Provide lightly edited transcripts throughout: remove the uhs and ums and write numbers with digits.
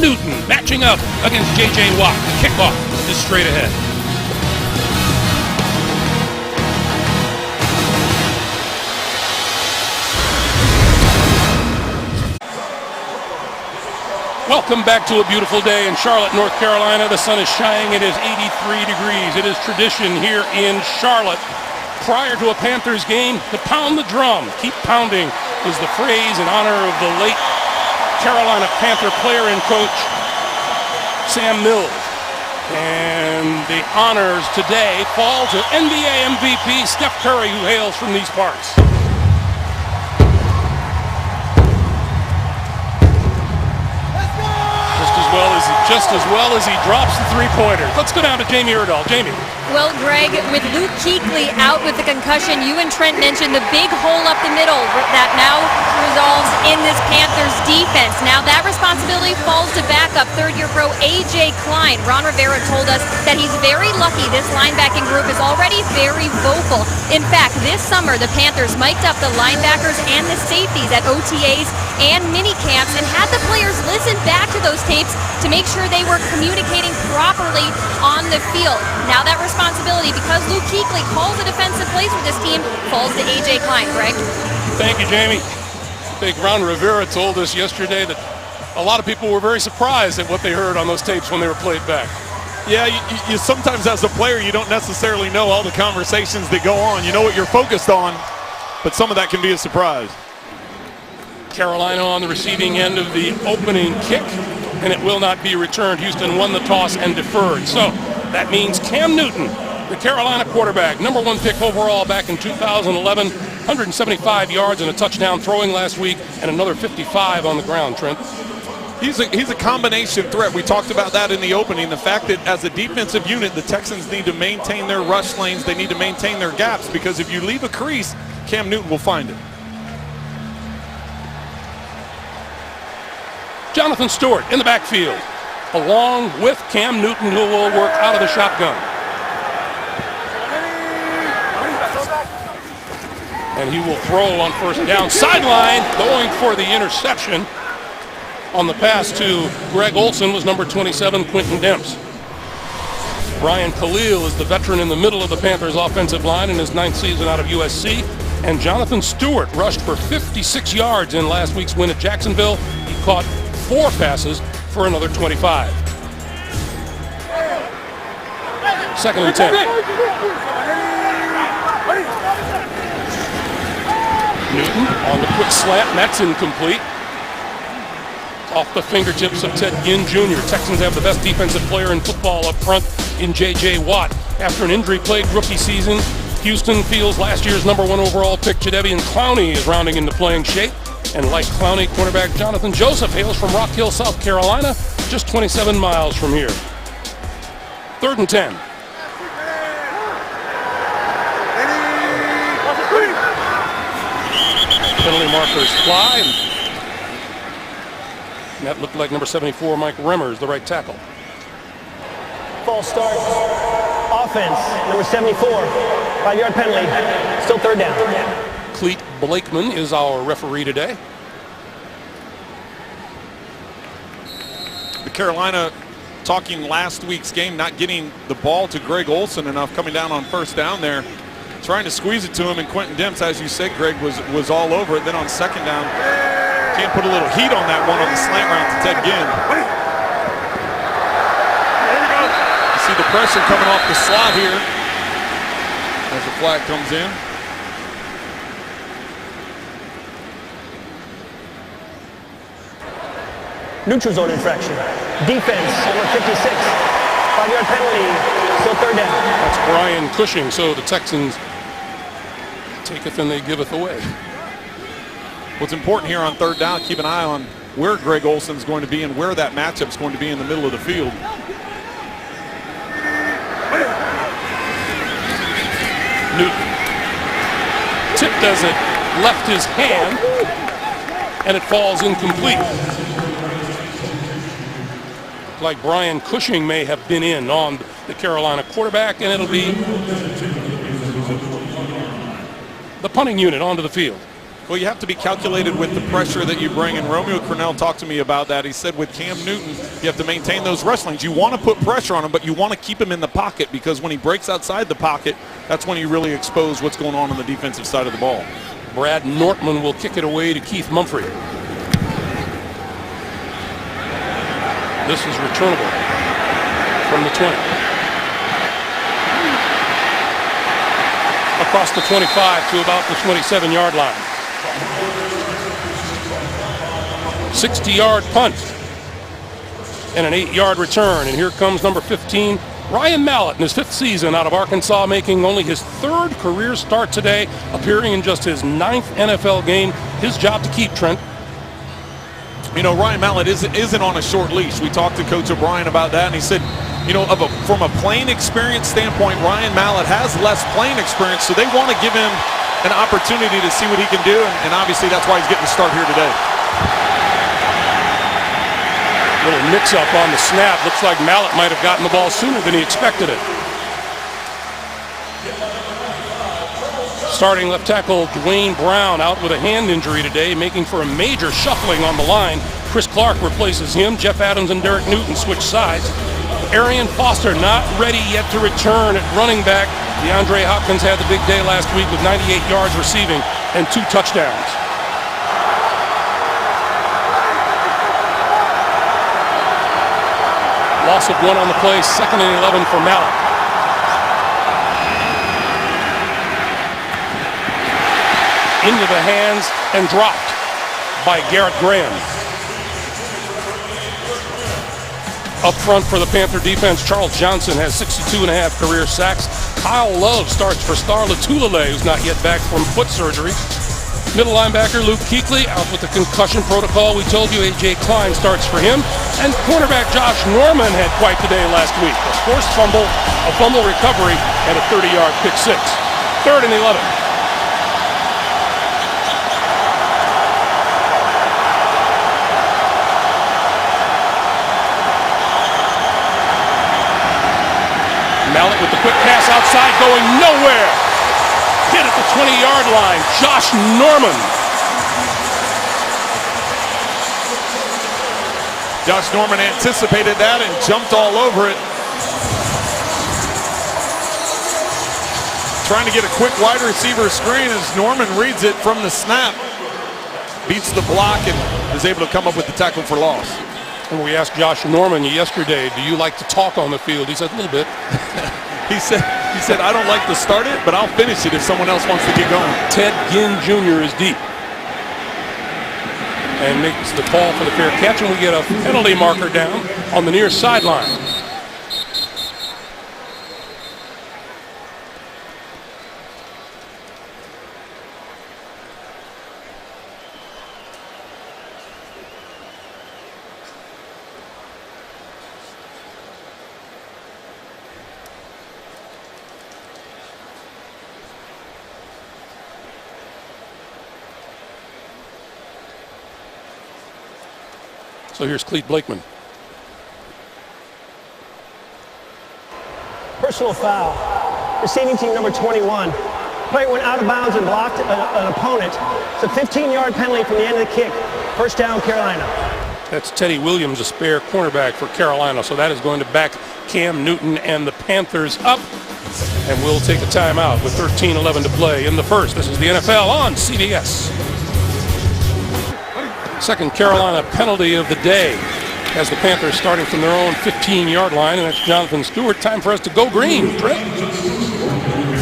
Newton matching up against J.J. Watt. The kickoff is straight ahead. Welcome back to a beautiful day in Charlotte, North Carolina. The sun is shining. It is 83 degrees. It is tradition here in Charlotte, prior to a Panthers game, to pound the drum. Keep pounding is the phrase in honor of the late Carolina Panther player and coach, Sam Mills. And the honors today fall to NBA MVP Steph Curry, who hails from these parts. Just as well as he drops the three-pointer. Let's go down to Jamie Erdahl. Jamie. Well, Greg, with Luke Kuechly out with the concussion, you and Trent mentioned the big hole up the middle that now resolves in this Panthers defense. Now that responsibility falls to backup third-year pro A.J. Klein. Ron Rivera told us that he's very lucky this linebacking group is already very vocal. In fact, this summer, the Panthers mic'd up the linebackers and the safeties at OTAs and mini camps and had the players listen back to those tapes to make sure they were communicating properly on the field. Now that responsibility, because Luke Kuechly calls the defensive plays with this team, falls to A.J. Klein. Greg? Thank you, Jamie. I think Ron Rivera told us yesterday that a lot of people were very surprised at what they heard on those tapes when they were played back. Yeah, you sometimes as a player, you don't necessarily know all the conversations that go on. You know what you're focused on, but some of that can be a surprise. Carolina on the receiving end of the opening kick, and it will not be returned. Houston won the toss and deferred. So that means Cam Newton, the Carolina quarterback, number 1 pick overall back in 2011, 175 yards and a touchdown throwing last week, and another 55 on the ground, Trent. He's a combination threat. We talked about that in the opening. The fact that as a defensive unit, the Texans need to maintain their rush lanes. They need to maintain their gaps, because if you leave a crease, Cam Newton will find it. Jonathan Stewart in the backfield, along with Cam Newton, who will work out of the shotgun. And he will throw on first down. Sideline, going for the interception. On the pass to Greg Olsen was number 27, Quentin Demps. Brian Khalil is the veteran in the middle of the Panthers offensive line in his 9th season out of USC. And Jonathan Stewart rushed for 56 yards in last week's win at Jacksonville. He caught 4 passes for another 25. 2nd and 10. Newton on the quick slant, and that's incomplete. Off the fingertips of Ted Ginn Jr. Texans have the best defensive player in football up front in J.J. Watt. After an injury-plagued rookie season, Houston feels last year's number 1 overall pick Jadeveon Clowney is rounding into playing shape. And like Clowney, cornerback Jonathan Joseph hails from Rock Hill, South Carolina, just 27 miles from here. 3rd and 10. Penalty markers fly. And that looked like number 74, Mike Remmers, the right tackle. False start. Offense, number 74. 5-yard penalty. Still 3rd down. Cleet Blakeman is our referee today. The Carolina, talking last week's game, not getting the ball to Greg Olsen enough, coming down on first down there, trying to squeeze it to him, and Quentin Demps, as you said, Greg, was all over it. Then on 2nd down, can't put a little heat on that one on the slant route to Ted Ginn. You see the pressure coming off the slot here as the flag comes in. Neutral zone infraction. Defense, number 56. 5-yard penalty. Still 3rd down. That's Brian Cushing. So the Texans taketh and they giveth away. What's important here on 3rd down, keep an eye on where Greg Olsen's going to be and where that matchup's going to be in the middle of the field. Newton tipped as it left his hand, and it falls incomplete. Like Brian Cushing may have been in on the Carolina quarterback, and it'll be the punting unit onto the field. Well, you have to be calculated with the pressure that you bring, and Romeo Crennel talked to me about that. He said with Cam Newton, you have to maintain those rush lanes. You want to put pressure on him, but you want to keep him in the pocket, because when he breaks outside the pocket, that's when you really expose what's going on the defensive side of the ball. Brad Nortman will kick it away to Keith Mumphrey. This is returnable from the 20. Across the 25 to about the 27-yard line. 60-yard punt and an 8-yard return. And here comes number 15, Ryan Mallett, in his 5th season out of Arkansas, making only his 3rd career start today, appearing in just his 9th NFL game. His job to keep, Trent. You know, Ryan Mallett isn't on a short leash. We talked to Coach O'Brien about that, and he said, you know, from a playing experience standpoint, Ryan Mallett has less playing experience, so they want to give him an opportunity to see what he can do, and obviously that's why he's getting the start here today. Little mix-up on the snap. Looks like Mallett might have gotten the ball sooner than he expected it. Starting left tackle Dwayne Brown out with a hand injury today, making for a major shuffling on the line. Chris Clark replaces him. Jeff Adams and Derek Newton switch sides. Arian Foster not ready yet to return at running back. DeAndre Hopkins had the big day last week with 98 yards receiving and 2 touchdowns. Loss of 1 on the play, 2nd and 11 for Mallett. Into the hands and dropped by Garrett Graham. Up front for the Panther defense, Charles Johnson has 62.5 career sacks. Kyle Love starts for Star Latulele, who's not yet back from foot surgery. Middle linebacker Luke Kuechly out with the concussion protocol. We told you A.J. Klein starts for him. And cornerback Josh Norman had quite the day last week. A forced fumble, a fumble recovery, and a 30-yard pick six. 3rd and 11. Mallett with the quick pass outside, going nowhere. Hit at the 20-yard line. Josh Norman. Josh Norman anticipated that and jumped all over it. Trying to get a quick wide receiver screen as Norman reads it from the snap. Beats the block and is able to come up with the tackle for loss. And we asked Josh Norman yesterday, do you like to talk on the field? He said, a little bit. He said, I don't like to start it, but I'll finish it if someone else wants to get going. Ted Ginn Jr. is deep and makes the call for the fair catch, and we get a penalty marker down on the near sideline. So here's Clete Blakeman. Personal foul. Receiving team number 21. Player went out of bounds and blocked an opponent. It's a 15-yard penalty from the end of the kick. First down, Carolina. That's Teddy Williams, a spare cornerback for Carolina. So that is going to back Cam Newton and the Panthers up. And we'll take a timeout with 13:11 to play in the first. This is the NFL on CBS. Second Carolina penalty of the day as the Panthers starting from their own 15-yard line, and that's Jonathan Stewart. Time for us to go green. Trent?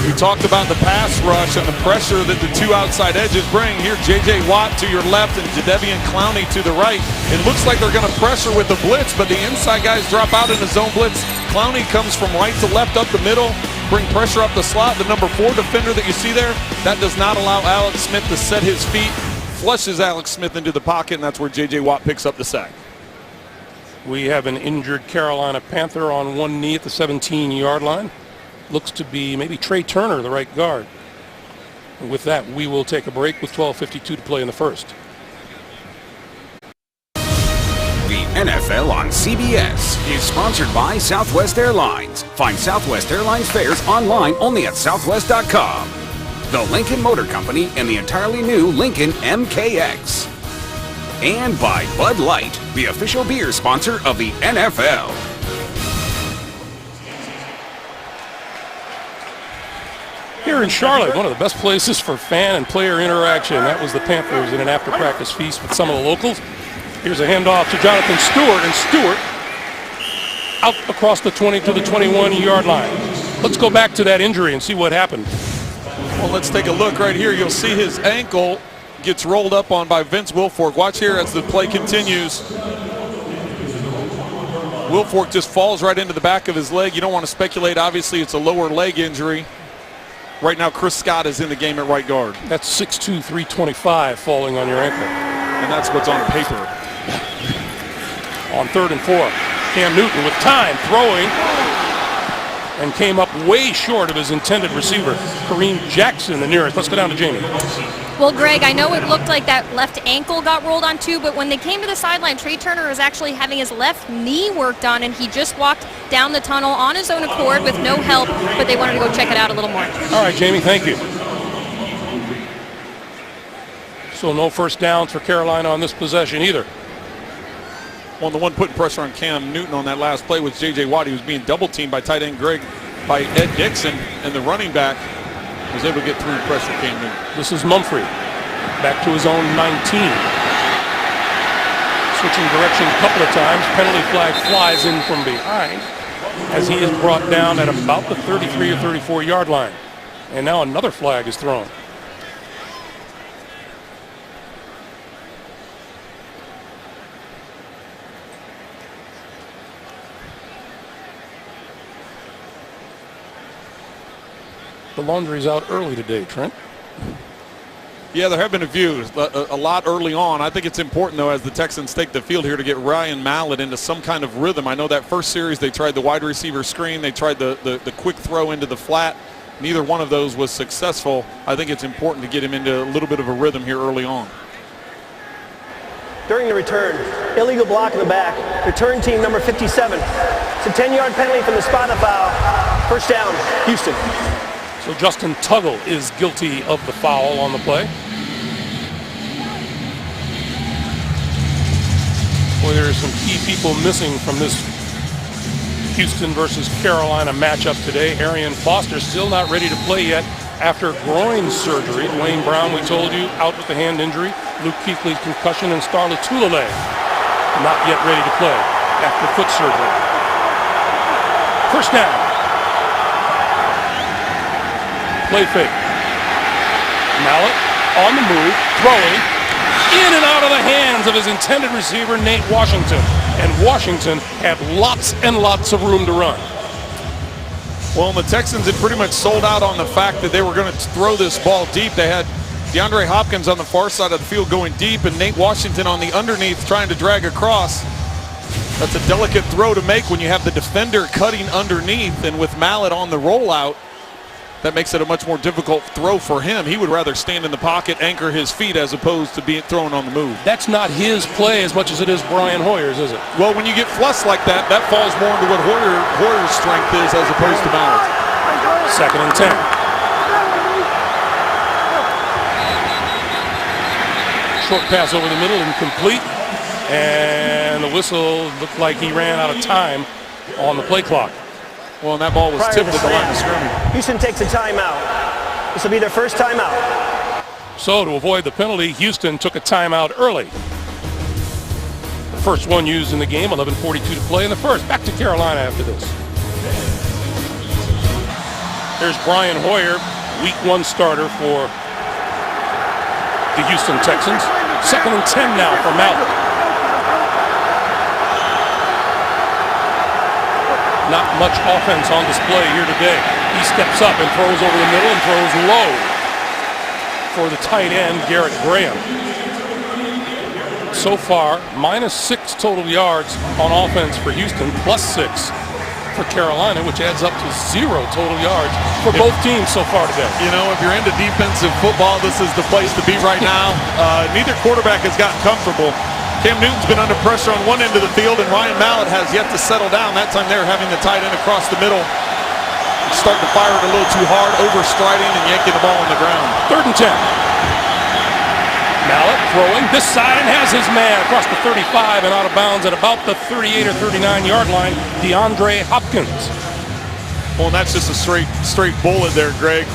We talked about the pass rush and the pressure that the 2 outside edges bring. Here, J.J. Watt to your left and Jadeveon Clowney to the right. It looks like they're going to pressure with the blitz, but the inside guys drop out in the zone blitz. Clowney comes from right to left up the middle, bring pressure up the slot. The number 4 defender that you see there, that does not allow Alex Smith to set his feet. Flushes Alex Smith into the pocket, and that's where J.J. Watt picks up the sack. We have an injured Carolina Panther on one knee at the 17-yard line. Looks to be maybe Trey Turner, the right guard. And with that, we will take a break with 12:52 to play in the first. The NFL on CBS is sponsored by Southwest Airlines. Find Southwest Airlines fares online only at southwest.com. the Lincoln Motor Company and the entirely new Lincoln MKX. And by Bud Light, the official beer sponsor of the NFL. Here in Charlotte, one of the best places for fan and player interaction. That was the Panthers in an after-practice feast with some of the locals. Here's a handoff to Jonathan Stewart, and Stewart out across the 20 to the 21-yard line. Let's go back to that injury and see what happened. Well, let's take a look right here. You'll see his ankle gets rolled up on by Vince Wilfork. Watch here as the play continues. Wilfork just falls right into the back of his leg. You don't want to speculate. Obviously, it's a lower leg injury. Right now, Chris Scott is in the game at right guard. That's 6'2", 325 falling on your ankle. And that's what's on paper. On 3rd and 4, Cam Newton with time throwing and came up way short of his intended receiver, Kareem Jackson, the nearest. Let's go down to Jamie. Well, Greg, I know it looked like that left ankle got rolled on too, but when they came to the sideline, Trey Turner was actually having his left knee worked on, and he just walked down the tunnel on his own accord with no help, but they wanted to go check it out a little more. All right, Jamie, thank you. So no first downs for Carolina on this possession either. Well, the one putting pressure on Cam Newton on that last play was J.J. Watt. He was being double-teamed by tight end by Ed Dixon, and the running back was able to get through pressure Cam Newton. This is Mumphrey, back to his own 19. Switching direction a couple of times. Penalty flag flies in from behind as he is brought down at about the 33 or 34-yard line. And now another flag is thrown. The laundry's out early today, Trent. Yeah, there have been a few, a lot early on. I think it's important, though, as the Texans take the field here to get Ryan Mallett into some kind of rhythm. I know that first series they tried the wide receiver screen. They tried the quick throw into the flat. Neither one of those was successful. I think it's important to get him into a little bit of a rhythm here early on. During the return, illegal block in the back. Return team number 57. It's a 10-yard penalty from the spot of foul. First down, Houston. So Justin Tuggle is guilty of the foul on the play. Boy, there are some key people missing from this Houston versus Carolina matchup today. Arian Foster still not ready to play yet after groin surgery. Dwayne Brown, we told you, out with the hand injury. Luke Kuechly's concussion, and Starla Tulele not yet ready to play after foot surgery. First down. Play fake. Mallett on the move, throwing in and out of the hands of his intended receiver, Nate Washington. And Washington had lots and lots of room to run. Well, the Texans had pretty much sold out on the fact that they were going to throw this ball deep. They had DeAndre Hopkins on the far side of the field going deep, and Nate Washington on the underneath trying to drag across. That's a delicate throw to make when you have the defender cutting underneath, and with Mallett on the rollout, that makes it a much more difficult throw for him. He would rather stand in the pocket, anchor his feet, as opposed to being thrown on the move. That's not his play as much as it is Brian Hoyer's, is it? Well, when you get flush like that, that falls more into what Hoyer's strength is as opposed to Mallett's. 2nd and 10. Short pass over the middle, incomplete. And the whistle looked like he ran out of time on the play clock. Well, and that ball was tipped at the line of scrimmage. Houston takes a timeout. This will be their first timeout. So to avoid the penalty, Houston took a timeout early. The first one used in the game, 11:42 to play in the first. Back to Carolina after this. There's Brian Hoyer, week 1 starter for the Houston Texans. 2nd and 10 now for Mallett. Not much offense on display here today. He steps up and throws over the middle and throws low for the tight end, Garrett Graham. So far, -6 total yards on offense for Houston, +6 for Carolina, which adds up to 0 total yards for both teams so far today. You know, if you're into defensive football, this is the place to be right now. Neither quarterback has gotten comfortable. Cam Newton's been under pressure on one end of the field, and Ryan Mallett has yet to settle down. That time they're having the tight end across the middle. starting to fire it a little too hard, overstriding and yanking the ball on the ground. 3rd and 10. Mallett throwing this side and has his man across the 35 and out of bounds at about the 38 or 39-yard line, DeAndre Hopkins. Well, and that's just a straight bullet there, Greg.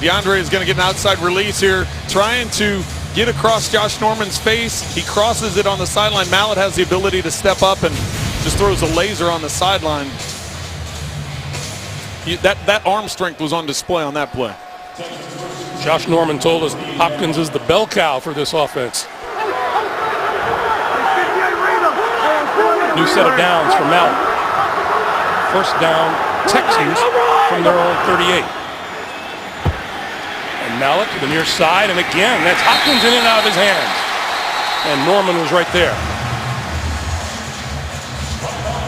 DeAndre is going to get an outside release here, trying to get across Josh Norman's face. He crosses it on the sideline. Mallett has the ability to step up and just throws a laser on the sideline. That arm strength was on display on that play. Josh Norman told us Hopkins is the bell cow for this offense. New set of downs for Mallett. 1st down, Texans from their own 38. And Mallett to the near side, and again, that's Hopkins in and out of his hands. And Norman was right there.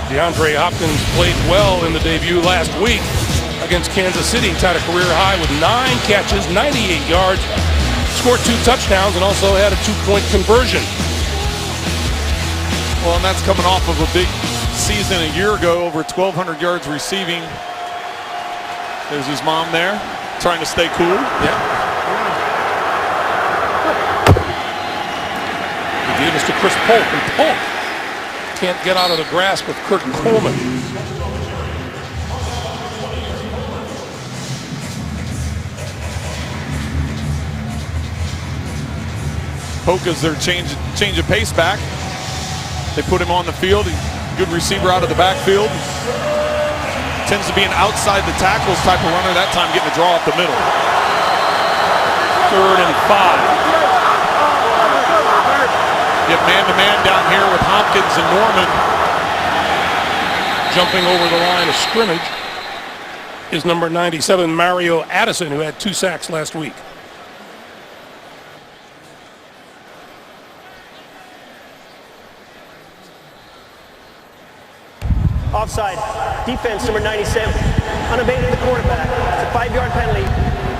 DeAndre Hopkins played well in the debut last week against Kansas City. Tied a career high with 9 catches, 98 yards, scored 2 touchdowns, and also had a 2-point conversion. Well, and that's coming off of a big season a year ago, over 1,200 yards receiving. There's his mom there, trying to stay cool. Yeah. He gave us to Chris Polk, and Polk can't get out of the grasp of Kurt Coleman. Polk is their change of pace back. They put him on the field. Good receiver out of the backfield. Tends to be an outside the tackles type of runner. That time getting a draw up the middle. 3rd and 5. Get man-to-man down here with Hopkins and Norman. Jumping over the line of scrimmage is number 97, Mario Addison, who had 2 sacks last week. Offside. Defense, number 97. Unabated the quarterback. It's a 5-yard penalty.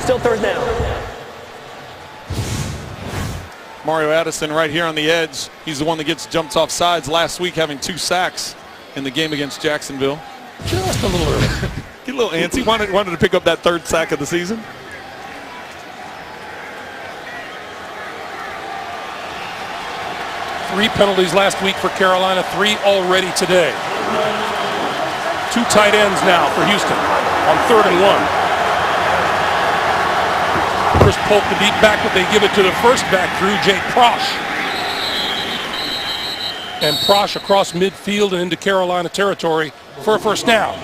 Still 3rd down. Mario Addison right here on the edge. He's the one that gets jumped off sides last week, having 2 sacks in the game against Jacksonville. Just a little early. Get a little antsy. Wanted to pick up that 3rd sack of the season. Three penalties last week for Carolina, 3 already today. 2 tight ends now for Houston on 3rd and 1. Chris Polk the deep back, but they give it to the first back through, Jake Prosch. And Prosch across midfield and into Carolina territory for a 1st down.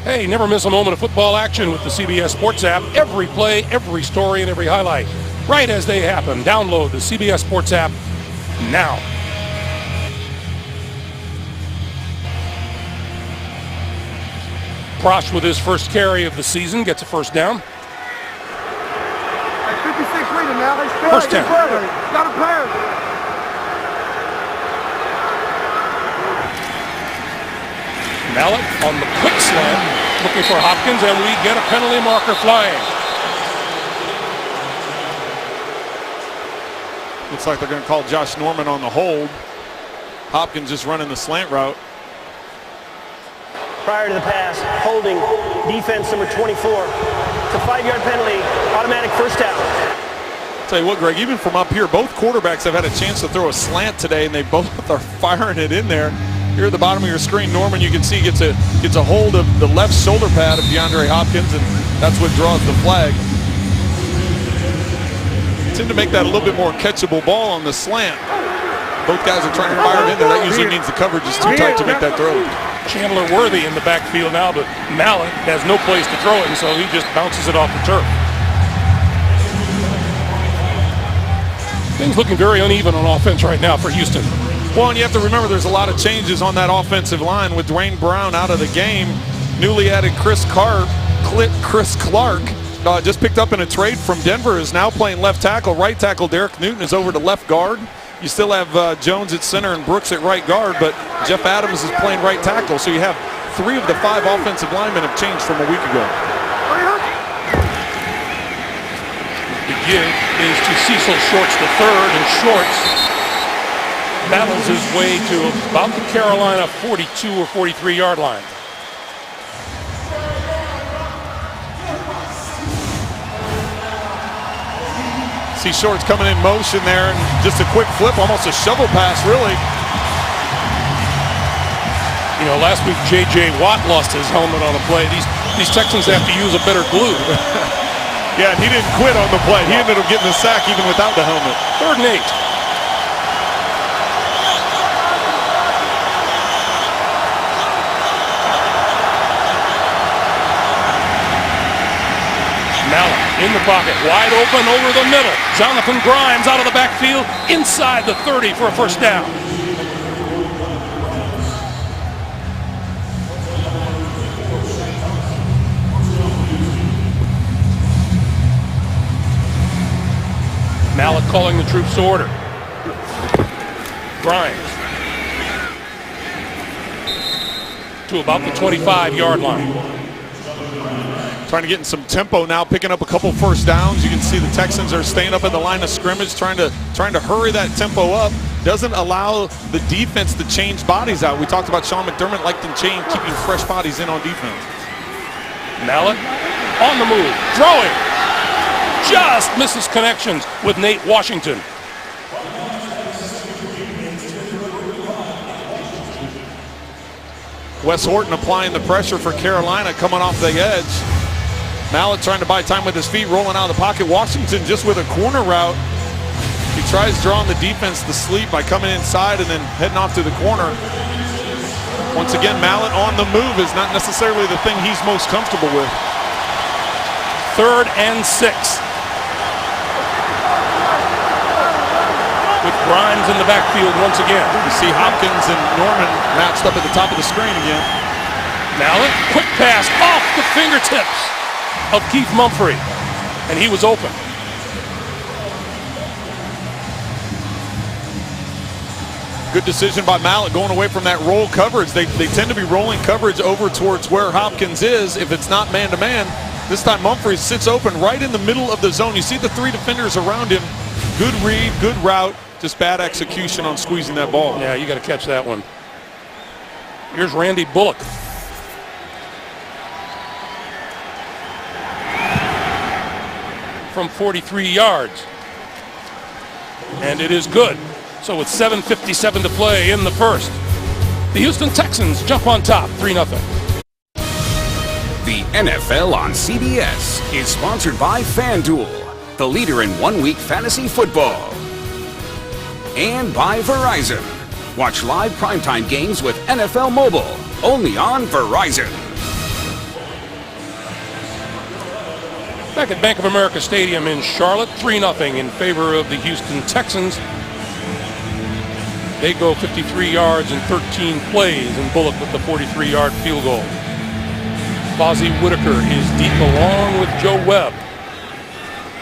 Hey, never miss a moment of football action with the CBS Sports app. Every play, every story, and every highlight, right as they happen. Download the CBS Sports app now. Prosch with his first carry of the season gets a 1st down. 56 leading now. 1st down. Got a pair. Mallett on the quick slant, looking for Hopkins, and we get a penalty marker flying. Looks like they're going to call Josh Norman on the hold. Hopkins just running the slant route. Prior to the pass, holding, defense number 24. It's a 5-yard penalty, automatic 1st down. Tell you what, Greg, even from up here, both quarterbacks have had a chance to throw a slant today, and they both are firing it in there. Here at the bottom of your screen, Norman, you can see gets a hold of the left shoulder pad of DeAndre Hopkins, and that's what draws the flag. Tend to make that a little bit more catchable ball on the slant. Both guys are trying to fire it in there. That usually means the coverage is too tight to make that throw. Chandler Worthy in the backfield now, but Mallett has no place to throw it, and so he just bounces it off the turf. Things looking very uneven on offense right now for Houston. Well, and you have to remember there's a lot of changes on that offensive line with Dwayne Brown out of the game. Newly added Chris Clark just picked up in a trade from Denver, is now playing left tackle. Right tackle Derek Newton is over to left guard. You still have Jones at center and Brooks at right guard, but Jeff Adams is playing right tackle. So you have 3 of the 5 offensive linemen have changed from a week ago. The give is to Cecil Shorts III, and Shorts battles his way to about the Carolina 42 or 43 yard line. See Shorts coming in motion there, and just a quick flip, almost a shovel pass, really. You know, last week J.J. Watt lost his helmet on a play. These Texans have to use a better glue. Yeah, and he didn't quit on the play. He ended up getting the sack even without the helmet. 3rd and 8. Mallett in the pocket, wide open over the middle. Jonathan Grimes out of the backfield, inside the 30 for a first down. Mallett calling the troops to order. Grimes to about the 25-yard line. Trying to get in some tempo now, picking up a couple first downs. You can see the Texans are staying up at the line of scrimmage, trying to hurry that tempo up. Doesn't allow the defense to change bodies out. We talked about Sean McDermott liked to change, keeping fresh bodies in on defense. Mallett on the move, throwing. Just misses connections with Nate Washington. Wes Horton applying the pressure for Carolina, coming off the edge. Mallett trying to buy time with his feet, rolling out of the pocket. Washington just with a corner route. He tries drawing the defense to sleep by coming inside and then heading off to the corner. Once again, Mallett on the move is not necessarily the thing he's most comfortable with. 3rd and 6. With Grimes in the backfield once again. You see Hopkins and Norman matched up at the top of the screen again. Mallett, quick pass off the fingertips of Keith Mumphrey, and he was open. Good decision by Mallett going away from that roll coverage. They tend to be rolling coverage over towards where Hopkins is if it's not man-to-man. This time Mumphrey sits open right in the middle of the zone. You see the 3 defenders around him. Good read, good route, just bad execution on squeezing that ball. Yeah, you got to catch that one. Here's Randy Bullock. From 43 yards. And it is good. So with 7:57 to play in the first, the Houston Texans jump on top, 3-0. The NFL on CBS is sponsored by FanDuel, the leader in one-week fantasy football. And by Verizon. Watch live primetime games with NFL Mobile, only on Verizon. Back at Bank of America Stadium in Charlotte, 3-0 in favor of the Houston Texans. They go 53 yards in 13 plays, and Bullock with the 43-yard field goal. Fozzie Whitaker is deep along with Joe Webb.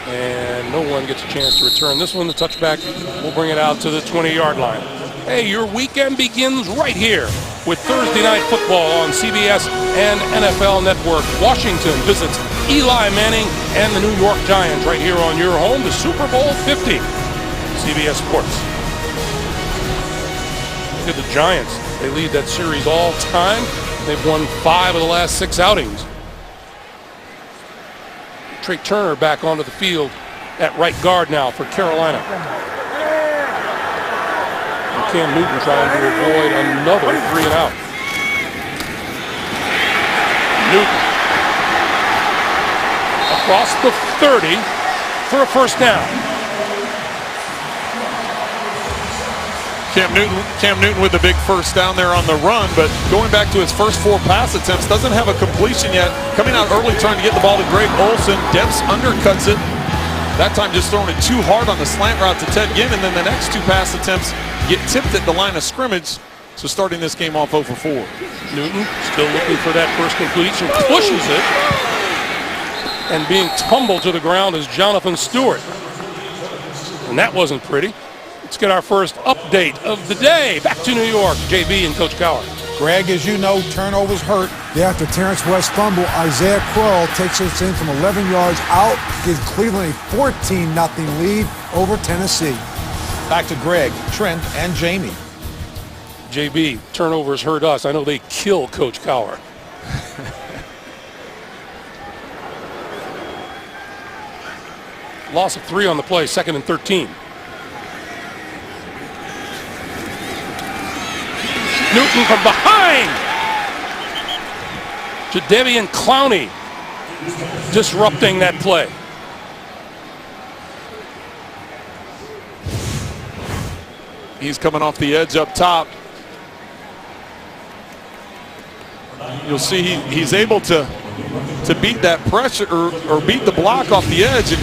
And no one gets a chance to return this one. The touchback will bring it out to the 20-yard line. Hey, your weekend begins right here with Thursday Night Football on CBS and NFL Network. Washington visits Eli Manning and the New York Giants right here on your home, the Super Bowl 50. CBS Sports. Look at the Giants. They lead that series all time. They've won 5 of the last 6 outings. Trey Turner back onto the field at right guard now for Carolina. And Cam Newton trying to avoid another 3-and-out. Newton across the 30 for a first down. Cam Newton with the big first down there on the run, but going back to his first 4 pass attempts, doesn't have a completion yet. Coming out early trying to get the ball to Greg Olsen. Debs undercuts it. That time just throwing it too hard on the slant route to Ted Ginn, and then the next 2 pass attempts get tipped at the line of scrimmage. So starting this game off 0 for 4. Newton still looking for that first completion, pushes it, and being tumbled to the ground is Jonathan Stewart. And that wasn't pretty. Let's get our first update of the day. Back to New York, JB and Coach Cowher. Greg, as you know, turnovers hurt. After Terrence West fumble, Isaiah Crowell takes us in from 11 yards out, gives Cleveland a 14-0 lead over Tennessee. Back to Greg, Trent, and Jamie. JB, turnovers hurt us. I know they kill Coach Cowher. Loss of 3 on the play, 2nd and 13. Newton from behind. Jadeveon Clowney disrupting that play. He's coming off the edge up top. You'll see he's able to beat that pressure or beat the block off the edge, and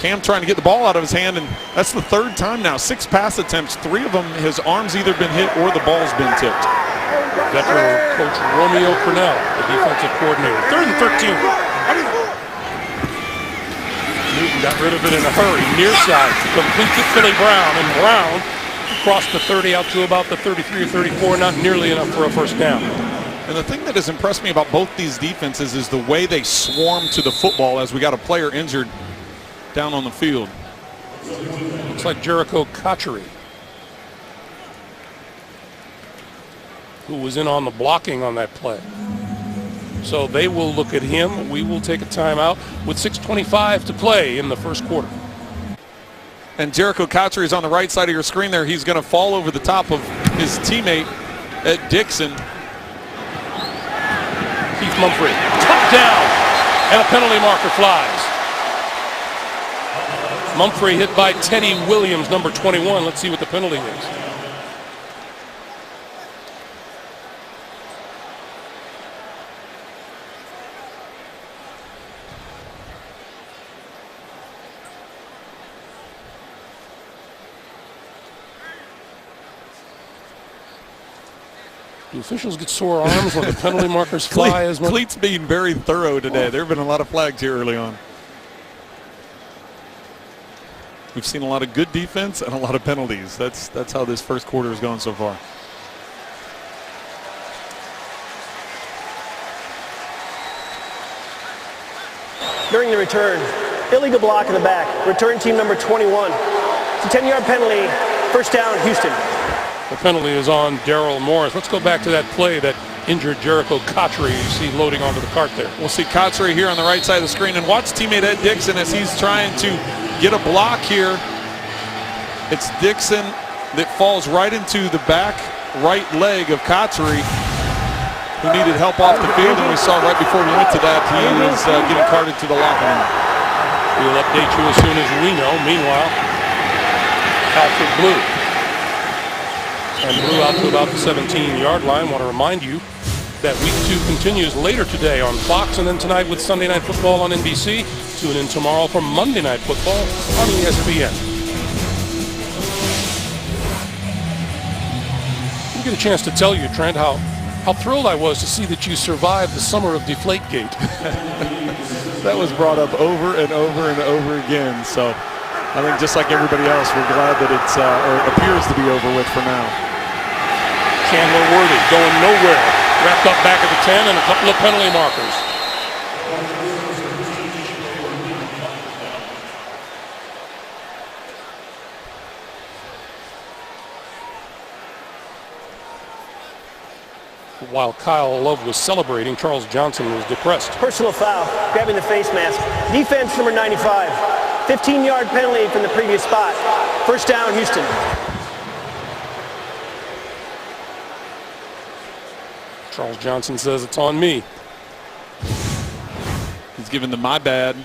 Cam trying to get the ball out of his hand, and that's the 3rd time now. 6 pass attempts, 3 of them his arm's either been hit or the ball's been tipped. Veteran coach Romeo Cornell, the defensive coordinator. 3rd and 13. Newton got rid of it in a hurry. Near side, complete to Philly Brown, and Brown crossed the 30 out to about the 33 or 34, not nearly enough for a first down. And the thing that has impressed me about both these defenses is the way they swarm to the football as we got a player injured down on the field. Looks like Jericho Cotchery, who was in on the blocking on that play. So they will look at him. We will take a timeout with 6:25 to play in the first quarter. And Jericho Cotchery is on the right side of your screen there. He's going to fall over the top of his teammate Ed Dixon. Keith Mumphrey, top down, and a penalty marker flies. Mumphrey hit by Teddy Williams, number 21. Let's see what the penalty is. Do officials get sore arms when the penalty markers fly as much? Cleats being very thorough today. There have been a lot of flags here early on. We've seen a lot of good defense and a lot of penalties. That's how this first quarter has gone so far. During the return, illegal block in the back. Return team number 21. It's a 10-yard penalty. First down, Houston. The penalty is on Daryl Morris. Let's go back to that play that injured Jericho Cotchery. You see loading onto the cart there. We'll see Cotchery here on the right side of the screen, and watch teammate Ed Dixon as he's trying to get a block here. It's Dixon that falls right into the back right leg of Cotchery, who needed help off the field, and we saw right before we went to that he is getting carted to the locker room. We'll update you as soon as we know. Meanwhile, Alfred Blue. And Blue out to about the 17-yard line. Want to remind you that Week 2 continues later today on Fox, and then tonight with Sunday Night Football on NBC. Tune in tomorrow for Monday Night Football on ESPN. Didn't get a chance to tell you, Trent, how thrilled I was to see that you survived the summer of Deflategate. That was brought up over and over and over again. So I think just like everybody else, we're glad that it's or it appears to be over with for now. Chandler Worthy going nowhere. Wrapped up back at the 10 and a couple of penalty markers. While Kyle Love was celebrating, Charles Johnson was depressed. Personal foul, grabbing the face mask. Defense number 95. 15-yard penalty from the previous spot. First down, Houston. Charles Johnson says it's on me. He's given the my bad.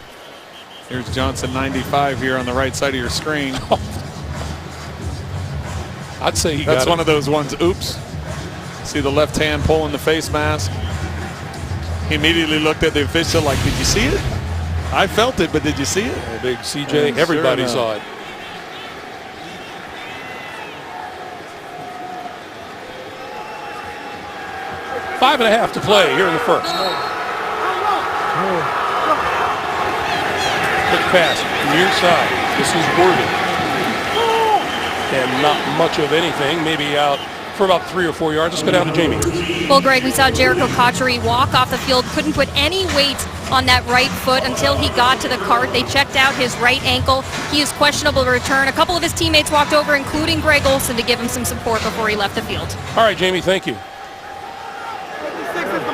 Here's Johnson 95 here on the right side of your screen. I'd say he got it. That's one of those ones, oops. See the left hand pulling the face mask. He immediately looked at the official like, did you see it? I felt it, but did you see it? Oh, big CJ, everybody saw it. Five and a half to play here in the first. Quick pass, near side. This is Worthy. And not much of anything, maybe out for about 3 or 4 yards. Let's go down to Jamie. Well, Greg, we saw Jericho Cotchery walk off the field, couldn't put any weight on that right foot until he got to the cart. They checked out his right ankle. He is questionable to return. A couple of his teammates walked over, including Greg Olsen, to give him some support before he left the field. All right, Jamie, thank you.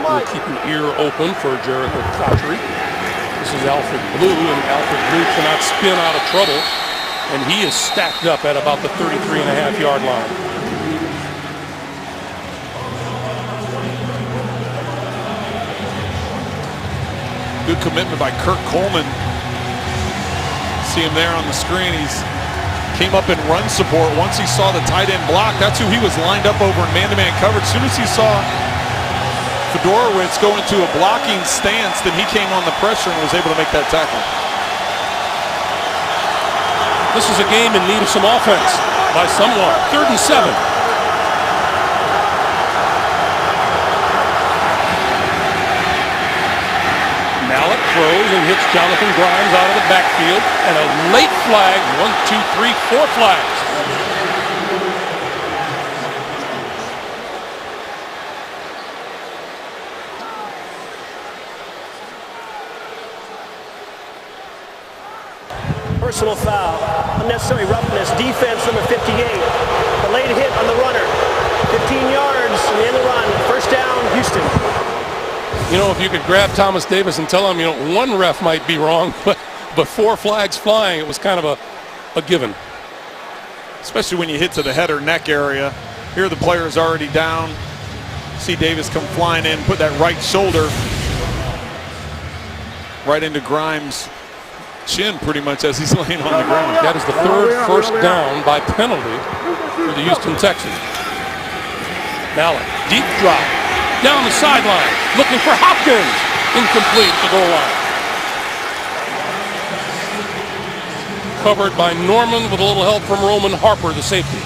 We'll keep an ear open for Jericho Cotchery. This is Alfred Blue, and Alfred Blue cannot spin out of trouble, and he is stacked up at about the 33.5-yard line. Good commitment by Kirk Coleman. See him there on the screen. He's came up in run support. Once he saw the tight end block, that's who he was lined up over in man-to-man coverage. As soon as he saw Fedorowicz go into a blocking stance, then he came on the pressure and was able to make that tackle. This is a game in need of some offense by someone. 3rd and 7. Mallett throws and hits Jonathan Grimes out of the backfield, and a late flag. 1, 2, 3, 4 flags. Personal foul, unnecessary roughness, defense number 58. A late hit on the runner. 15 yards from the end of the run. First down, Houston. You know, if you could grab Thomas Davis and tell him, you know, one ref might be wrong, but 4 flags flying, it was kind of a given. Especially when you hit to the head or neck area. Here the player is already down. See Davis come flying in, put that right shoulder right into Grimes' chin pretty much as he's laying on the ground. That is the 3rd first down by penalty for the Houston Texans. Mallett, deep drop, down the sideline, looking for Hopkins. Incomplete at the goal line. Covered by Norman with a little help from Roman Harper, the safety.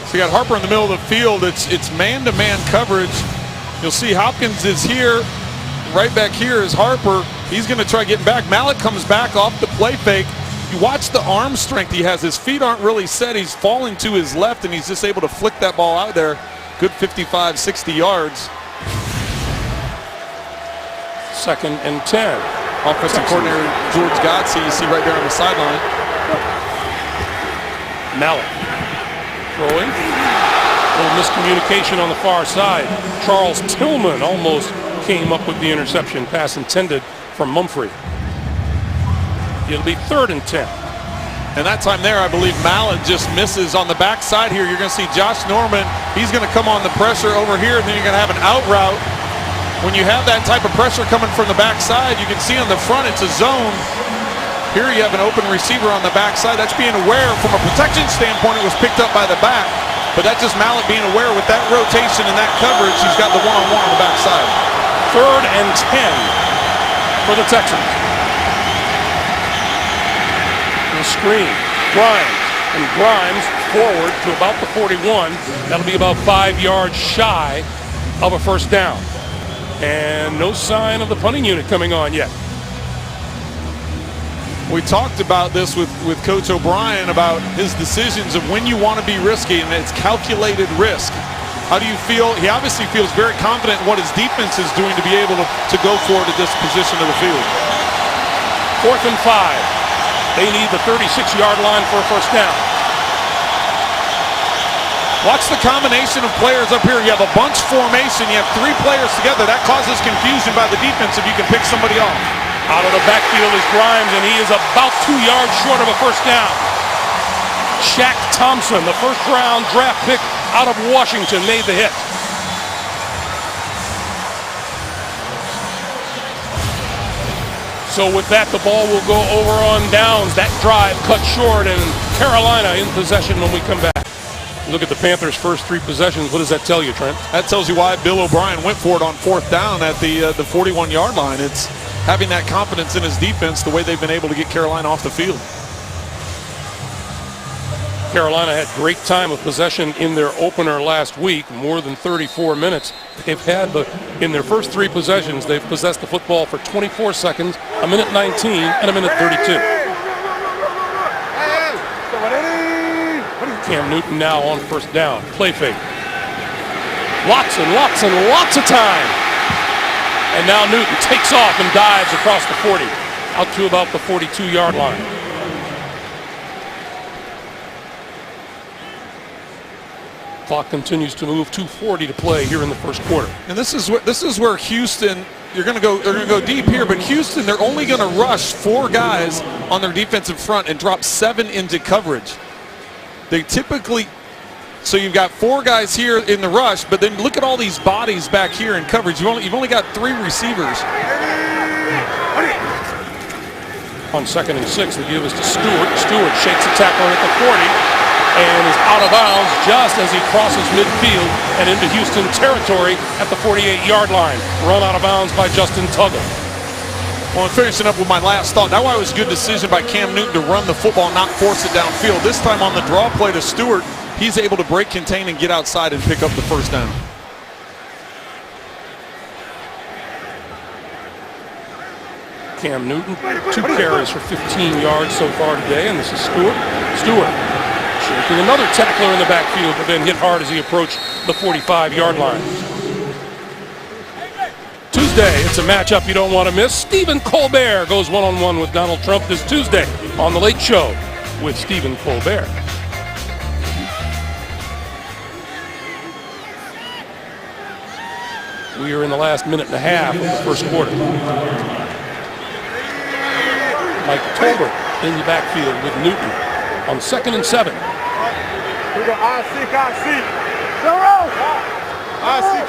So you got Harper in the middle of the field. It's man-to-man coverage. You'll see Hopkins is here. Right back here is Harper. He's going to try getting back. Mallett comes back off the play fake. You watch the arm strength he has. His feet aren't really set. He's falling to his left, and he's just able to flick that ball out there. Good 55, 60 yards. 2nd and 10. Offensive coordinator George Godsey, you see right there on the sideline. Mallett throwing. A little miscommunication on the far side. Charles Tillman almost came up with the interception. Pass intended from Mumphrey. It'll be 3rd and 10. And that time there, I believe Mallett just misses on the backside here. You're going to see Josh Norman. He's going to come on the pressure over here, and then you're going to have an out route. When you have that type of pressure coming from the backside, you can see on the front it's a zone. Here you have an open receiver on the backside. That's being aware from a protection standpoint. It was picked up by the back. But that's just Mallett being aware with that rotation and that coverage. He's got the one-on-one on the backside. 3rd and 10 for the Texans. The screen, Grimes, and Grimes forward to about the 41. That'll be about 5 yards shy of a first down. And no sign of the punting unit coming on yet. We talked about this with Coach O'Brien about his decisions of when you want to be risky, and it's calculated risk. How do you feel? He obviously feels very confident in what his defense is doing to be able to go for it at this position of the field. 4th and 5. They need the 36-yard line for a first down. Watch the combination of players up here. You have a bunch formation. You have 3 players together. That causes confusion by the defense if you can pick somebody off. Out of the backfield is Grimes, and he is about 2 yards short of a first down. Shaq Thompson, the first-round draft pick out of Washington, made the hit. So with that, the ball will go over on downs. That drive cut short, and Carolina in possession when we come back. Look at the Panthers' first 3 possessions. What does that tell you, Trent? That tells you why Bill O'Brien went for it on 4th down at the 41-yard line. It's having that confidence in his defense, the way they've been able to get Carolina off the field. Carolina had great time of possession in their opener last week, more than 34 minutes they've had, but in their first 3 possessions, they've possessed the football for 24 seconds, a minute 19, and a minute 32. Cam Newton now on first down, play fake. Lots of time. And now Newton takes off and dives across the 40, out to about the 42-yard line. Clock continues to move. 2:40 to play here in the first quarter. And this is where Houston, they're going to go deep here, but Houston, they're only going to rush 4 guys on their defensive front and drop 7 into coverage. They typically, so you've got 4 guys here in the rush, but then look at all these bodies back here in coverage. You've only got 3 receivers. On 2nd and 6, the give is to Stewart. Stewart shakes the tackler at the 40 and is out of bounds just as he crosses midfield and into Houston territory at the 48-yard line. Run out of bounds by Justin Tuggle. Well, I'm finishing up with my last thought. That was a good decision by Cam Newton to run the football and not force it downfield. This time on the draw play to Stewart, he's able to break, contain, and get outside and pick up the first down. Cam Newton, 2 carries for 15 yards so far today, and this is Stewart. Stewart shaking another tackler in the backfield, but then hit hard as he approached the 45-yard line. Tuesday, it's a matchup you don't want to miss. Stephen Colbert goes one-on-one with Donald Trump this Tuesday on The Late Show with Stephen Colbert. We are in the last minute and a half of the first quarter. Mike Tolbert in the backfield with Newton on 2nd and 7. We go I-see. Zero. I-see.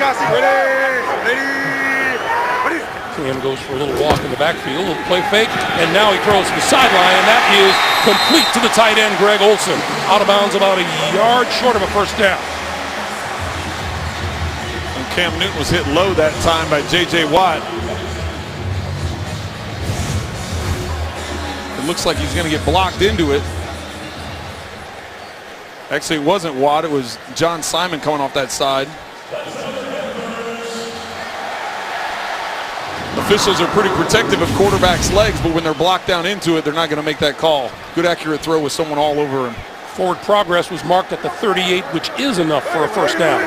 Ready. Cam goes for a little walk in the backfield, a little play fake, and now he throws to the sideline, and that is complete to the tight end, Greg Olsen. Out of bounds about a yard short of a first down. And Cam Newton was hit low that time by J.J. Watt. It looks like he's going to get blocked into it. Actually, it wasn't Watt. It was John Simon coming off that side. Officials are pretty protective of quarterbacks' legs, but when they're blocked down into it, they're not going to make that call. Good accurate throw with someone all over him. Forward progress was marked at the 38, which is enough for a first down.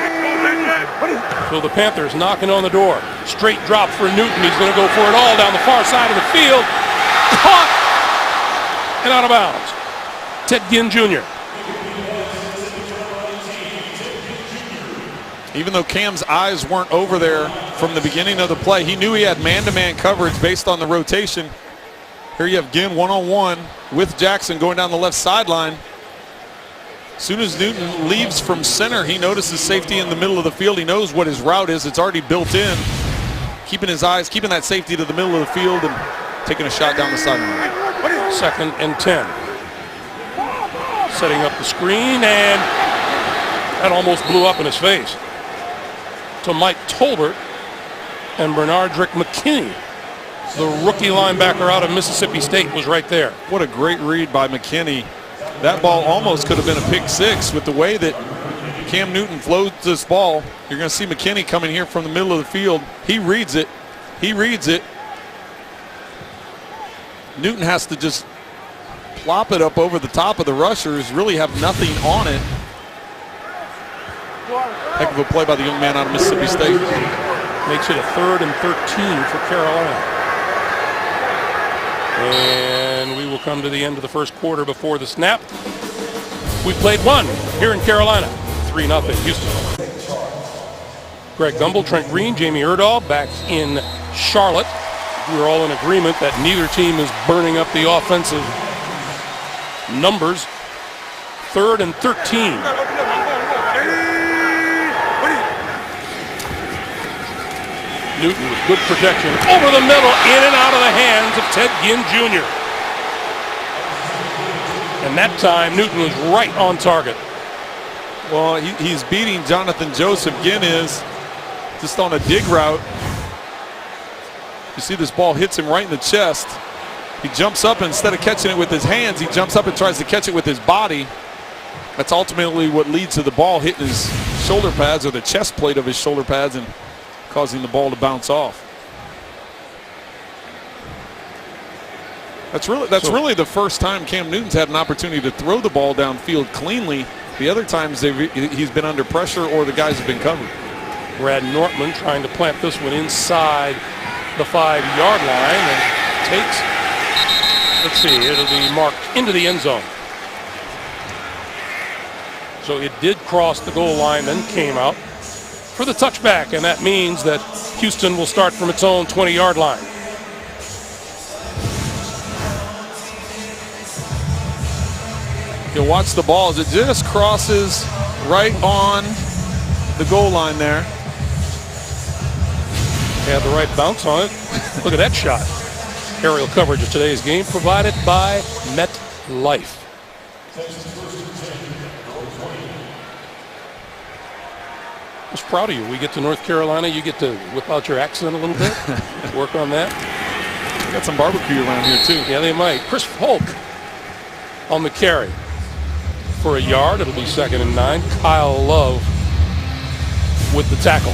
So the Panthers knocking on the door. Straight drop for Newton. He's going to go for it all down the far side of the field. Caught! And out of bounds. Ted Ginn Jr. Even though Cam's eyes weren't over there from the beginning of the play, he knew he had man-to-man coverage based on the rotation. Here you have Ginn one-on-one with Jackson going down the left sideline. As soon as Newton leaves from center, he notices safety in the middle of the field. He knows what his route is. It's already built in. Keeping his eyes, keeping that safety to the middle of the field and taking a shot down the sideline. 2nd and 10. Setting up the screen, and that almost blew up in his face. To Mike Tolbert and Bernardrick McKinney. The rookie linebacker out of Mississippi State was right there. What a great read by McKinney. That ball almost could have been a pick 6 with the way that Cam Newton floats this ball. You're going to see McKinney coming here from the middle of the field. He reads it. Newton has to just plop it up over the top of the rushers, really have nothing on it. Heck of a play by the young man out of Mississippi State. Makes it a 3rd and 13 for Carolina. And we will come to the end of the first quarter before the snap. We played 1 here in Carolina. 3-0 Houston. Greg Gumbel, Trent Green, Jamie Erdahl back in Charlotte. We're all in agreement that neither team is burning up the offensive numbers. 3rd and 13. Newton with good protection over the middle, in and out of the hands of Ted Ginn Jr. And that time Newton was right on target. Well, he's beating Jonathan Joseph. Ginn is just on a dig route. You see this ball hits him right in the chest. He jumps up, and instead of catching it with his hands, he jumps up and tries to catch it with his body. That's ultimately what leads to the ball hitting his shoulder pads or the chest plate of his shoulder pads and causing the ball to bounce off. That's really the first time Cam Newton's had an opportunity to throw the ball downfield cleanly. The other times he's been under pressure or the guys have been covered. Brad Nortman trying to plant this one inside the 5-yard line and takes, let's see, it'll be marked into the end zone. So it did cross the goal line, then came out for the touchback, and that means that Houston will start from its own 20-yard line. You'll watch the ball as it just crosses right on the goal line there. Had the right bounce on it. Look at that shot. Aerial coverage of today's game provided by MetLife. I was proud of you. We get to North Carolina, you get to whip out your accent a little bit, work on that. We got some barbecue around here too. Yeah, they might. Chris Polk on the carry for a yard. It'll be 2nd and 9. Kyle Love with the tackle.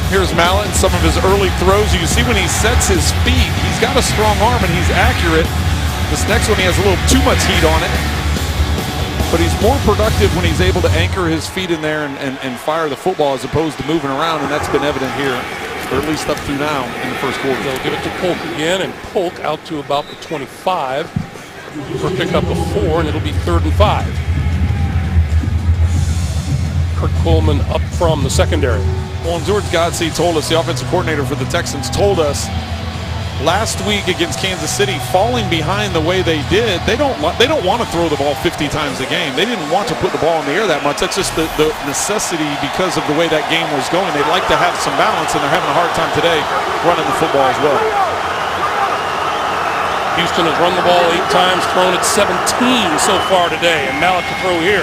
Here's Mallett and some of his early throws. You can see when he sets his feet, he's got a strong arm and he's accurate. This next one, he has a little too much heat on it. But he's more productive when he's able to anchor his feet in there and fire the football as opposed to moving around, and that's been evident here, or at least up through now in the first quarter. They'll give it to Polk again, and Polk out to about the 25 for pickup of 4, and it'll be 3rd and 5. Kurt Coleman up from the secondary. Well, George Godsey told us, the offensive coordinator for the Texans, told us last week against Kansas City, falling behind the way they did, they don't want to throw the ball 50 times a game. They didn't want to put the ball in the air that much. That's just the necessity because of the way that game was going. They'd like to have some balance, and they're having a hard time today running the football as well. Houston has run the ball 8 times, thrown it 17 so far today, and Mallett to throw here.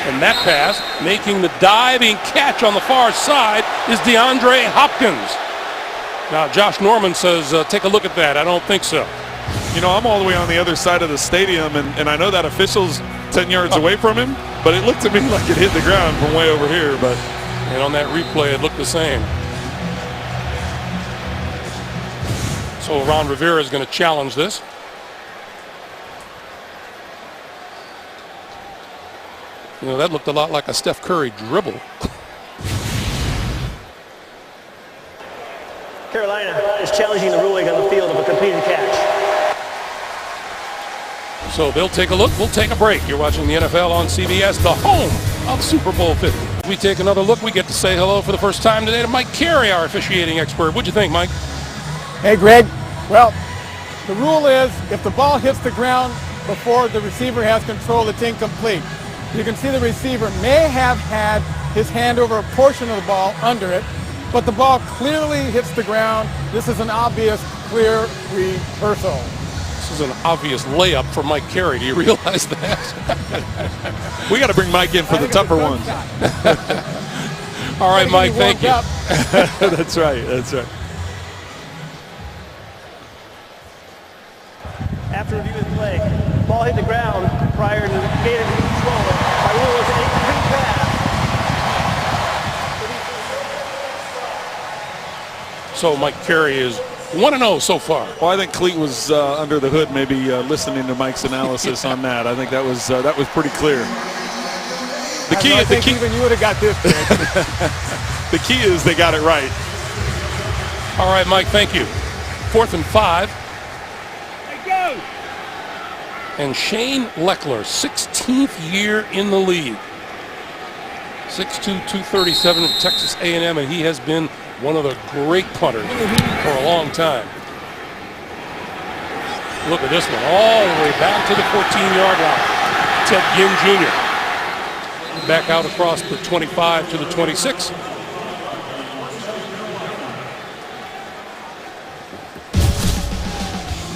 And that pass, making the diving catch on the far side, is DeAndre Hopkins. Now, Josh Norman says, take a look at that. I don't think so. You know, I'm all the way on the other side of the stadium, and I know that official's 10 yards away from him, but it looked to me like it hit the ground from way over here. And on that replay, it looked the same. So Ron Rivera is going to challenge this. You know, that looked a lot like a Steph Curry dribble. Carolina is challenging the ruling on the field of a completed catch. So they'll take a look. We'll take a break. You're watching the NFL on CBS, the home of Super Bowl 50. We take another look. We get to say hello for the first time today to Mike Carey, our officiating expert. What'd you think, Mike? Hey, Greg. Well, the rule is if the ball hits the ground before the receiver has control, it's incomplete. You can see the receiver may have had his hand over a portion of the ball under it, but the ball clearly hits the ground. This is an obvious, clear reversal. This is an obvious layup for Mike Carey. Do you realize that? We got to bring Mike in for the tougher ones. All right, Mike, thank you. That's right. That's right. After review of the play, the ball hit the ground prior to the gain of control. By rule, it's an incomplete pass. So Mike Carey is 1-0 so far. Well, I think Cleat was under the hood, maybe listening to Mike's analysis on that. I think that was pretty clear. The key, I think even you would have got this. The key is they got it right. All right, Mike, thank you. 4th and 5. And Shane Leckler, 16th year in the league. 6'2", 237 at Texas A&M, and he has been one of the great punters for a long time. Look at this one, all the way back to the 14-yard line. Ted Ginn Jr. back out across the 25 to the 26.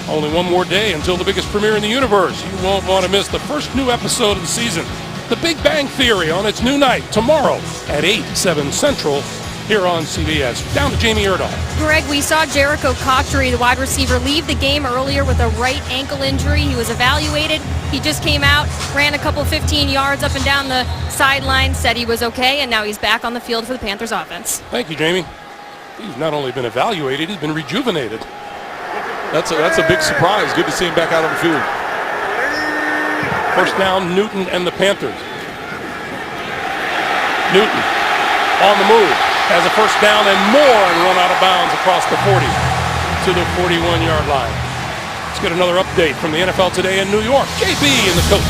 Only one more day until the biggest premiere in the universe. You won't want to miss the first new episode of the season, The Big Bang Theory, on its new night tomorrow at 8, 7 Central here on CBS. Down to Jamie Erdahl. Greg, we saw Jericho Cotchery, the wide receiver, leave the game earlier with a right ankle injury. He was evaluated. He just came out, ran a couple 15 yards up and down the sideline, said he was okay, and now he's back on the field for the Panthers offense. Thank you, Jamie. He's not only been evaluated, he's been rejuvenated. That's a big surprise. Good to see him back out on the field. First down, Newton and the Panthers. Newton on the move, has a first down and more, and run out of bounds across the 40 to the 41-yard line. Let's get another update from the NFL today in New York. JB and the coach.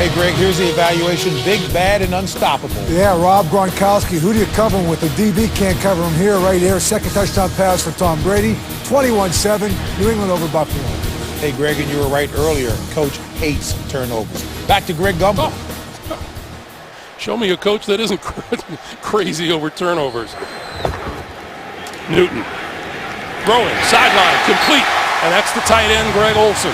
Hey, Greg, here's the evaluation. Big, bad, and unstoppable. Yeah, Rob Gronkowski. Who do you cover him with? The DB can't cover him here, right there. Second touchdown pass for Tom Brady. 21-7. New England over Buffalo. Hey, Greg, and you were right earlier. Coach hates turnovers. Back to Greg Gumbel. Show me a coach that isn't crazy over turnovers. Newton throwing, sideline, complete. And that's the tight end, Greg Olsen.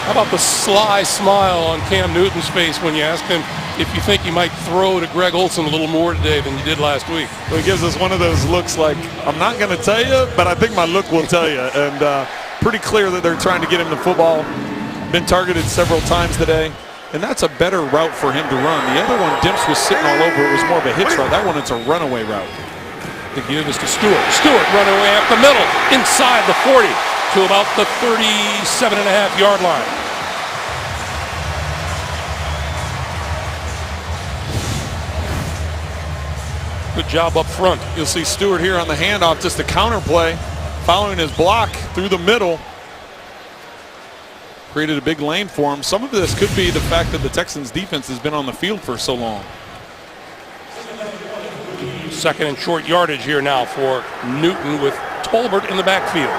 How about the sly smile on Cam Newton's face when you ask him if you think he might throw to Greg Olsen a little more today than you did last week? Well, he gives us one of those looks like, I'm not going to tell you, but I think my look will tell you. And pretty clear that they're trying to get him the football. Been targeted several times today. And that's a better route for him to run. The other one, Dimps was sitting all over. It was more of a hitch route. That one, it's a runaway route. The give is to Stewart. Stewart running away up the middle, inside the 40 to about the 37.5-yard line. Good job up front. You'll see Stewart here on the handoff, just a counter play, following his block through the middle. Created a big lane for him. Some of this could be the fact that the Texans defense has been on the field for so long. Second and short yardage here now for Newton with Tolbert in the backfield.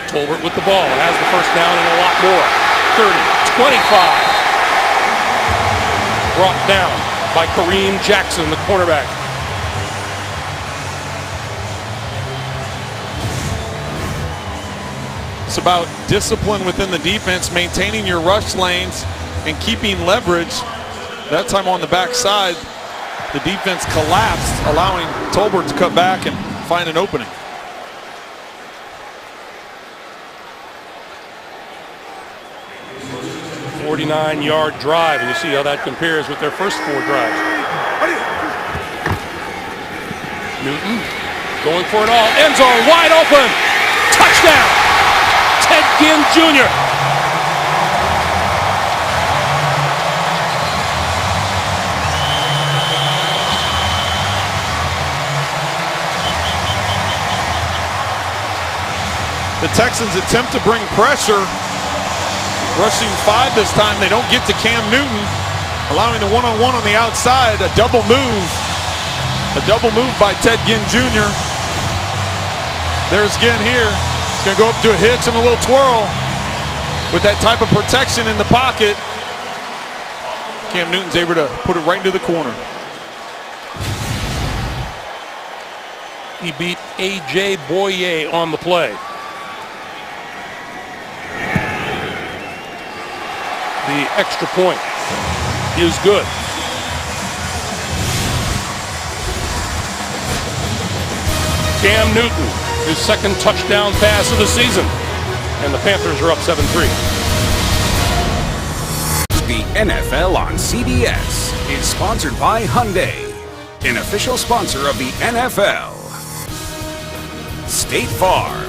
Tolbert with the ball, has the first down and a lot more. 30, 25. Brought down by Kareem Jackson, the cornerback. It's about discipline within the defense, maintaining your rush lanes and keeping leverage. That time on the backside, the defense collapsed, allowing Tolbert to cut back and find an opening. A 49-yard drive, and you see how that compares with their first 4 drives. Newton going for it all. End zone wide open. Touchdown. Ted Ginn Jr. The Texans attempt to bring pressure. Rushing 5 this time. They don't get to Cam Newton. Allowing the one-on-one on the outside. A double move. A double move by Ted Ginn Jr. There's Ginn here. He's going to go up to a hitch and a little twirl. With that type of protection in the pocket, Cam Newton's able to put it right into the corner. He beat A.J. Boye on the play. The extra point is good. Cam Newton, his second touchdown pass of the season. And the Panthers are up 7-3. The NFL on CBS is sponsored by Hyundai, an official sponsor of the NFL. State Farm.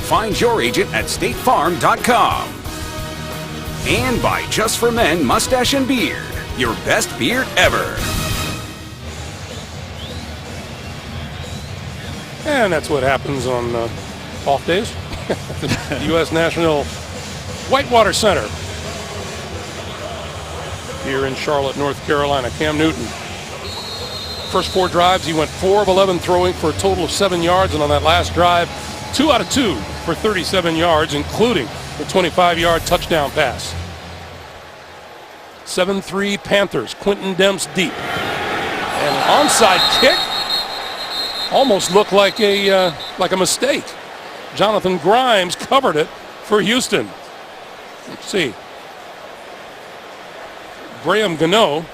Find your agent at statefarm.com. And by Just for Men Mustache and Beard, your best beard ever. And that's what happens on off days. The U.S. National Whitewater Center here in Charlotte, North Carolina. Cam Newton. First 4 drives, he went 4 of 11 throwing for a total of 7 yards. And on that last drive, 2 out of 2 for 37 yards, including the 25-yard touchdown pass. 7-3 Panthers. Quentin Demps deep. And an onside kick almost looked like a mistake. Jonathan Grimes covered it for Houston. Let's see. Graham Gano.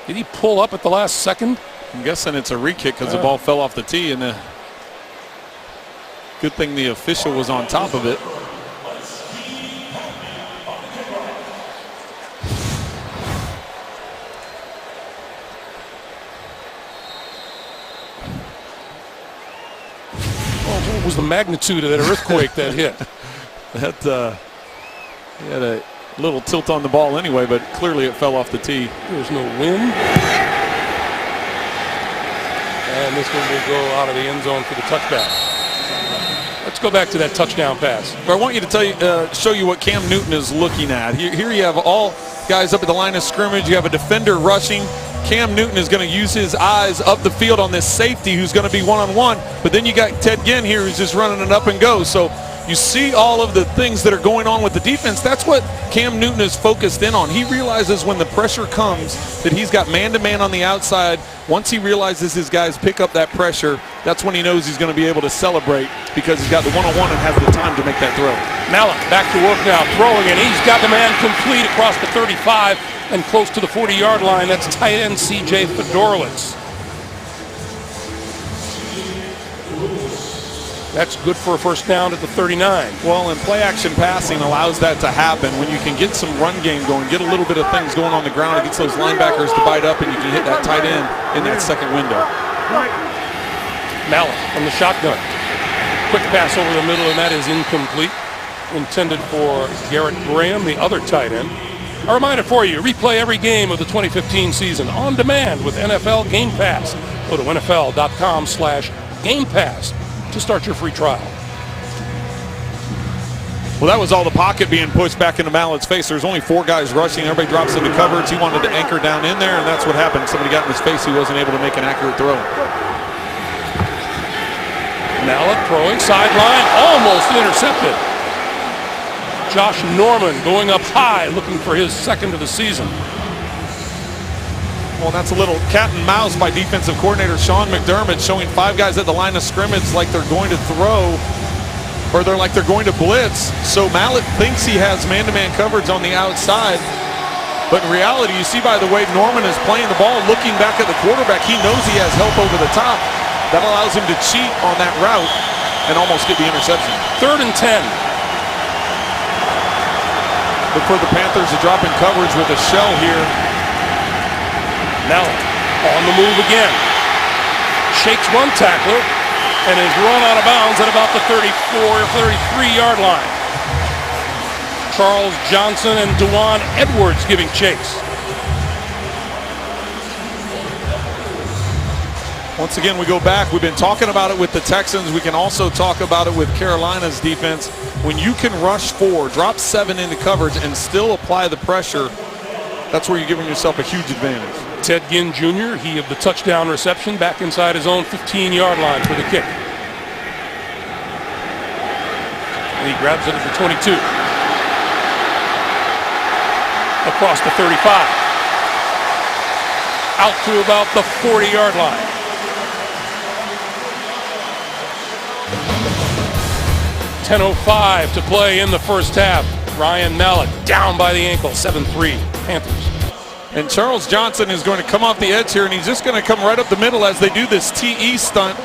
Did he pull up at the last second? I'm guessing it's a re-kick because the ball fell off the tee, and the good thing the official was on top of it. What was the magnitude of that earthquake that hit? That he had a little tilt on the ball anyway, but clearly it fell off the tee. There's no wind. And this one will go out of the end zone for the touchback. Let's go back to that touchdown pass. But I want you to show you what Cam Newton is looking at. Here you have all guys up at the line of scrimmage. You have a defender rushing. Cam Newton is going to use his eyes up the field on this safety who's going to be one-on-one. But then you got Ted Ginn here who's just running it up and go. So you see all of the things that are going on with the defense. That's what Cam Newton is focused in on. He realizes when the pressure comes that he's got man-to-man on the outside. Once he realizes his guys pick up that pressure, that's when he knows he's going to be able to celebrate because he's got the one-on-one and has the time to make that throw. Mallett back to work now, throwing, and he's got the man complete across the 35 and close to the 40-yard line. That's tight end C.J. Fedorowicz. That's good for a first down at the 39. Well, and play-action passing allows that to happen when you can get some run game going, get a little bit of things going on the ground. It gets those linebackers to bite up, and you can hit that tight end in that second window. Mallett from the shotgun. Quick pass over the middle, and that is incomplete. Intended for Garrett Graham, the other tight end. A reminder for you, replay every game of the 2015 season on demand with NFL Game Pass. Go to NFL.com/Game Pass to start your free trial. Well, that was all the pocket being pushed back into Mallett's face. There's only 4 guys rushing. Everybody drops into coverage. He wanted to anchor down in there, and that's what happened. Somebody got in his face. He wasn't able to make an accurate throw. Mallett throwing sideline, almost intercepted. Josh Norman going up high, looking for his second of the season. Well, that's a little cat and mouse by defensive coordinator Sean McDermott, showing 5 guys at the line of scrimmage like they're going to throw, or they're going to blitz. So Mallett thinks he has man-to-man coverage on the outside, but in reality, you see by the way Norman is playing the ball, looking back at the quarterback, he knows he has help over the top. That allows him to cheat on that route and almost get the interception. 3rd and 10. Look for the Panthers to drop in coverage with a shell here. Mallett on the move again. Shakes one tackler and is run out of bounds at about the 34 or 33-yard line. Charles Johnson and Dewan Edwards giving chase. Once again, we go back. We've been talking about it with the Texans. We can also talk about it with Carolina's defense. When you can rush 4, drop 7 into coverage, and still apply the pressure, that's where you're giving yourself a huge advantage. Ted Ginn Jr., he of the touchdown reception, back inside his own 15-yard line for the kick. And he grabs it at the 22. Across the 35. Out to about the 40-yard line. .05 to play in the first half. Ryan Mallett down by the ankle, 7-3 Panthers. And Charles Johnson is going to come off the edge here, and he's just going to come right up the middle as they do this TE stunt.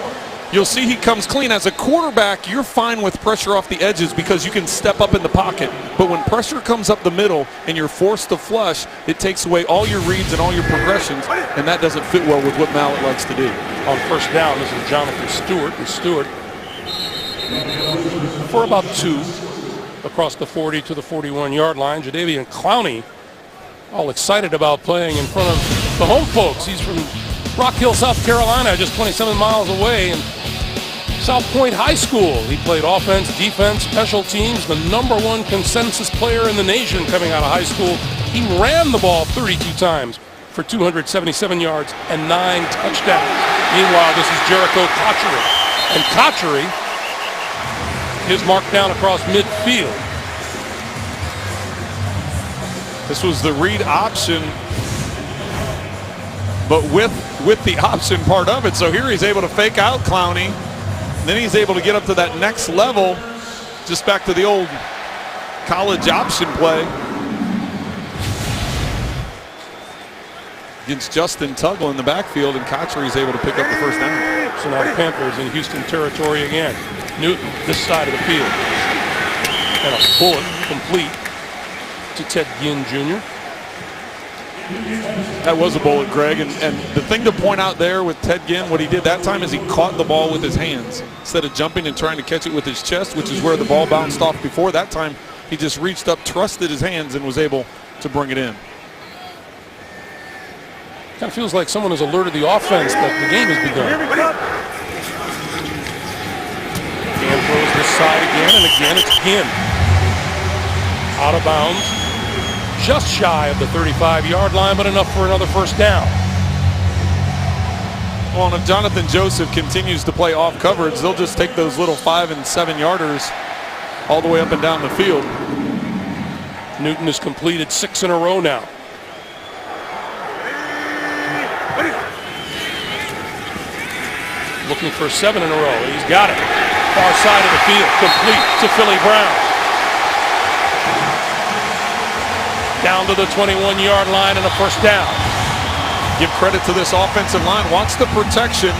You'll see he comes clean. As a quarterback, you're fine with pressure off the edges because you can step up in the pocket. But when pressure comes up the middle and you're forced to flush, it takes away all your reads and all your progressions, and that doesn't fit well with what Mallett likes to do. On first down, this is Jonathan Stewart. And Stewart for about 2 across the 40 to the 41-yard line. Jadeveon Clowney all excited about playing in front of the home folks. He's from Rock Hill, South Carolina, just 27 miles away, and South Point High School. He played offense, defense, special teams, the #1 consensus player in the nation coming out of high school. He ran the ball 32 times for 277 yards and 9 touchdowns. Meanwhile, this is Jericho Cotchery. And Cotchery is marked down across midfield. This was the read option, but with the option part of it. So here he's able to fake out Clowney. Then he's able to get up to that next level, just back to the old college option play. Against Justin Tuggle in the backfield, and Cotchery's able to pick up the first down. So now the Panthers in Houston territory again. Newton, this side of the field. And a bullet complete to Ted Ginn Jr. That was a bullet, Greg, and the thing to point out there with Ted Ginn, what he did that time is he caught the ball with his hands instead of jumping and trying to catch it with his chest, which is where the ball bounced off before. That time he just reached up, trusted his hands, and was able to bring it in. Kind of feels like someone has alerted the offense that the game has begun. Dan throws the This side again, and again it's Ginn. Out of bounds. Just shy of the 35-yard line, but enough for another first down. Well, and if Jonathan Joseph continues to play off coverage, they'll just take those little 5- and 7-yarders all the way up and down the field. Newton has completed 6 in a row now. Looking for 7 in a row. He's got it. Far side of the field, complete to Philly Brown. Down to the 21-yard line and a first down. Give credit to this offensive line. Wants the protection.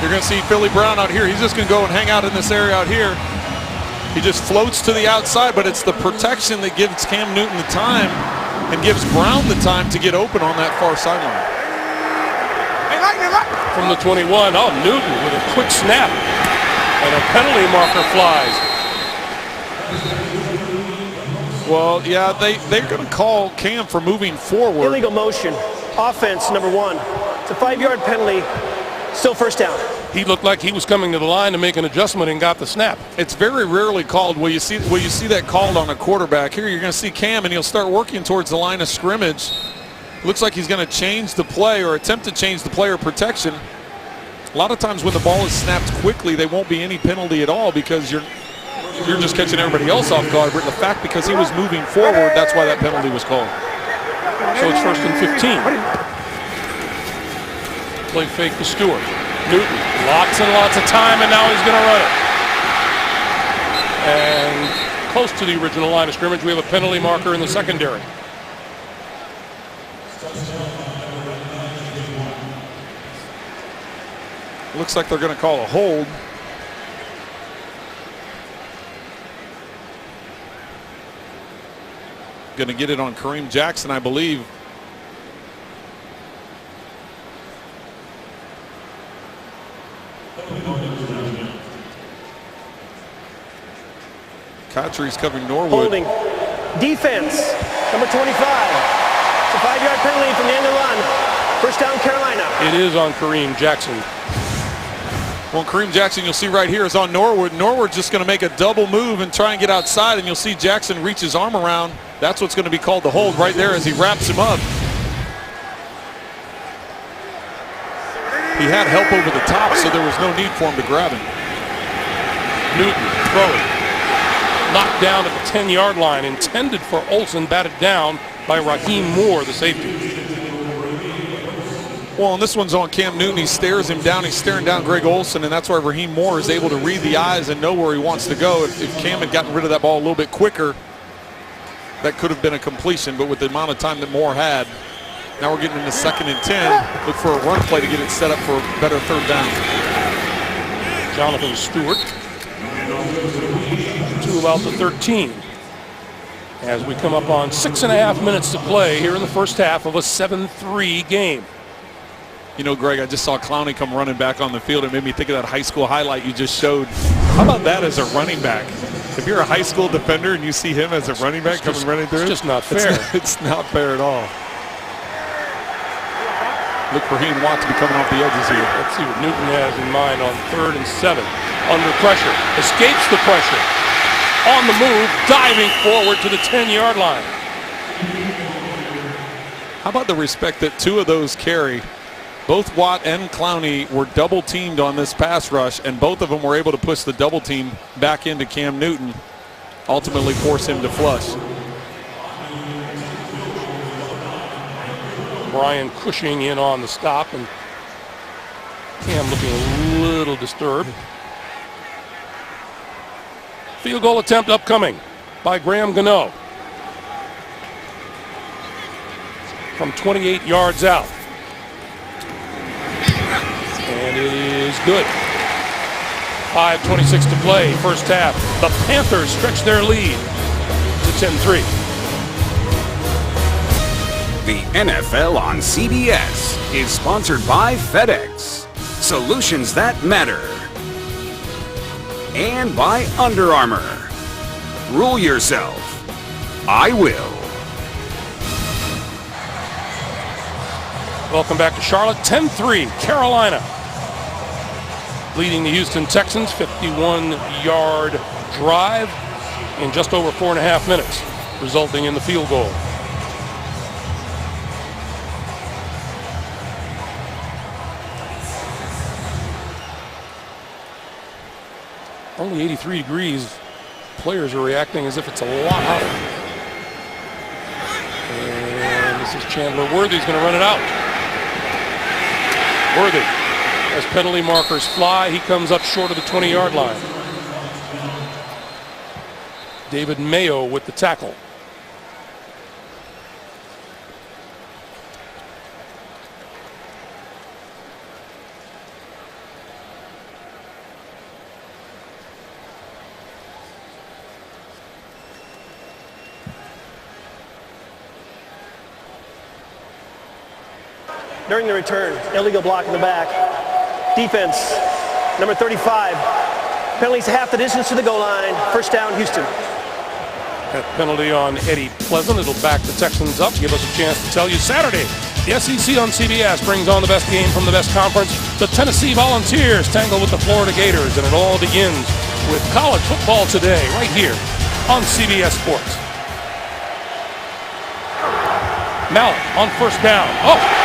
You're going to see Philly Brown out here. He's just going to go and hang out in this area out here. He just floats to the outside, but it's the protection that gives Cam Newton the time and gives Brown the time to get open on that far sideline. From the 21, Newton with a quick snap. And a penalty marker flies. Well, yeah, they're going to call Cam for moving forward. Illegal motion. Offense, number 1. It's a 5-yard penalty. Still first down. He looked like he was coming to the line to make an adjustment and got the snap. It's very rarely called. Will you see that called on a quarterback? Here you're going to see Cam, and he'll start working towards the line of scrimmage. Looks like he's going to change the play or attempt to change the player protection. A lot of times when the ball is snapped quickly, there won't be any penalty at all because you're just catching everybody else off guard. But the fact because he was moving forward, that's why that penalty was called. So it's 1st and 15. Play fake to Stewart. Newton, lots and lots of time, and now he's going to run it. And close to the original line of scrimmage, we have a penalty marker in the secondary. Looks like they're going to call a hold. Going to get it on Kareem Jackson, I believe. Cotchery's covering Norwood. Holding. Defense, number 25. It's a 5-yard penalty from the end of the run. First down, Carolina. It is on Kareem Jackson. Well, Kareem Jackson, you'll see right here, is on Norwood. Norwood's just going to make a double move and try and get outside, and you'll see Jackson reach his arm around. That's what's going to be called the hold right there as he wraps him up. He had help over the top, so there was no need for him to grab him. Newton throwing. Knocked down at the 10-yard line, intended for Olsen, batted down by Raheem Moore, the safety. Well, and this one's on Cam Newton. He stares him down. He's staring down Greg Olsen, and that's why Raheem Moore is able to read the eyes and know where he wants to go. If Cam had gotten rid of that ball a little bit quicker, that could have been a completion, but with the amount of time that Moore had, now we're getting into 2nd and 10. Look for a run play to get it set up for a better third down. Jonathan Stewart to about the 13 as we come up on 6.5 minutes to play here in the first half of a 7-3 game. You know, Greg, I just saw Clowney come running back on the field. It made me think of that high school highlight you just showed. How about that as a running back? If you're a high school defender and you see him as a running back coming running through, it's just not fair. It's not fair at all. Look for he and Watt to be coming off the edges here. Let's see what Newton has in mind on 3rd and 7. Under pressure, escapes the pressure. On the move, diving forward to the 10-yard line. How about the respect that 2 of those carry? Both Watt and Clowney were double teamed on this pass rush, and both of them were able to push the double team back into Cam Newton, ultimately force him to flush. Brian Cushing in on the stop, and Cam looking a little disturbed. Field goal attempt upcoming by Graham Gano from 28 yards out. And it is good. 5:26 to play, first half. The Panthers stretch their lead to 10-3. The NFL on CBS is sponsored by FedEx, solutions that matter. And by Under Armour. Rule yourself. I will. Welcome back to Charlotte. 10-3, Carolina leading the Houston Texans. 51-yard drive in just over 4.5 minutes, resulting in the field goal. Only 83 degrees. Players are reacting as if it's a lot hotter. And this is Chandler Worthy's going to run it out. Worthy, as penalty markers fly, he comes up short of the 20-yard line. David Mayo with the tackle. During the return, illegal block in the back. Defense, number 35. Penalties half the distance to the goal line. First down, Houston. That penalty on Eddie Pleasant. It'll back the Texans up. Give us a chance to tell you Saturday. The SEC on CBS brings on the best game from the best conference. The Tennessee Volunteers tangle with the Florida Gators, and it all begins with college football today, right here on CBS Sports. Mallett on first down. Oh!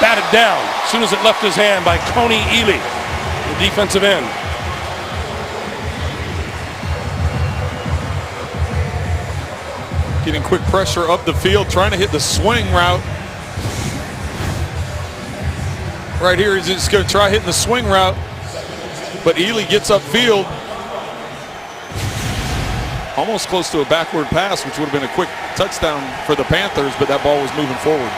Batted down as soon as it left his hand by Coney Ely, the defensive end. Getting quick pressure up the field, trying to hit the swing route. Right here, he's just going to try hitting the swing route, but Ely gets upfield. Almost close to a backward pass, which would have been a quick touchdown for the Panthers, but that ball was moving forward.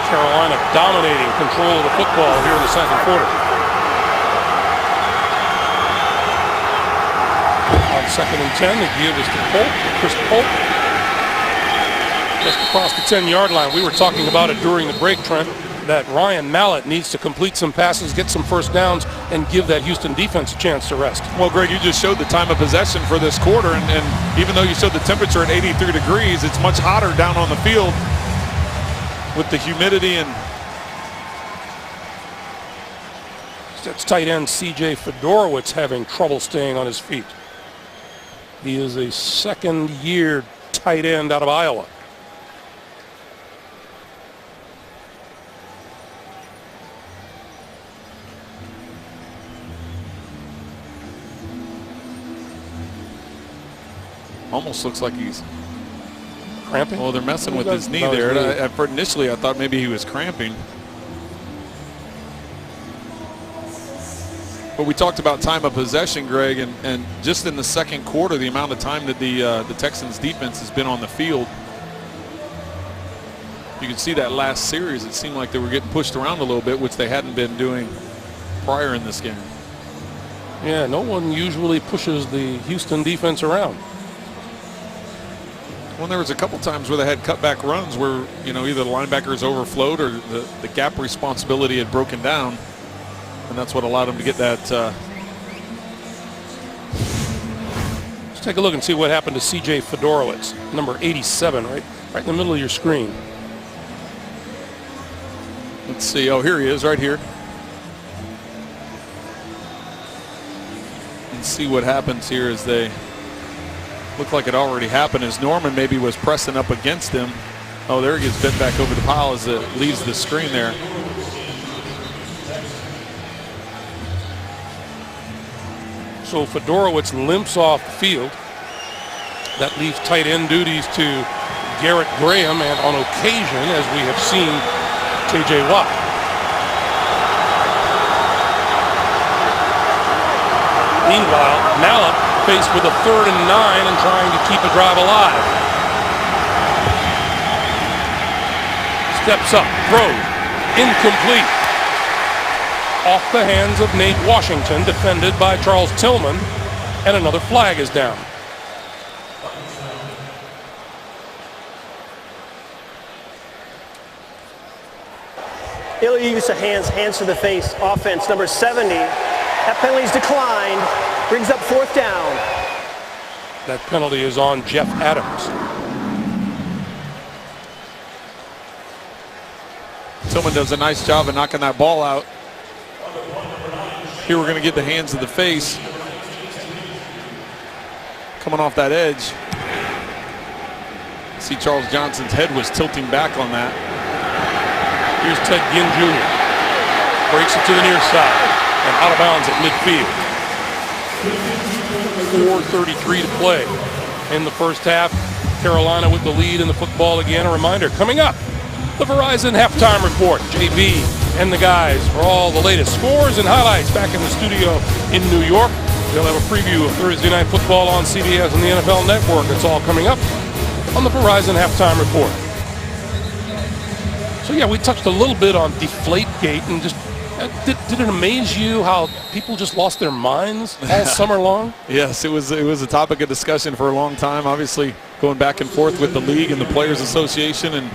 Carolina dominating control of the football here in the second quarter. On 2nd and 10, the give is to Polk, Chris Polk. Just across the 10-yard line. We were talking about it during the break, Trent, that Ryan Mallett needs to complete some passes, get some first downs, and give that Houston defense a chance to rest. Well, Greg, you just showed the time of possession for this quarter, and even though you showed the temperature at 83 degrees, it's much hotter down on the field with the humidity. And that's tight end C.J. Fedorowicz having trouble staying on his feet. He is a second-year tight end out of Iowa. Almost looks like he's cramping. Well, they're messing with his knee there. Initially, I thought maybe he was cramping. But we talked about time of possession, Greg, and just in the second quarter, the amount of time that the Texans defense has been on the field. You can see that last series, it seemed like they were getting pushed around a little bit, which they hadn't been doing prior in this game. Yeah, no one usually pushes the Houston defense around. Well, there was a couple times where they had cutback runs where, you know, either the linebackers overflowed or the gap responsibility had broken down. And that's what allowed them to get that. Let's take a look and see what happened to C.J. Fedorowicz, number 87, right in the middle of your screen. Let's see. Oh, here he is right here. And see what happens here as they look like it already happened as Norman maybe was pressing up against him. Oh, there he gets bent back over the pile as it leaves the screen there. So Fedorowicz limps off the field. That leaves tight end duties to Garrett Graham, and on occasion, as we have seen, T.J. Watt. Meanwhile, Mallett faced with a 3rd and 9 and trying to keep a drive alive. Steps up, throws, incomplete. Off the hands of Nate Washington, defended by Charles Tillman, and another flag is down. Illegal use of hands to the face. Offense, number 70. That penalty's declined. Brings up 4th down. That penalty is on Jeff Adams. Tillman does a nice job of knocking that ball out. Here we're going to get the hands of the face. coming off that edge. See Charles Johnson's head was tilting back on that. Here's Ted Ginn Jr. Breaks it to the near side and out of bounds at midfield. 4:33 to play in the first half. Carolina with the lead in the football again. A reminder, coming up, the Verizon Halftime Report. JB and the guys for all the latest scores and highlights back in the studio in New York. They'll have a preview of Thursday Night Football on CBS and the NFL Network. It's all coming up on the Verizon Halftime Report. So yeah, we touched a little bit on Deflategate, and just did it amaze you how people just lost their minds all summer long? Yes, it was a topic of discussion for a long time. Obviously, going back and forth with the league and the Players Association and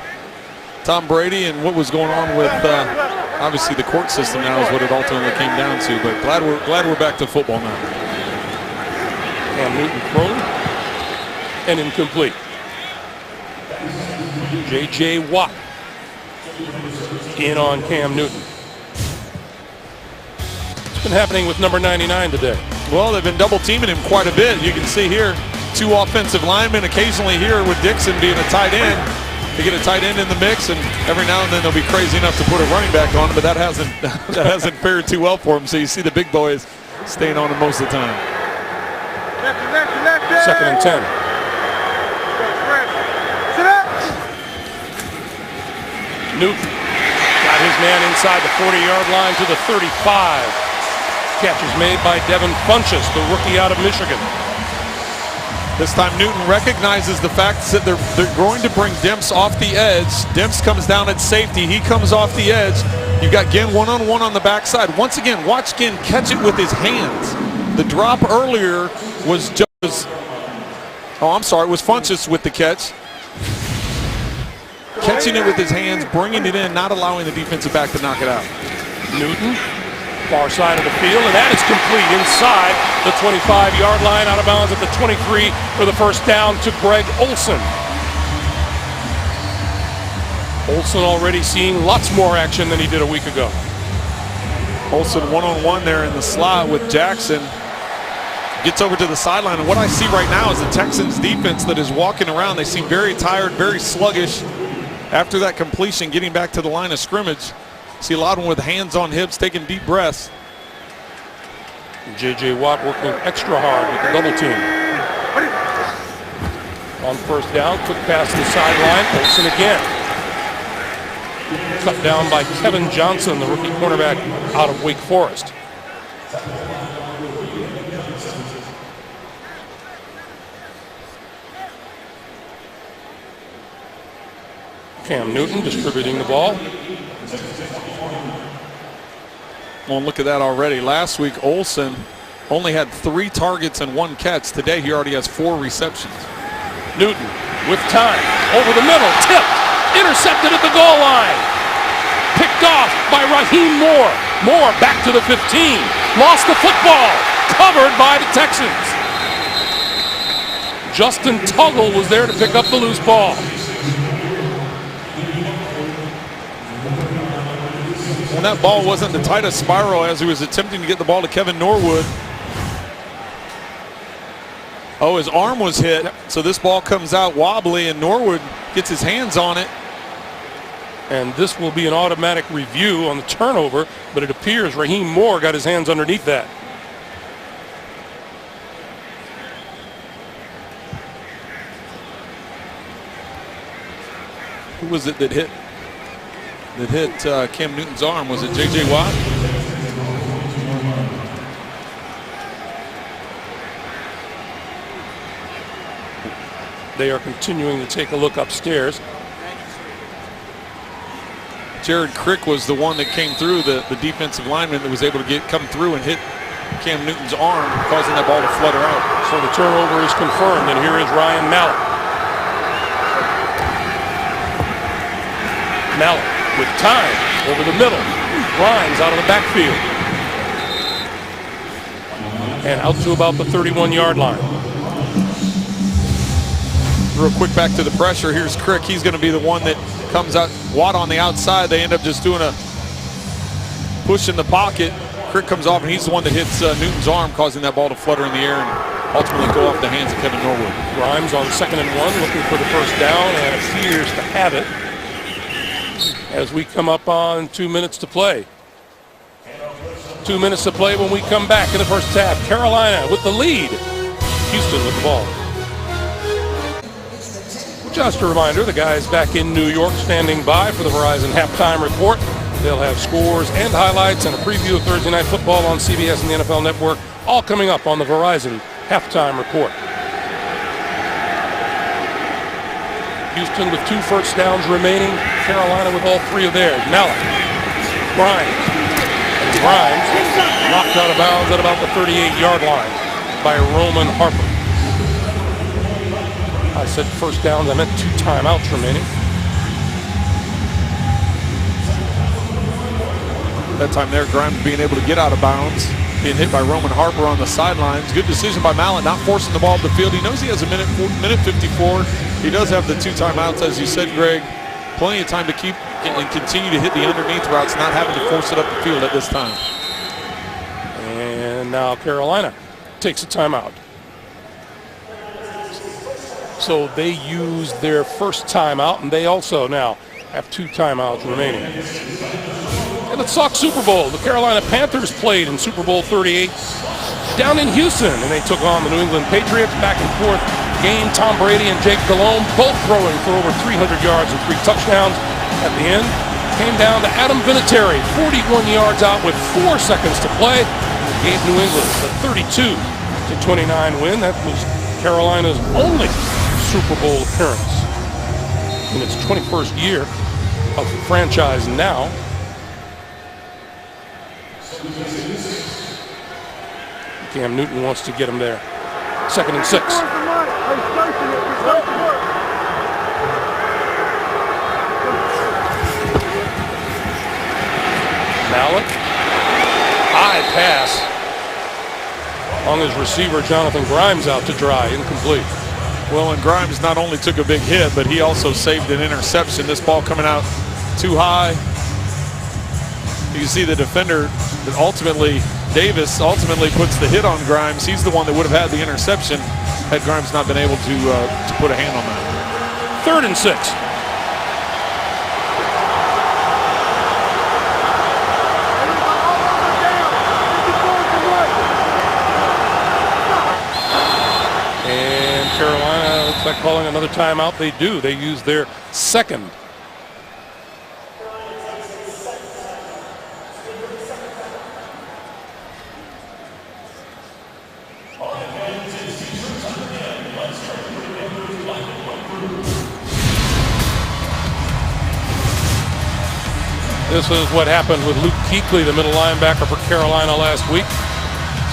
Tom Brady and what was going on with obviously the court system now is what it ultimately came down to. But glad we're back to football now. Cam Newton thrown and incomplete. J.J. Watt in on Cam Newton. What's been happening with number 99 today? Well, they've been double teaming him quite a bit. You can see here 2 offensive linemen occasionally here with Dixon being a tight end. They get a tight end in the mix, and every now and then they'll be crazy enough to put a running back on him, but that hasn't fared too well for him. So you see the big boys staying on him most of the time. Second and 10. Newton got his man inside the 40-yard line to the 35. Catch is made by Devin Funchess, the rookie out of Michigan. This time Newton recognizes the fact that they're going to bring Demps off the edge. Demps comes down at safety. He comes off the edge. You've got Ginn one-on-one on the backside. Once again, watch Ginn catch it with his hands. The drop earlier was just, it was Funchess with the catch. Catching it with his hands, bringing it in, not allowing the defensive back to knock it out. Newton, far side of the field, and that is complete inside the 25-yard line, out of bounds at the 23 for the first down to Greg Olsen. Olsen already seeing lots more action than he did a week ago. Olsen one-on-one there in the slot with Jackson. Gets over to the sideline, and what I see right now is the Texans defense that is walking around. They seem very tired, very sluggish. After that completion, getting back to the line of scrimmage. See a lot of them with hands on hips, taking deep breaths. J.J. Watt working extra hard with the double team. On first down, quick pass to the sideline. Olsen again. Cut down by Kevin Johnson, the rookie cornerback out of Wake Forest. Cam Newton distributing the ball. Well, look at that already. Last week, Olsen only had 3 targets and 1 catch. Today, he already has 4 receptions. Newton with time, over the middle, tipped, intercepted at the goal line. Picked off by Raheem Moore. Moore back to the 15, lost the football, covered by the Texans. Justin Tuggle was there to pick up the loose ball. And that ball wasn't the tightest spiral as he was attempting to get the ball to Kevin Norwood. Oh, his arm was hit, so this ball comes out wobbly, and Norwood gets his hands on it. And this will be an automatic review on the turnover, but it appears Raheem Moore got his hands underneath that. Who was it that hit Cam Newton's arm? Was it J.J. Watt? They are continuing to take a look upstairs. Jared Crick was the one that came through, the defensive lineman that was able to come through and hit Cam Newton's arm, causing that ball to flutter out. So the turnover is confirmed, and here is Ryan Mallett. Mallett with time over the middle. Grimes out of the backfield. And out to about the 31-yard line. Real quick back to the pressure. Here's Crick. He's going to be the one that comes out. Watt on the outside. They end up just doing a push in the pocket. Crick comes off, and he's the one that hits Newton's arm, causing that ball to flutter in the air and ultimately go off the hands of Kevin Norwood. Grimes on 2nd and 1, looking for the first down, and appears to have it as we come up on 2 minutes to play. 2 minutes to play when we come back in the first half. Carolina with the lead. Houston with the ball. Just a reminder, the guys back in New York standing by for the Verizon halftime report. They'll have scores and highlights and a preview of Thursday Night Football on CBS and the NFL Network, all coming up on the Verizon halftime report. Houston with 2 first downs remaining. Carolina with all 3 of theirs. Mallett, Grimes, and Grimes knocked out of bounds at about the 38-yard line by Roman Harper. I said first downs, I meant 2 timeouts remaining. That time there, Grimes being able to get out of bounds, being hit by Roman Harper on the sidelines. Good decision by Mallett, not forcing the ball up the field. He knows he has a minute 54. He does have the 2 timeouts, as you said, Greg. Plenty of time to keep and continue to hit the underneath routes, not having to force it up the field at this time. And now Carolina takes a timeout. So they use their first timeout, and they also now have 2 timeouts remaining. And let's talk Super Bowl. The Carolina Panthers played in Super Bowl 38 down in Houston, and they took on the New England Patriots. Back and forth game. Tom Brady and Jake Delhomme both throwing for over 300 yards and 3 touchdowns. At the end, came down to Adam Vinatieri, 41 yards out with 4 seconds to play. Gave New England the 32-29 win. That was Carolina's only Super Bowl appearance in its 21st year of the franchise now. Cam Newton wants to get him there. 2nd and 6. Mallett. High pass. On his receiver, Jonathan Grimes out to dry. Incomplete. Well, and Grimes not only took a big hit, but he also saved an interception. This ball coming out too high. You can see the defender that Davis ultimately puts the hit on Grimes. He's the one that would have had the interception had Grimes not been able to put a hand on that. 3rd and 6. And Carolina looks like calling another timeout. They do. They use their 2nd. This is what happened with Luke Kuechly, the middle linebacker for Carolina last week,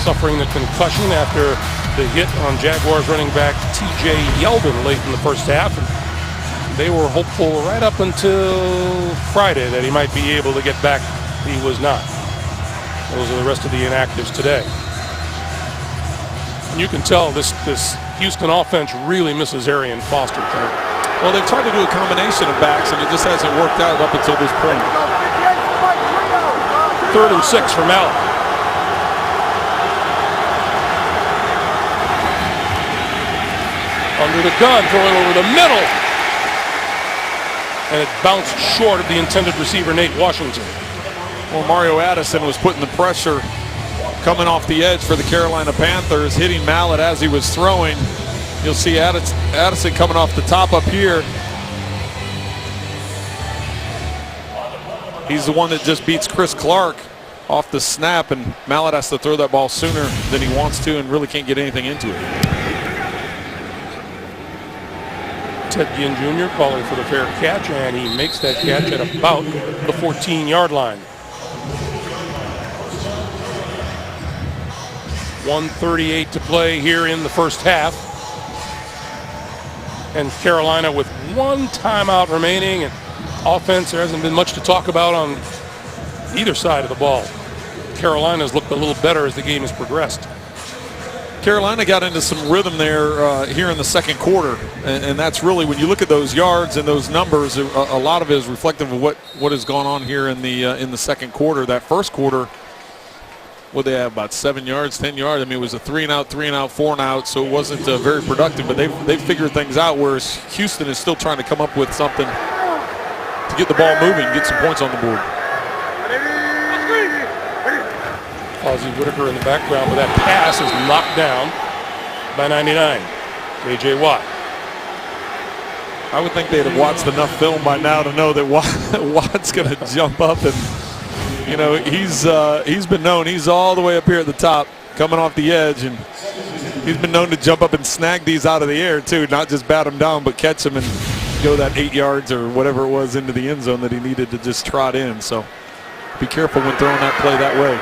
suffering the concussion after the hit on Jaguars running back T.J. Yeldon late in the first half. And they were hopeful right up until Friday that he might be able to get back. He was not. Those are the rest of the inactives today. And you can tell this Houston offense really misses Arian Foster tonight. Well, they've tried to do a combination of backs, and it just hasn't worked out up until this point. 3rd and 6 for Mallett. Under the gun, throwing over the middle. And it bounced short of the intended receiver, Nate Washington. Well, Mario Addison was putting the pressure coming off the edge for the Carolina Panthers, hitting Mallett as he was throwing. You'll see Addison coming off the top up here. He's the one that just beats Chris Clark off the snap, and Mallett has to throw that ball sooner than he wants to and really can't get anything into it. Ted Ginn Jr. calling for the fair catch, and he makes that catch at about the 14-yard line. 1:38 to play here in the first half. And Carolina with 1 timeout remaining, and offense, there hasn't been much to talk about on either side of the ball. Carolina's looked a little better as the game has progressed. Carolina got into some rhythm there here in the second quarter, and that's really, when you look at those yards and those numbers, a lot of it is reflective of what has gone on here in the second quarter. That first quarter, what they have, about 7 yards, 10 yards. I mean, it was a 3-and-out, 3-and-out, 4-and-out, so it wasn't very productive. But they figured things out, whereas Houston is still trying to come up with something to get the ball moving, get some points on the board. Ozzie Whitaker in the background, but that pass is knocked down by 99. J.J. Watt. I would think they'd have watched enough film by now to know that Watt's going to jump up, and you know he's been known. He's all the way up here at the top, coming off the edge, and he's been known to jump up and snag these out of the air too, not just bat them down, but catch them and go that 8 yards or whatever it was into the end zone that he needed to just trot in. So be careful when throwing that play that way.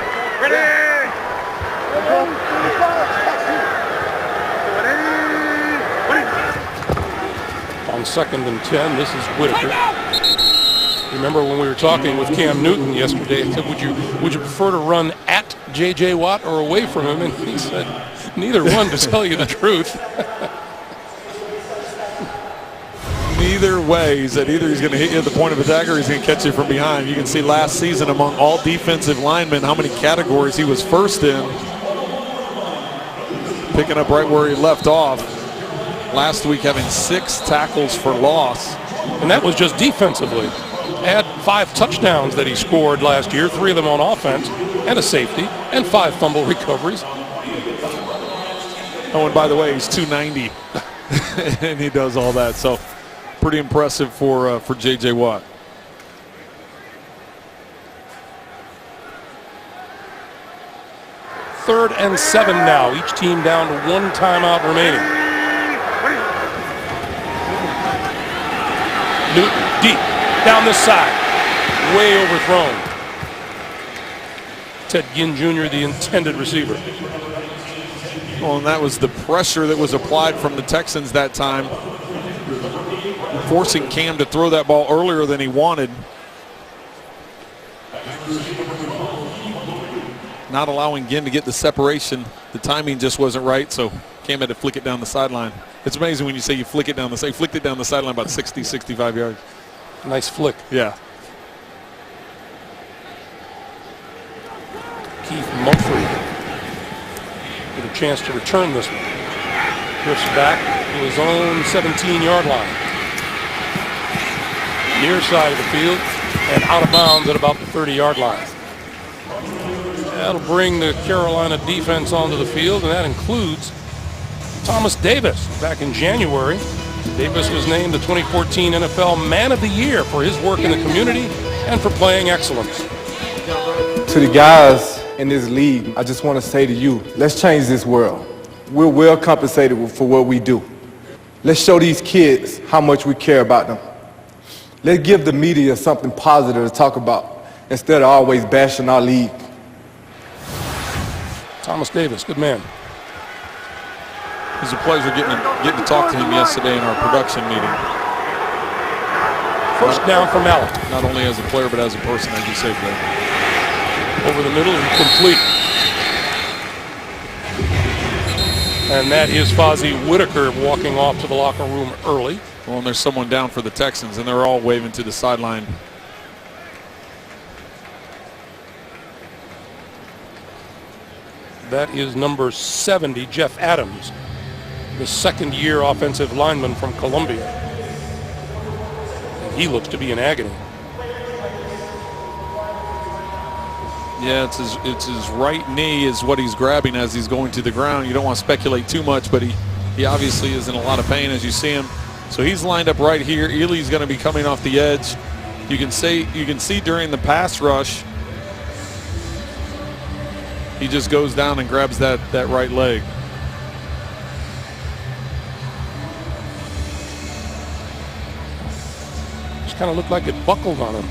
On 2nd and 10, this is Whitaker. Remember when we were talking with Cam Newton yesterday, I said, would you prefer to run at J.J. Watt or away from him? And he said, neither one, to tell you the truth. Neither way. He said either he's going to hit you at the point of attack or he's going to catch you from behind. You can see last season among all defensive linemen how many categories he was first in. Picking up right where he left off. Last week having 6 tackles for loss. And that was just defensively. Add 5 touchdowns that he scored last year, 3 of them on offense, and a safety, and 5 fumble recoveries. Oh, and by the way, he's 290, and he does all that. So pretty impressive for J.J. Watt. Third and 7 now. Each team down to 1 timeout remaining. Newton deep down the side, way overthrown. Ted Ginn Jr., the intended receiver. Well, and that was the pressure that was applied from the Texans that time, forcing Cam to throw that ball earlier than he wanted. Not allowing Ginn to get the separation. The timing just wasn't right, so Cam had to flick it down the sideline. It's amazing when you say you flick it down the sideline about 60, 65 yards. Nice flick. Yeah. Keith Mumphrey with a chance to return this one. Drifts back to his own 17-yard line. Near side of the field and out of bounds at about the 30-yard line. That'll bring the Carolina defense onto the field, and that includes Thomas Davis. Back in January, Davis was named the 2014 NFL Man of the Year for his work in the community and for playing excellence. To the guys in this league, I just want to say to you, let's change this world. We're well compensated for what we do. Let's show these kids how much we care about them. Let's give the media something positive to talk about instead of always bashing our league. Thomas Davis, good man. It was a pleasure getting to talk to him yesterday in our production meeting. First down for Mallett. Not only as a player, but as a person, as you say, Greg. Over the middle and complete. And that is Ozzie Whitaker walking off to the locker room early. Well, and there's someone down for the Texans, and they're all waving to the sideline. That is number 70, Jeff Adams, the second-year offensive lineman from Columbia. And he looks to be in agony. Yeah, it's his right knee is what he's grabbing as he's going to the ground. You don't want to speculate too much, but he obviously is in a lot of pain as you see him. So he's lined up right here. Ely's going to be coming off the edge. You can see during the pass rush, he just goes down and grabs that right leg. Just kind of looked like it buckled on him.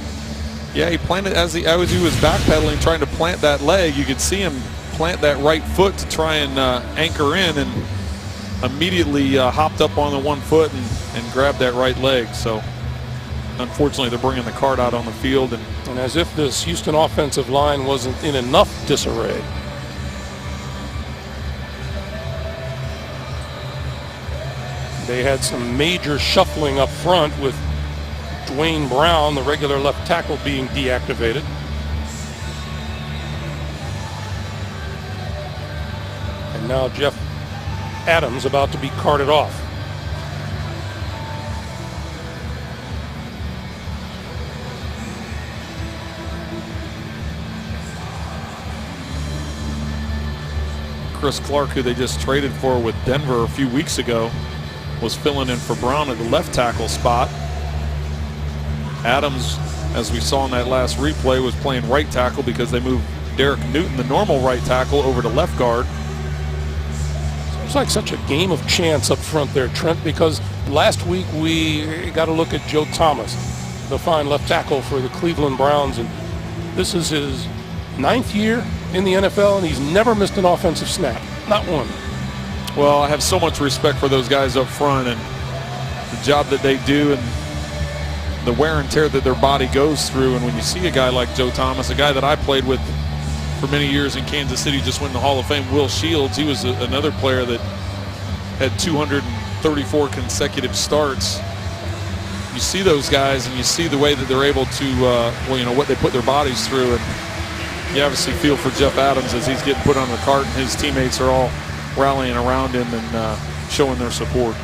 Yeah, he planted as he was backpedaling, trying to plant that leg. You could see him plant that right foot to try and anchor in, and immediately hopped up on the one foot and grabbed that right leg. So unfortunately, they're bringing the cart out on the field. And as if this Houston offensive line wasn't in enough disarray. They had some major shuffling up front with Dwayne Brown, the regular left tackle, being deactivated. Now Jeff Adams about to be carted off. Chris Clark, who they just traded for with Denver a few weeks ago, was filling in for Brown at the left tackle spot. Adams, as we saw in that last replay, was playing right tackle because they moved Derek Newton, the normal right tackle, over to left guard. Seems like such a game of chance up front there, Trent, because last week we got a look at Joe Thomas, the fine left tackle for the Cleveland Browns, and this is his 9th year in the NFL, and he's never missed an offensive snap, not one. Well, I have so much respect for those guys up front and the job that they do and the wear and tear that their body goes through. And when you see a guy like Joe Thomas, a guy that I played with for many years in Kansas City, just went in the Hall of Fame, Will Shields, he was another player that had 234 consecutive starts. You see those guys and you see the way that they're able to, what they put their bodies through. And you obviously feel for Jeff Adams as he's getting put on the cart and his teammates are all rallying around him and showing their support.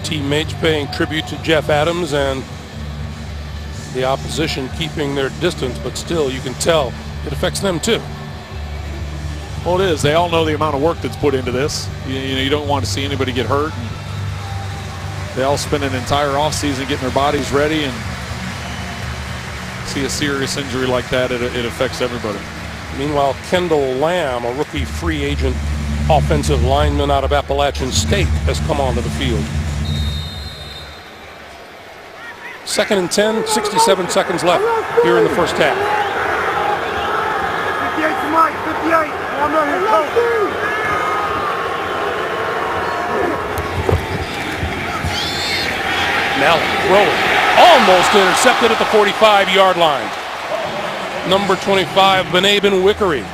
Teammates paying tribute to Jeff Adams and the opposition keeping their distance, but still you can tell it affects them too. Well, it is. They all know the amount of work that's put into this. You don't want to see anybody get hurt. And they all spend an entire offseason getting their bodies ready, and see a serious injury like that, it affects everybody. Meanwhile, Kendall Lamb, a rookie free agent offensive lineman out of Appalachian State, has come onto the field. 2nd and 10, 67 seconds left here in the first half. 58 to Mike, 58. I'm not here, coach. Now throwing, almost intercepted at the 45-yard line. Number 25, Benabin Wickery,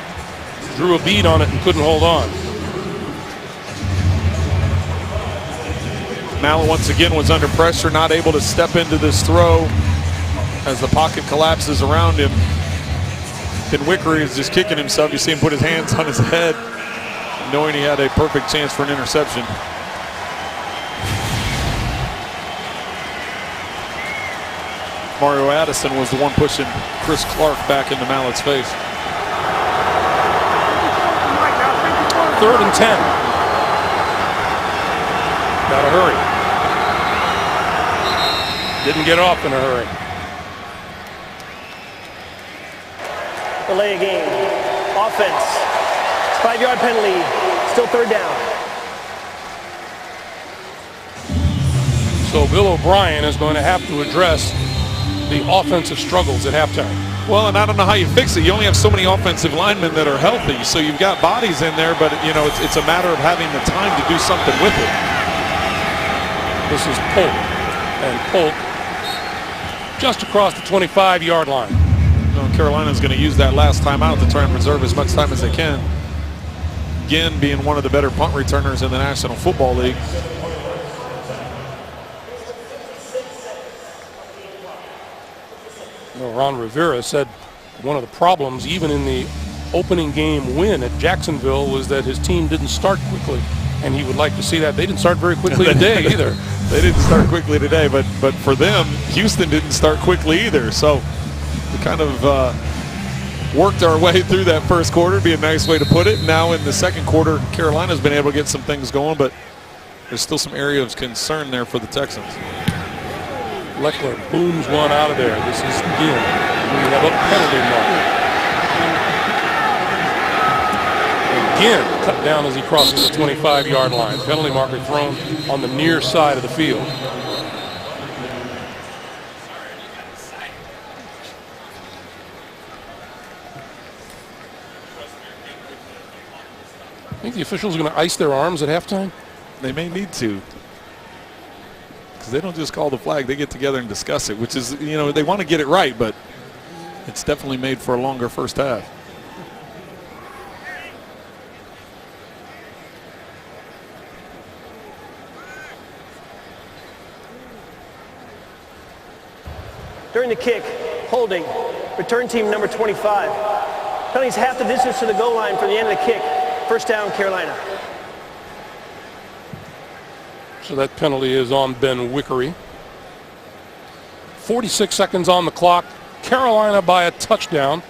drew a bead on it and couldn't hold on. Mallett once again was under pressure, not able to step into this throw as the pocket collapses around him. And Wickery is just kicking himself. You see him put his hands on his head, knowing he had a perfect chance for an interception. Mario Addison was the one pushing Chris Clark back into Mallett's face. 3rd and 10. Gotta hurry. Didn't get off in a hurry. Delay a game. Offense. 5-yard penalty. Still 3rd down. So Bill O'Brien is going to have to address the offensive struggles at halftime. Well, and I don't know how you fix it. You only have so many offensive linemen that are healthy, so you've got bodies in there, but it's a matter of having the time to do something with it. This is Polk, and Polk just across the 25-yard line. Carolina's going to use that last time out to try and preserve as much time as they can. Again, being one of the better punt returners in the National Football League. Ron Rivera said one of the problems, even in the opening game win at Jacksonville, was that his team didn't start quickly, and he would like to see that. They didn't start very quickly today either. They didn't start quickly today, but for them, Houston didn't start quickly either. So we kind of worked our way through that first quarter, be a nice way to put it. Now in the second quarter, Carolina's been able to get some things going, but there's still some area of concern there for the Texans. Leckler booms one out of there. This is Ginn. We have a penalty mark. And Ginn cut down as he crosses the 25-yard line. Penalty marker thrown on the near side of the field. I think the officials are going to ice their arms at halftime. They may need to, because they don't just call the flag. They get together and discuss it, which is, they want to get it right, but it's definitely made for a longer first half. During the kick, holding, return team number 25. Penalty's half the distance to the goal line from the end of the kick. First down, Carolina. So that penalty is on Ben Wickery. 46 seconds on the clock. Carolina by a touchdown.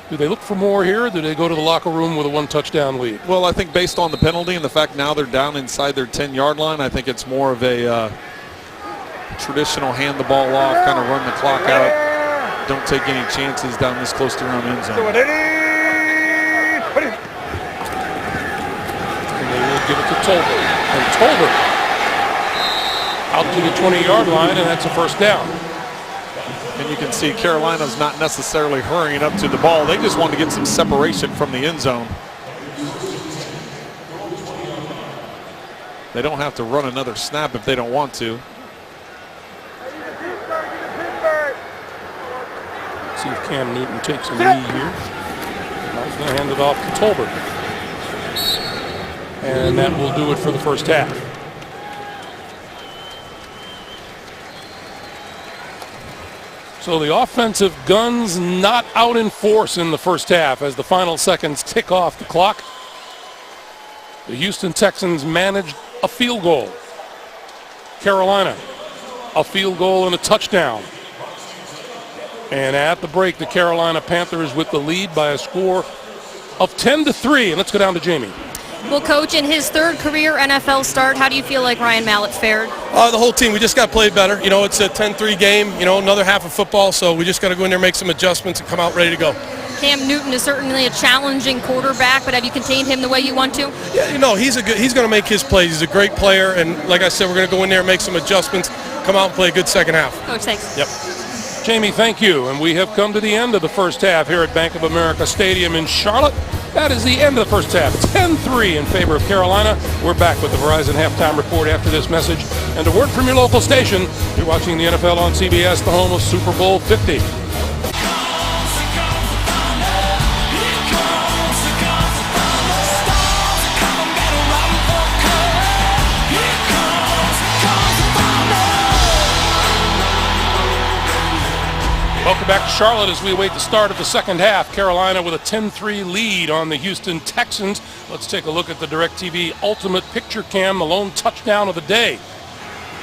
Do they look for more here, or do they go to the locker room with a 1-touchdown lead? Well, I think based on the penalty and the fact now they're down inside their 10-yard line, I think it's more of a traditional hand the ball off, kind of run the clock out. Don't take any chances down this close to your own end zone. And they will give it to Tolbert. And Tolbert out to the 20-yard line, and that's a first down. And you can see Carolina's not necessarily hurrying up to the ball. They just want to get some separation from the end zone. They don't have to run another snap if they don't want to. See if Cam Newton takes a knee here. Now he's going to hand it off to Tolbert. And that will do it for the first half. So the offensive guns not out in force in the first half as the final seconds tick off the clock. The Houston Texans managed a field goal. Carolina, a field goal and a touchdown. And at the break, the Carolina Panthers with the lead by a score of 10-3. And let's go down to Jamie. Well, Coach, in his third career NFL start, how do you feel like Ryan Mallett fared? The whole team, we just got to play better. You know, it's a 10-3 game, you know, another half of football, so we just got to go in there, make some adjustments, and come out ready to go. Cam Newton is certainly a challenging quarterback, but have you contained him the way you want to? Yeah, you know, he's going to make his plays. He's a great player, and like I said, we're going to go in there and make some adjustments, come out and play a good second half. Coach, thanks. Yep. Jamie, thank you. And we have come to the end of the first half here at Bank of America Stadium in Charlotte. That is the end of the first half. 10-3 in favor of Carolina. We're back with the Verizon Halftime Report after this message. And a word from your local station. You're watching the NFL on CBS, the home of Super Bowl 50. Welcome back to Charlotte as we await the start of the second half. Carolina with a 10-3 lead on the Houston Texans. Let's take a look at the DirecTV Ultimate Picture Cam. The lone touchdown of the day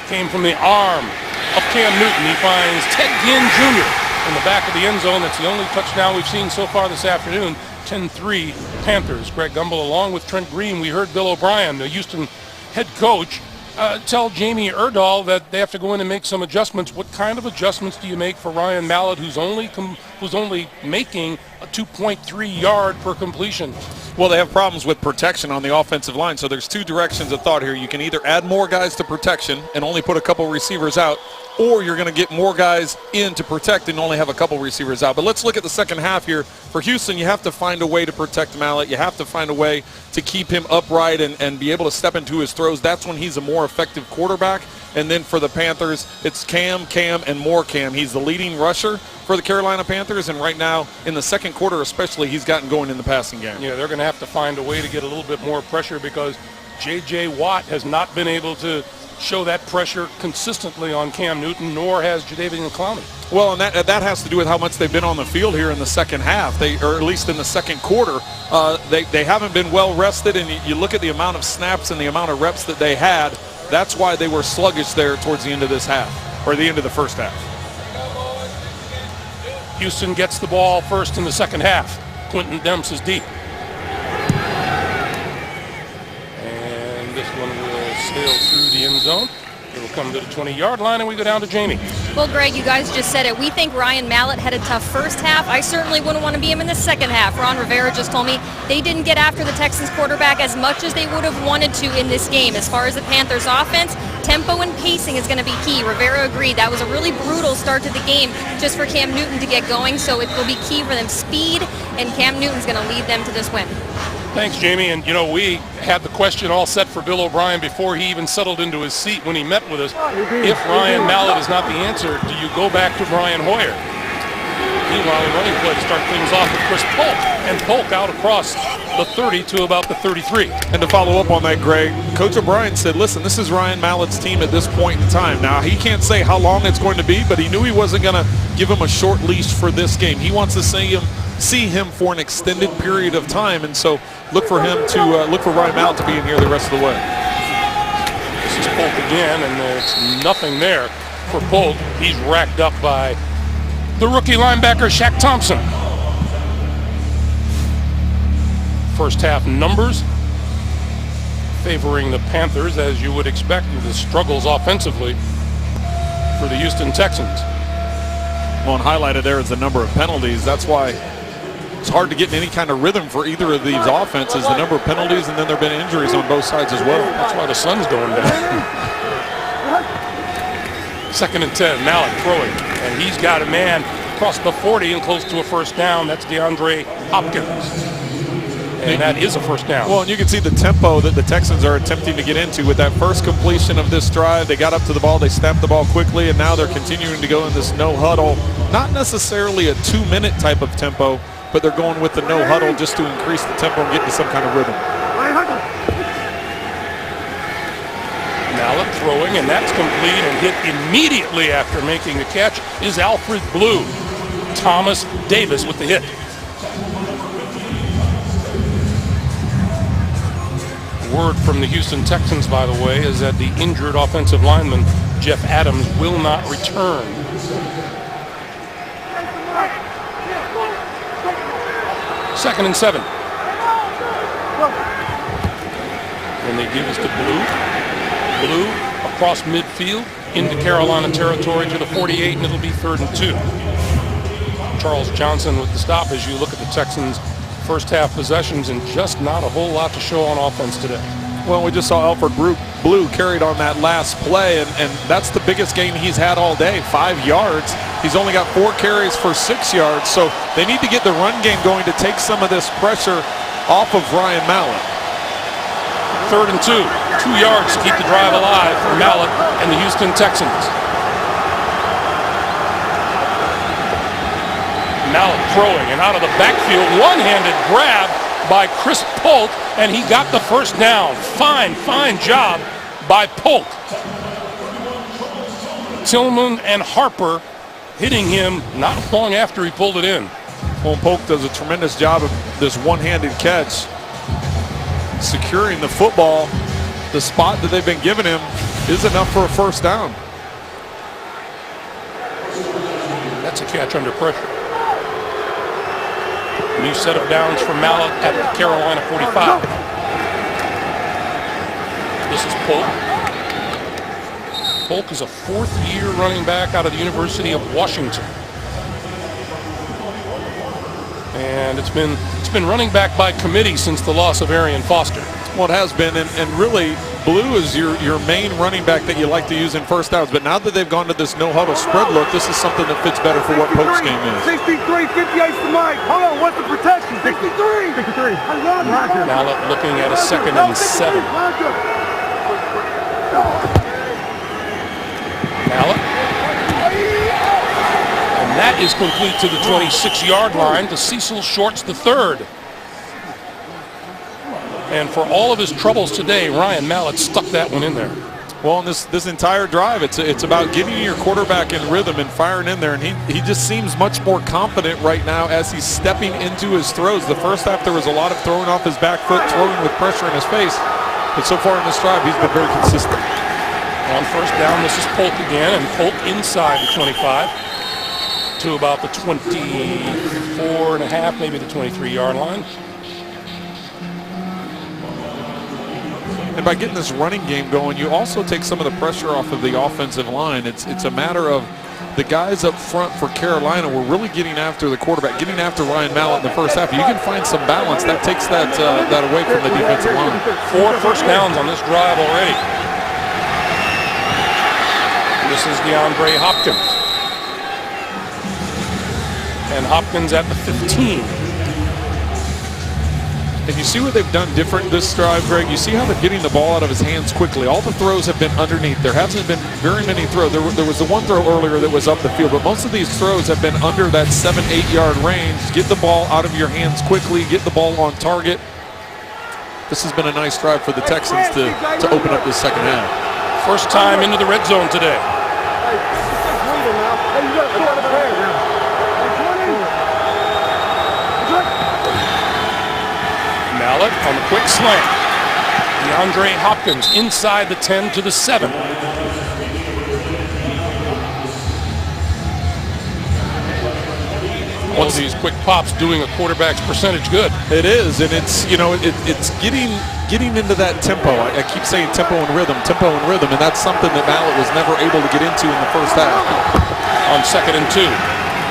came from the arm of Cam Newton. He finds Ted Ginn Jr. in the back of the end zone. That's the only touchdown we've seen so far this afternoon. 10-3 Panthers. Greg Gumbel along with Trent Green. We heard Bill O'Brien, the Houston head coach, tell Jamie Erdahl that they have to go in and make some adjustments. What kind of adjustments do you make for Ryan Mallett, who's only making a 2.3 yard per completion? Well, they have problems with protection on the offensive line, so there's two directions of thought here. You can either add more guys to protection and only put a couple receivers out, or you're going to get more guys in to protect and only have a couple receivers out. But let's look at the second half here. For Houston, you have to find a way to protect Mallett. You have to find a way to keep him upright and be able to step into his throws. That's when he's a more effective quarterback. And then for the Panthers, it's Cam, and more Cam. He's the leading rusher for the Carolina Panthers, and right now, in the second quarter especially, he's gotten going in the passing game. Yeah, they're going to have to find a way to get a little bit more pressure because J.J. Watt has not been able to show that pressure consistently on Cam Newton, nor has Jadeveon Clowney. Well, and that has to do with how much they've been on the field here in the second half, or at least in the second quarter. They haven't been well rested, and you look at the amount of snaps and the amount of reps that they had. That's why they were sluggish there towards the end of this half, or the end of the first half. Houston gets the ball first in the second half. Quentin Demps is deep. And this one will sail through the end zone. It'll come to the 20-yard line, and we go down to Jamie. Well, Greg, you guys just said it. We think Ryan Mallett had a tough first half. I certainly wouldn't want to be him in the second half. Ron Rivera just told me they didn't get after the Texans quarterback as much as they would have wanted to in this game. As far as the Panthers offense, tempo and pacing is going to be key. Rivera agreed. That was a really brutal start to the game just for Cam Newton to get going, so it will be key for them. Speed, and Cam Newton's going to lead them to this win. Thanks, Jamie. And, you know, we had the question all set for Bill O'Brien before he even settled into his seat when he met with us. If Ryan Mallett is not the answer, do you go back to Brian Hoyer? Meanwhile, a running play to start things off with Chris Polk. And Polk out across the 30 to about the 33. And to follow up on that, Greg, Coach O'Brien said, listen, this is Ryan Mallett's team at this point in time. Now, he can't say how long it's going to be, but he knew he wasn't going to give him a short leash for this game. He wants to see him for an extended period of time, and so look for him to look for Ryan Mallett to be in here the rest of the way. This is Polk again, and there's nothing there for Polk. He's racked up by the rookie linebacker Shaq Thompson. First half numbers favoring the Panthers, as you would expect, with the struggles offensively for the Houston Texans. Well, and highlighted there is the number of penalties. That's why it's hard to get in any kind of rhythm for either of these offenses. The number of penalties, and then there have been injuries on both sides as well. That's why the sun's going down. 2nd and 10, Mallett throwing, and he's got a man across the 40 and close to a first down. That's DeAndre Hopkins. And that is a first down. Well, and you can see the tempo that the Texans are attempting to get into with that first completion of this drive. They got up to the ball, they snapped the ball quickly, and now they're continuing to go in this no huddle. Not necessarily a 2-minute type of tempo, but they're going with the no huddle just to increase the tempo and get into some kind of rhythm. Mallett throwing, and that's complete, and hit immediately after making the catch is Alfred Blue. Thomas Davis with the hit. Word from the Houston Texans, by the way, is that the injured offensive lineman Jeff Adams will not return. Second and 7. And they give us to Blue. Blue across midfield into Carolina territory to the 48, and it'll be 3rd and 2. Charles Johnson with the stop as you look at the Texans' first half possessions, and just not a whole lot to show on offense today. Well, we just saw Alfred Blue carried on that last play, and that's the biggest gain he's had all day, 5 yards. He's only got 4 carries for 6 yards, so they need to get the run game going to take some of this pressure off of Ryan Mallett. 3rd and 2. 2 yards to keep the drive alive for Mallett and the Houston Texans. Mallett throwing, and out of the backfield, one-handed grab by Chris Polk, and he got the first down. Fine job by Polk. Tillman and Harper hitting him not long after he pulled it in. Well, Polk does a tremendous job of this one-handed catch, securing the football. The spot that they've been giving him is enough for a first down. That's a catch under pressure. New set of downs for Mallett at the Carolina 45. This is Polk. Polk is a 4th-year running back out of the University of Washington. And it's been running back by committee since the loss of Arian Foster. Well, it has been, and really, Blue is your main running back that you like to use in first downs. But now that they've gone to this no-huddle spread look, this is something that fits better for what Polk's game is. 63, 58 to Mike. Hold on, what's the protection? 63. 63. Mallett looking at a 2nd and 7. Mallett. And that is complete to the 26-yard line to Cecil Shorts III. And for all of his troubles today, Ryan Mallett stuck that one in there. Well, in this entire drive, it's about getting your quarterback in rhythm and firing in there, and he just seems much more confident right now as he's stepping into his throws. The first half, there was a lot of throwing off his back foot, throwing with pressure in his face, but so far in this drive, he's been very consistent. On first down, this is Polk again, and Polk inside the 25 to about the 24 and a half, maybe the 23-yard line. And by getting this running game going, you also take some of the pressure off of the offensive line. It's a matter of the guys up front for Carolina were really getting after the quarterback, getting after Ryan Mallett in the first half. You can find some balance. That takes that away from the defensive line. 4 first downs on this drive already. This is DeAndre Hopkins. And Hopkins at the 15. And you see what they've done different this drive, Greg? You see how they're getting the ball out of his hands quickly. All the throws have been underneath. There hasn't been very many throws. There was the one throw earlier that was up the field, but most of these throws have been under that 7-8 yard range. Get the ball out of your hands quickly. Get the ball on target. This has been a nice drive for the Texans to open up this second half. First time into the red zone today. Mallett on the quick slant. DeAndre Hopkins inside the 10 to the 7. One of these quick pops doing a quarterback's percentage good. It is, and it's it's getting into that tempo. I keep saying tempo and rhythm, and that's something that Mallett was never able to get into in the first half. On 2nd and 2,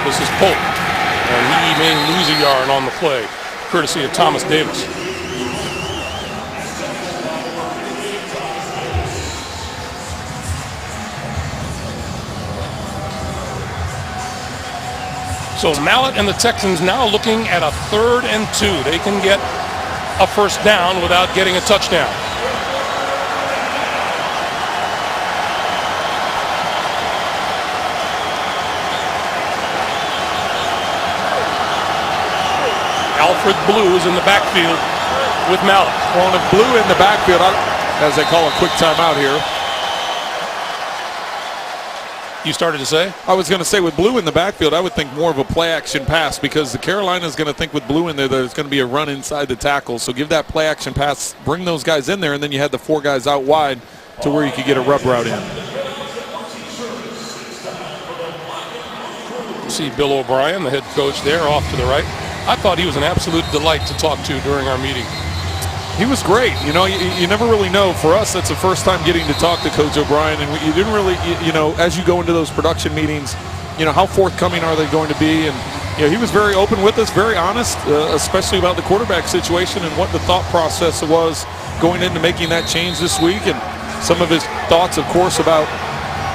this is Polk, and he may lose a yard on the play, courtesy of Thomas Davis. So Mallett and the Texans now looking at a 3rd and 2. They can get a first down without getting a touchdown. Alfred Blue is in the backfield with Mallett. Well, and if Blue in the backfield, as they call a quick timeout here. You started to say? I was going to say with Blue in the backfield, I would think more of a play-action pass because the Carolina's going to think with Blue in there there's going to be a run inside the tackle. So give that play-action pass, bring those guys in there, and then you had the 4 guys out wide to where you could get a rub route in. See Bill O'Brien, the head coach there, off to the right. I thought he was an absolute delight to talk to during our meeting. He was great. You know, you never really know. For us, that's the first time getting to talk to Coach O'Brien, and you didn't really, you know, as you go into those production meetings, you know, how forthcoming are they going to be? And, you know, he was very open with us, very honest, especially about the quarterback situation and what the thought process was going into making that change this week, and some of his thoughts, of course, about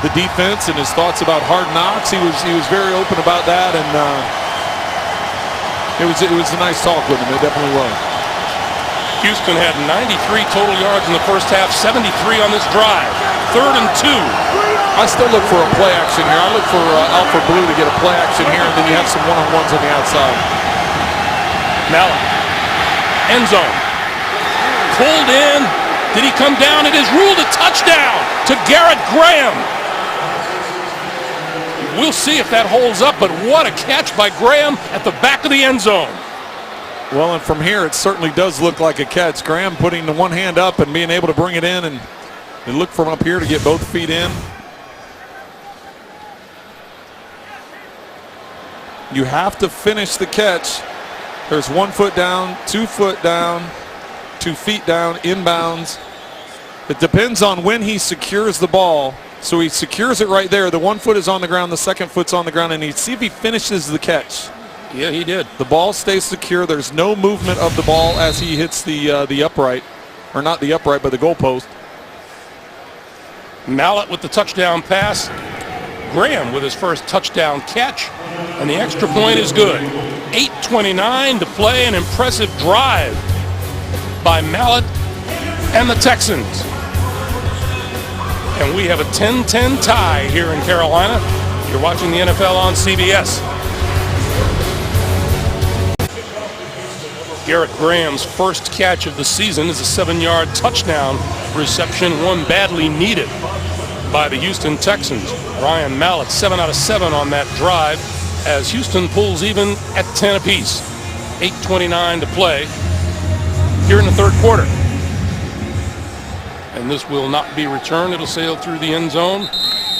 the defense and his thoughts about hard knocks. He was very open about that, and it was a nice talk with him. It definitely was. Houston had 93 total yards in the first half, 73 on this drive. 3rd and 2. I still look for a play action here. I look for Alfred Blue to get a play action here, and then you have some one-on-ones on the outside. Mallett, end zone. Pulled in. Did he come down? It is ruled a touchdown to Garrett Graham. We'll see if that holds up, but what a catch by Graham at the back of the end zone. Well, and from here, it certainly does look like a catch. Graham putting the one hand up and being able to bring it in, and look from up here to get both feet in. You have to finish the catch. There's 1 foot down, 2 foot down, 2 feet down, inbounds. It depends on when he secures the ball. So he secures it right there. The 1 foot is on the ground, the 2nd foot's on the ground, and you see if he finishes the catch. Yeah, he did. The ball stays secure. There's no movement of the ball as he hits the upright, or not the upright, but the goalpost. Mallett with the touchdown pass. Graham with his first touchdown catch, and the extra point is good. 8:29 to play. An impressive drive by Mallett and the Texans. And we have a 10-10 tie here in Carolina. You're watching the NFL on CBS. Garrett Graham's first catch of the season is a 7-yard touchdown reception, one badly needed by the Houston Texans. Ryan Mallett, 7 out of 7 on that drive as Houston pulls even at 10 apiece. 8:29 to play here in the 3rd quarter. And this will not be returned. It'll sail through the end zone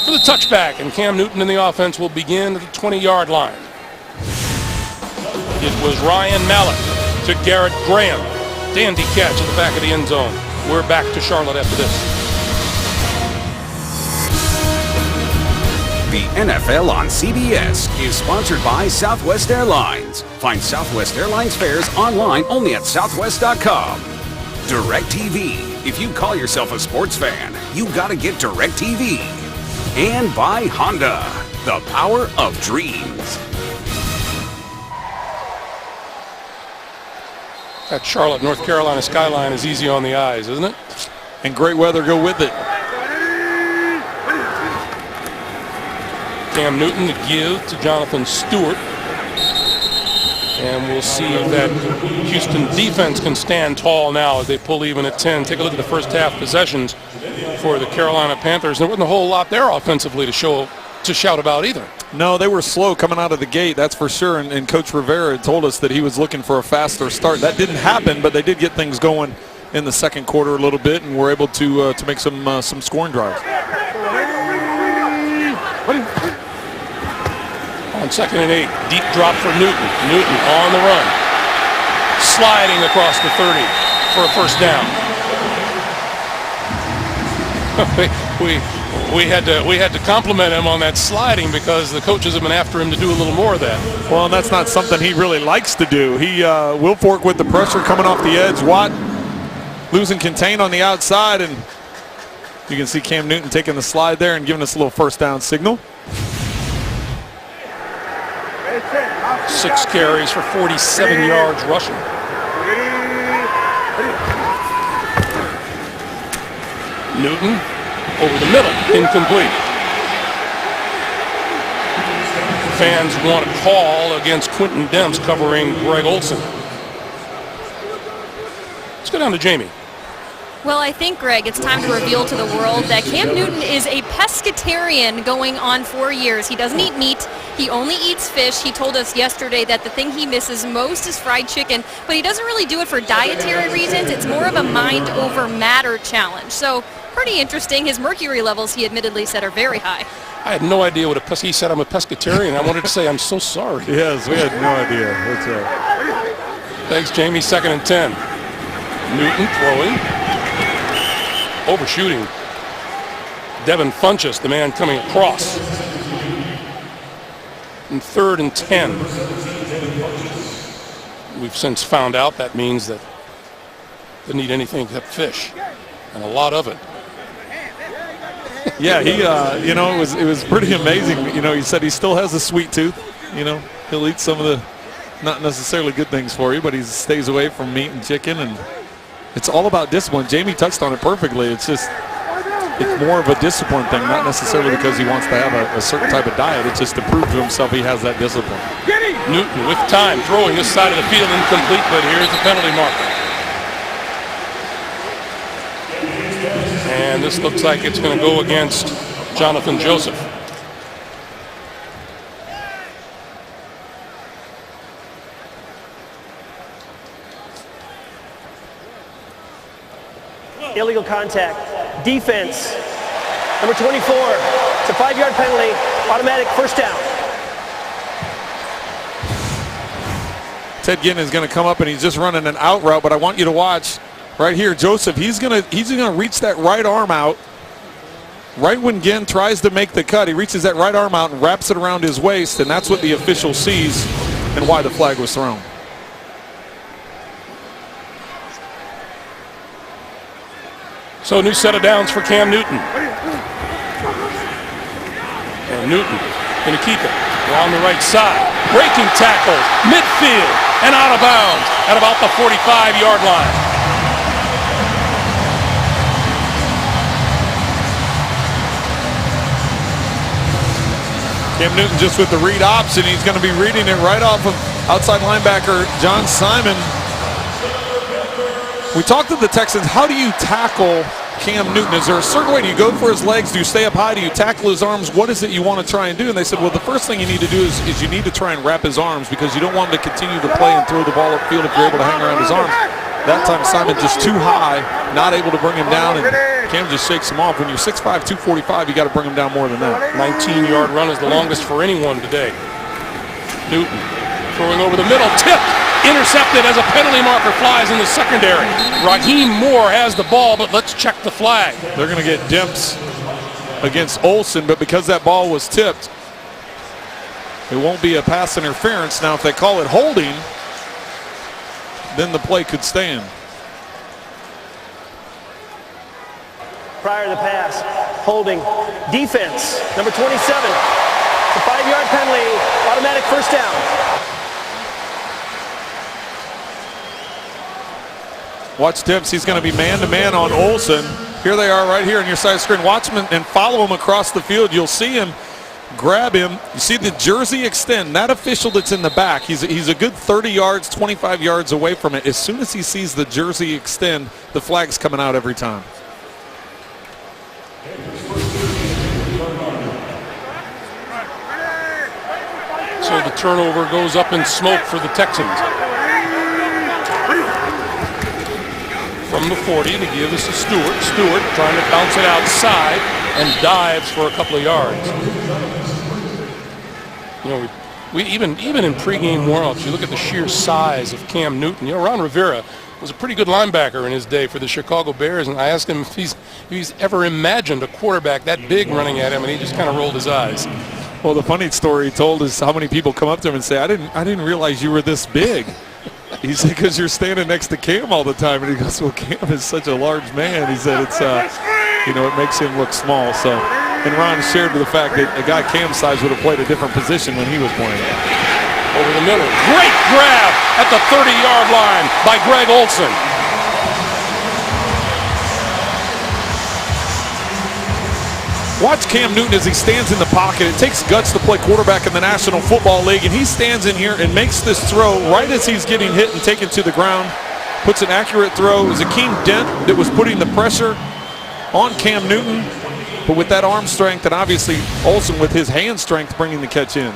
for the touchback, and Cam Newton and the offense will begin at the 20-yard line. It was Ryan Mallett to Garrett Graham. Dandy catch at the back of the end zone. We're back to Charlotte after this. The NFL on CBS is sponsored by Southwest Airlines. Find Southwest Airlines fares online only at southwest.com. DirecTV. If you call yourself a sports fan, you gotta get DirecTV. And by Honda, the power of dreams. That Charlotte, North Carolina skyline is easy on the eyes, isn't it? And great weather go with it. Cam Newton to give to Jonathan Stewart. And we'll see if that Houston defense can stand tall now as they pull even at 10. Take a look at the first half possessions for the Carolina Panthers. There wasn't a whole lot there offensively to shout about either. No, they were slow coming out of the gate, that's for sure. And Coach Rivera told us that he was looking for a faster start. That didn't happen, but they did get things going in the second quarter a little bit, and were able to make some scoring drives. On 2nd and 8, deep drop for Newton. Newton on the run, sliding across the 30 for a first down. We had to compliment him on that sliding because the coaches have been after him to do a little more of that. Well, and that's not something he really likes to do. He will fork with the pressure coming off the edge. Watt losing contain on the outside, and you can see Cam Newton taking the slide there and giving us a little first down signal. 6 carries for 47 yards rushing. Newton over the middle, incomplete. Fans want a call against Quentin Demps covering Greg Olsen. Let's go down to Jamie. Well, I think, Greg, it's time to reveal to the world that Cam Newton is a pescatarian going on 4 years. He doesn't eat meat. He only eats fish. He told us yesterday that the thing he misses most is fried chicken, but he doesn't really do it for dietary reasons. It's more of a mind over matter challenge. So pretty interesting. His mercury levels, he admittedly said, are very high. I had no idea what he said. I'm a pescatarian. I wanted to say I'm so sorry. Yes, we had no idea. That's right. Thanks, Jamie. 2nd and 10. Newton throwing. Overshooting. Devin Funchess, the man coming across. And 3rd and 10. We've since found out that means that they need anything except fish, and a lot of it. Yeah, he, it was pretty amazing. He said he still has a sweet tooth. He'll eat some of the not necessarily good things for you, but he stays away from meat and chicken, and it's all about discipline. Jamie touched on it perfectly. It's more of a discipline thing, not necessarily because he wants to have a certain type of diet. It's just to prove to himself he has that discipline. Newton with time, throwing this side of the field, incomplete, but here's the penalty marker. And this looks like it's going to go against Jonathan Joseph. Illegal contact. Defense. Number 24. It's a 5-yard penalty. Automatic first down. Ted Ginn is going to come up, and he's just running an out route, but I want you to watch right here. Joseph, he's going to reach that right arm out. Right when Ginn tries to make the cut, he reaches that right arm out and wraps it around his waist, and that's what the official sees and why the flag was thrown. So new set of downs for Cam Newton. And Newton going to keep it around the right side. Breaking tackles, midfield, and out of bounds at about the 45-yard line. Cam Newton just with the read option. He's going to be reading it right off of outside linebacker John Simon. We talked to the Texans. How do you tackle Cam Newton? Is there a certain way? Do you go for his legs? Do you stay up high? Do you tackle his arms? What is it you want to try and do? And they said, well, the first thing you need to do is you need to try and wrap his arms, because you don't want him to continue to play and throw the ball upfield if you're able to hang around his arms. That time Simon just too high, not able to bring him down, and Cam just shakes him off. When you're 6'5", 245, you got to bring him down more than that. 19-yard run is the longest for anyone today. Newton throwing over the middle, tipped, intercepted as a penalty marker flies in the secondary. Raheem Moore has the ball, but let's check the flag. They're going to get Demps against Olsen, but because that ball was tipped, it won't be a pass interference. Now, if they call it holding, then the play could stand. Prior to the pass, holding. Defense, number 27. It's a 5-yard penalty, automatic first down. Watch Dempsey. He's going to be man-to-man on Olsen. Here they are right here on your side screen. Watch him and follow him across the field. You'll see him grab him. You see the jersey extend. That official that's in the back, he's a good 30 yards, 25 yards away from it. As soon as he sees the jersey extend, the flag's coming out every time. So the turnover goes up in smoke for the Texans. From the 40 to give this to Stewart. Stewart trying to bounce it outside and dives for a couple of yards. You know, we even in pregame warmups, you look at the sheer size of Cam Newton. You know, Ron Rivera was a pretty good linebacker in his day for the Chicago Bears, and I asked him if he's ever imagined a quarterback that big running at him, and he just kind of rolled his eyes. Well, the funny story he told is how many people come up to him and say, I didn't realize you were this big. He said, because you're standing next to Cam all the time. And he goes, well, Cam is such a large man. He said, it's, you know, it makes him look small. So, and Ron shared with the fact that a guy Cam's size would have played a different position when he was playing. Over the middle. Great grab at the 30-yard line by Greg Olsen. Watch Cam Newton as he stands in the pocket. It takes guts to play quarterback in the National Football League, and he stands in here and makes this throw right as he's getting hit and taken to the ground. Puts an accurate throw. It was Akeem Dent that was putting the pressure on Cam Newton, but with that arm strength and obviously Olsen with his hand strength bringing the catch in.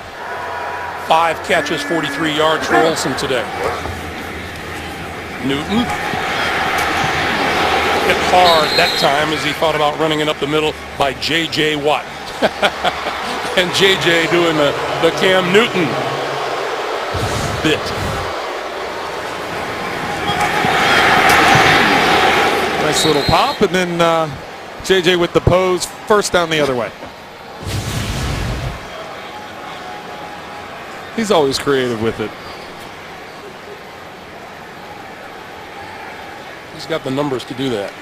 5 catches, 43 yards for Olsen today. Newton hit hard that time as he thought about running it up the middle by J.J. Watt. And J.J. doing the Cam Newton bit. Nice little pop, and then J.J. with the pose, first down the other way. He's always creative with it. He's got the numbers to do that.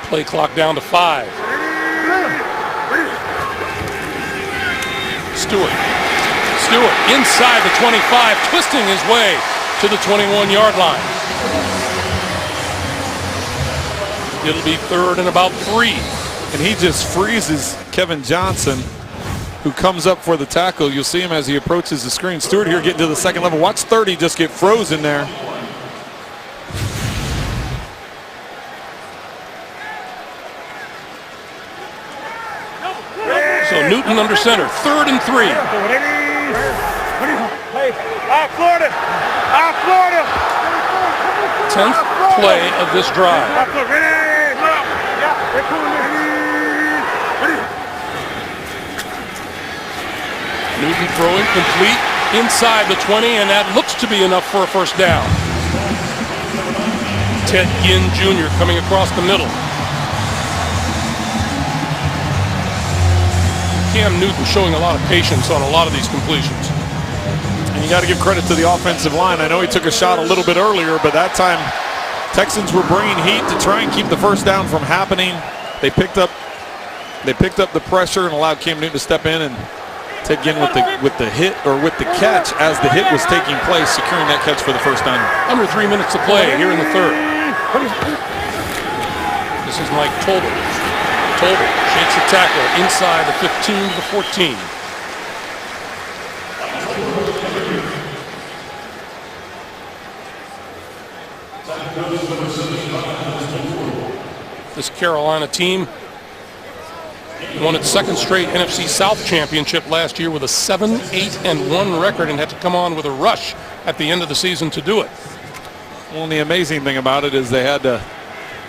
Play clock down to 5. Stewart inside the 25, twisting his way to the 21-yard line. It'll be 3rd and about 3. And he just freezes Kevin Johnson, who comes up for the tackle. You'll see him as he approaches the screen. Stewart here getting to the second level. Watch 30 just get frozen there. So Newton under center, 3rd and 3. Florida! 10th play of this drive. Newton throwing complete inside the 20, and that looks to be enough for a first down. Ted Ginn Jr. coming across the middle. Cam Newton showing a lot of patience on a lot of these completions. And you got to give credit to the offensive line. I know he took a shot a little bit earlier, but that time Texans were bringing heat to try and keep the first down from happening. They picked up the pressure and allowed Cam Newton to step in, and Ted Ginn with the hit, or with the catch as the hit was taking place, securing that catch for the first down. Under 3 minutes to play here in the 3rd. This is Mike Tolbert. Tolbert shakes the tackle inside the 15 to the 14. This Carolina team won its 2nd straight NFC South championship last year with a 7-8-1 record, and had to come on with a rush at the end of the season to do it. Well, and the amazing thing about it is they had to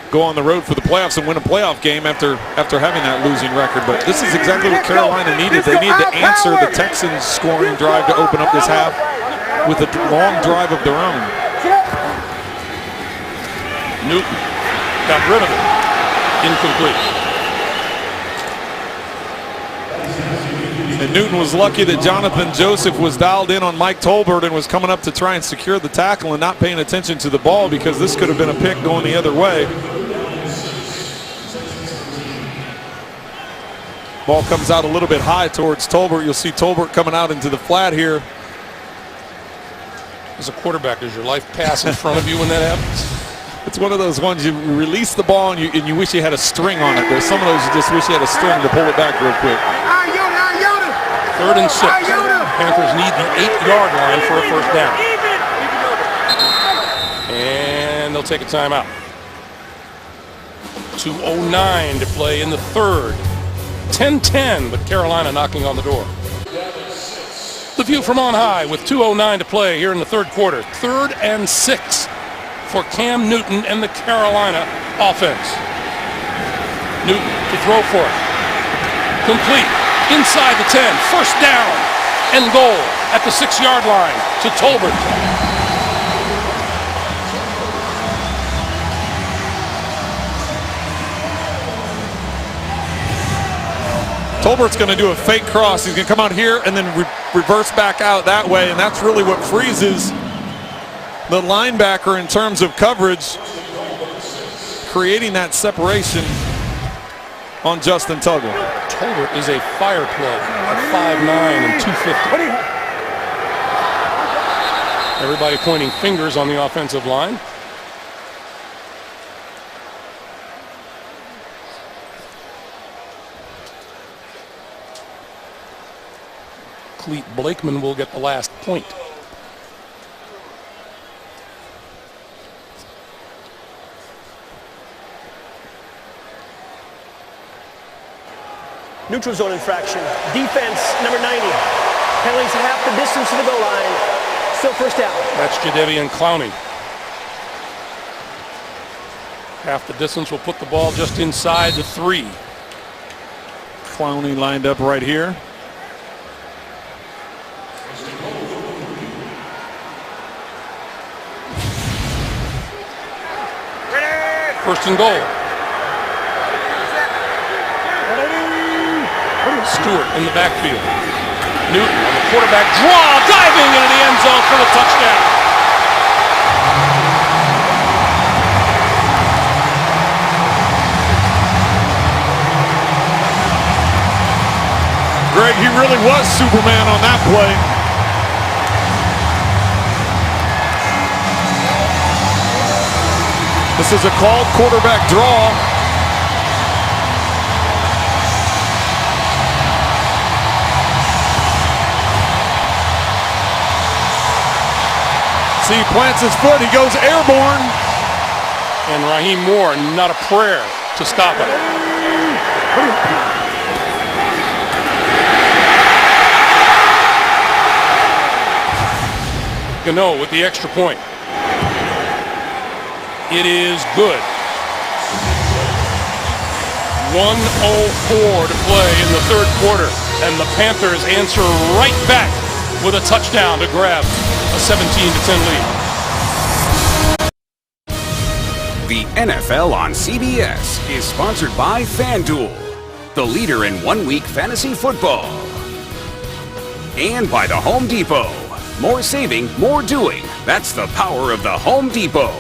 go on the road for the playoffs and win a playoff game after having that losing record. But this is exactly what Carolina needed. They needed to answer the Texans' scoring drive to open up this half with a long drive of their own. Newton got rid of it. Incomplete. And Newton was lucky that Jonathan Joseph was dialed in on Mike Tolbert and was coming up to try and secure the tackle and not paying attention to the ball, because this could have been a pick going the other way. Ball comes out a little bit high towards Tolbert. You'll see Tolbert coming out into the flat here. As a quarterback, does your life pass in front of you when that happens? It's one of those ones you release the ball and you wish you had a string on it. There's some of those you just wish you had a string to pull it back real quick. 3rd and 6. Panthers need the 8-yard line for a first down. And they'll take a timeout. 2:09 to play in the 3rd. 10-10, but Carolina knocking on the door. The view from on high with 2:09 to play here in the 3rd quarter. 3rd and 6 for Cam Newton and the Carolina offense. Newton to throw for it. Complete. Inside the 10. First down and goal at the 6-yard line to Tolbert. Tolbert's going to do a fake cross. He's going to come out here and then reverse back out that way, and that's really what freezes the linebacker in terms of coverage, creating that separation on Justin Tuggle. Tolbert is a fire plug at 5'9" and 250. Everybody pointing fingers on the offensive line. Clete Blakeman will get the last point. Neutral zone infraction. Defense, number 90. Penalties half the distance to the goal line. Still first down. That's Jadeveon Clowney. Half the distance will put the ball just inside the 3. Clowney lined up right here. First and goal. Stewart in the backfield. Newton on the quarterback draw, diving into the end zone for the touchdown. Greg, he really was Superman on that play. This is a called quarterback draw. See, he plants his foot, he goes airborne. And Raheem Moore, not a prayer to stop it. Gano with the extra point. It is good. 1:04 to play in the 3rd quarter, and the Panthers answer right back with a touchdown to grab a 17-10 lead. The NFL on CBS is sponsored by FanDuel, the leader in one-week fantasy football. And by the Home Depot. More saving, more doing. That's the power of the Home Depot.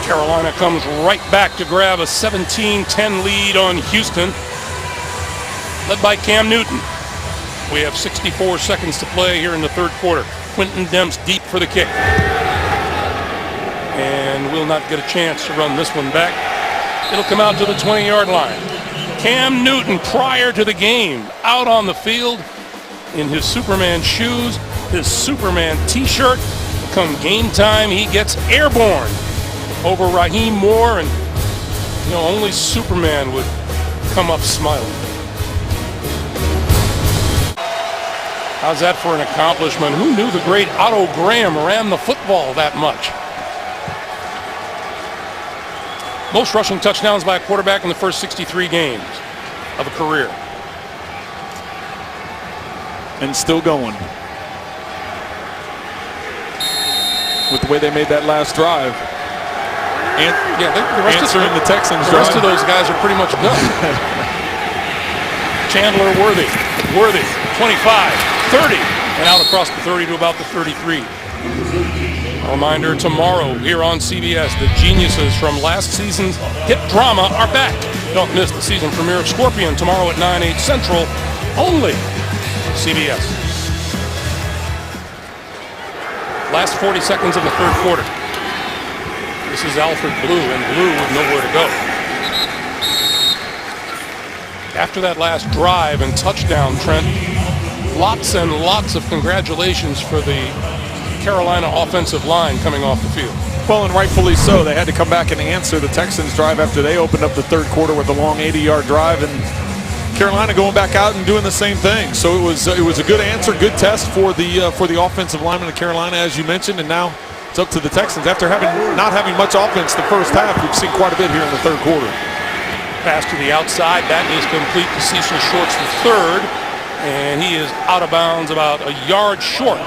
Carolina comes right back to grab a 17-10 lead on Houston, led by Cam Newton. We have 64 seconds to play here in the 3rd quarter. Quentin Demps deep for the kick. And will not get a chance to run this one back. It'll come out to the 20-yard line. Cam Newton, prior to the game, out on the field in his Superman shoes, his Superman t-shirt. Come game time, he gets airborne over Raheem Moore, and only Superman would come up smiling. How's that for an accomplishment? Who knew the great Otto Graham ran the football that much? Most rushing touchdowns by a quarterback in the first 63 games of a career. And still going. With the way they made that last drive. And yeah, the rest answering the Texans drive. The rest of those guys are pretty much done. Chandler, Worthy, 25, 30, and out across the 30 to about the 33. A reminder, tomorrow here on CBS, the geniuses from last season's hit drama are back. Don't miss the season premiere of Scorpion tomorrow at 9/8 Central, only CBS. Last 40 seconds of the third quarter. This is Alfred Blue, and Blue with nowhere to go. After that last drive and touchdown, Trent, lots and lots of congratulations for the Carolina offensive line coming off the field. Well, and rightfully so. They had to come back and answer the Texans' drive after they opened up the third quarter with a long 80-yard drive, and Carolina going back out and doing the same thing. So it was a good answer, good test for the offensive lineman of Carolina, as you mentioned, and now it's up to the Texans. After not having much offense the first half, we've seen quite a bit here in the third quarter. Pass to the outside. That is complete to Cecil Shorts III, and he is out of bounds about a yard short